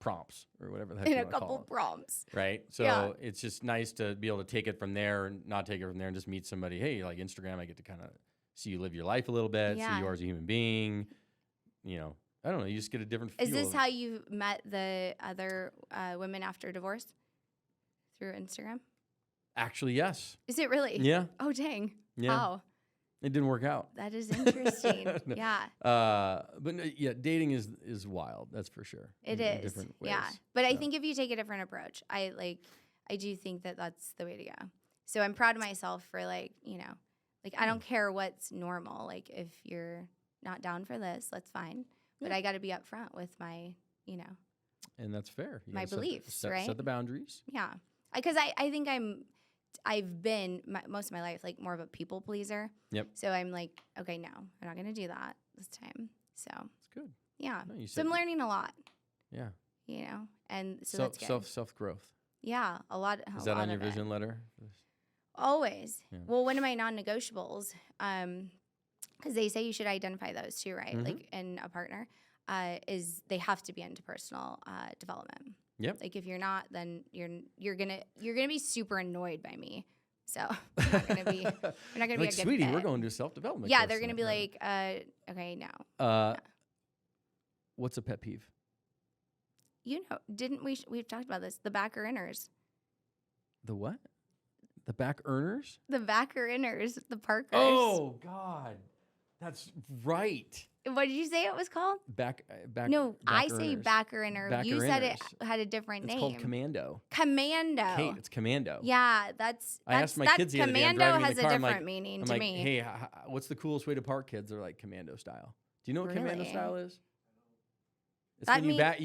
prompts or whatever the heck And you a want to call couple it. prompts. Right. So it's just nice to be able to take it from there and not take it from there and just meet somebody. Hey, like Instagram, I get to kind of see you live your life a little bit, see you as a human being. I don't know. You just get a different feel. Is this how you met the other women after divorce? Through Instagram? Actually, yes. Is it really? Yeah. Oh, dang. Yeah. Wow. It didn't work out. That is interesting. No. Yeah. But dating is wild. That's for sure. It in is. different ways. Yeah. But I think if you take a different approach, I do think that that's the way to go. So I'm proud of myself for I don't care what's normal. Like if you're not down for this, that's fine. But I got to be upfront with my, And that's fair. You my gotta beliefs, right? Set the boundaries. Yeah. Because I think I've been most of my life like more of a people pleaser. Yep. So I'm like, okay, no, I'm not going to do that this time. So It's good. yeah. No, you So I'm learning a lot, Yeah. and so that's good. Self growth. Yeah. A lot. Is that on your vision letter? Always. Yeah. Well, one of my non-negotiables, because they say you should identify those too, right? Mhm. Like in a partner, is they have to be into personal development. Yep. Like if you're not, then you're gonna be super annoyed by me. So you're not gonna be a good sweetie, fit. we're going to self-development. Yeah, course they're gonna tonight, be right? like, okay, no. What's a pet peeve? Didn't we've talked about this? The backer inners. The what? The back earners? The backer inners, the Parkers. Oh God, that's right. What did you say it was called? Back. No, I back say earners. backer inner. Backer You said it inners. had a different It's name. called Commando. Commando. Kate, it's Commando. Yeah, that's I asked my kids the other day. I'm Commando driving in has the a car. different meaning I'm to like, me. hey, what's the coolest way to park? Kids are like Commando style. Do you know what Commando Really? style is? It's That when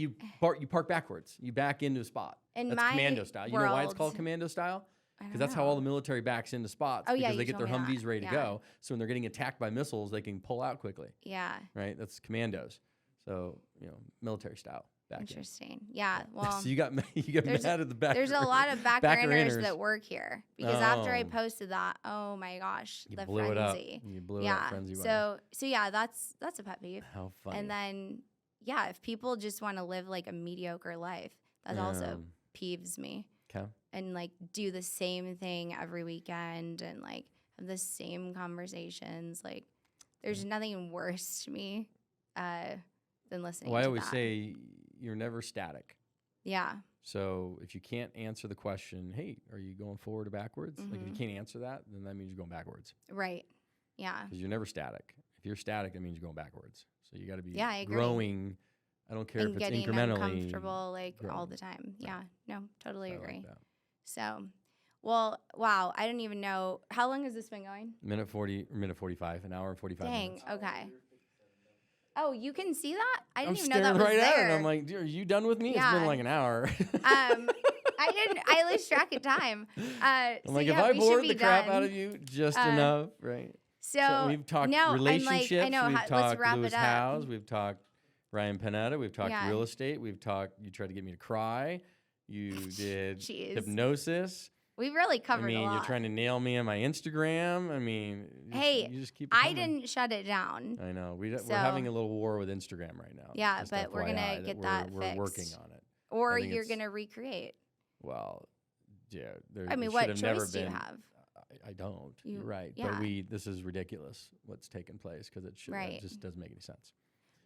you park backwards. You back into a spot. In That's my Commando style. You know why it's called world- Commando style? I don't Because that's how all the know. military backs into spots. Oh, yeah, because they you get their told me that. Humvees ready to Yeah. go. So when they're getting attacked by missiles, they can pull out quickly. Yeah, Right? That's commandos. So military style. Back in. interesting. Yeah, well, So you got there's mad at the back. there's a lot of backer backer inners inners. that work here because after I Oh. posted that, oh my gosh, You the blew frenzy. it up. You blew it Yeah. up, frenzy. So yeah, that's a pet peeve. How funny. And then yeah, if people just want to live like a mediocre life, that also peeves me. Okay. And like do the same thing every weekend and like have the same conversations. Like there's nothing worse to me than listening Well, I to always that. say you're never static. Yeah. So if you can't answer the question, hey, are you going forward or backwards? Like if you can't answer that, then that means you're going backwards. Right. Yeah. Because you're never static. If you're static, that means you're going backwards. So you got to be Yeah, I agree. growing. I don't care And if it's getting incrementally uncomfortable like all growing. the time. Yeah. No, totally I like agree. that. So, well, wow. I don't even know. How long has this been going? Minute 40 or minute 45, an hour and 45 Dang. minutes. Okay. Oh, you can see that? I I'm didn't even know that staring was right at it. there. And I'm like, dude, are you done with me? It's Yeah. been like an hour. I lose track of time. I'm So like, yeah, if I we should bored be the crap done. out of you just enough, right? So we've talked no, relationships. I'm like, I know. We've Let's talked wrap Lewis it up. Howes. We've talked Ryan Panetta. We've talked Yeah. real estate. We've talked. You tried to get me to cry. You did Jeez. hypnosis. We've really I covered a mean, lot. you're trying to nail me on my Instagram. I mean, Hey, you just keep. It I coming. didn't shut it down. I know. We're So- having a little war with Instagram right now. Yeah, just but we're gonna FYI, get we're, that We're working fixed. on it. Or I think you're it's- gonna recreate. Well, yeah. I mean, it what should have never choice do you been- have? I don't. You- You're right. yeah. But this is ridiculous what's taken place because it should. Right. It just doesn't make any sense.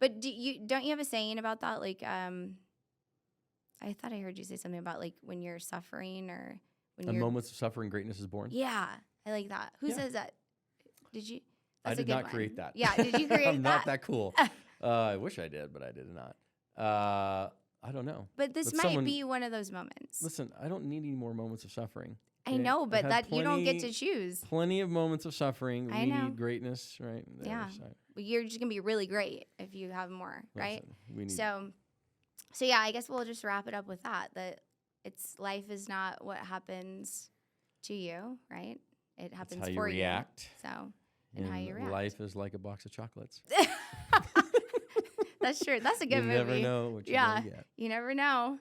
But don't you have a saying about that? Like, I thought I heard you say something about like when you're suffering or when A you're. moments of suffering, greatness is born. Yeah, I like that. Who Yeah. says that? Did you? I That's a did good not one. create that. Yeah, did you create I'm that? not that cool. I wish I did, but I did not. I don't know. But this But might someone- be one of those moments. Listen, I don't need any more moments of suffering. I okay? know, I've but had that you don't get plenty- to choose. Plenty of moments of suffering. I We know. need greatness, right? The Yeah. other side. You're just gonna be really great if you have more, right? Listen, we need So yeah, I guess we'll just wrap it up with that. That life is not what happens to you, right? It happens how you for react. you. So and how you react. Life is like a box of chocolates. That's true. That's a good you movie. never know what you're Yeah. gonna get. You never know.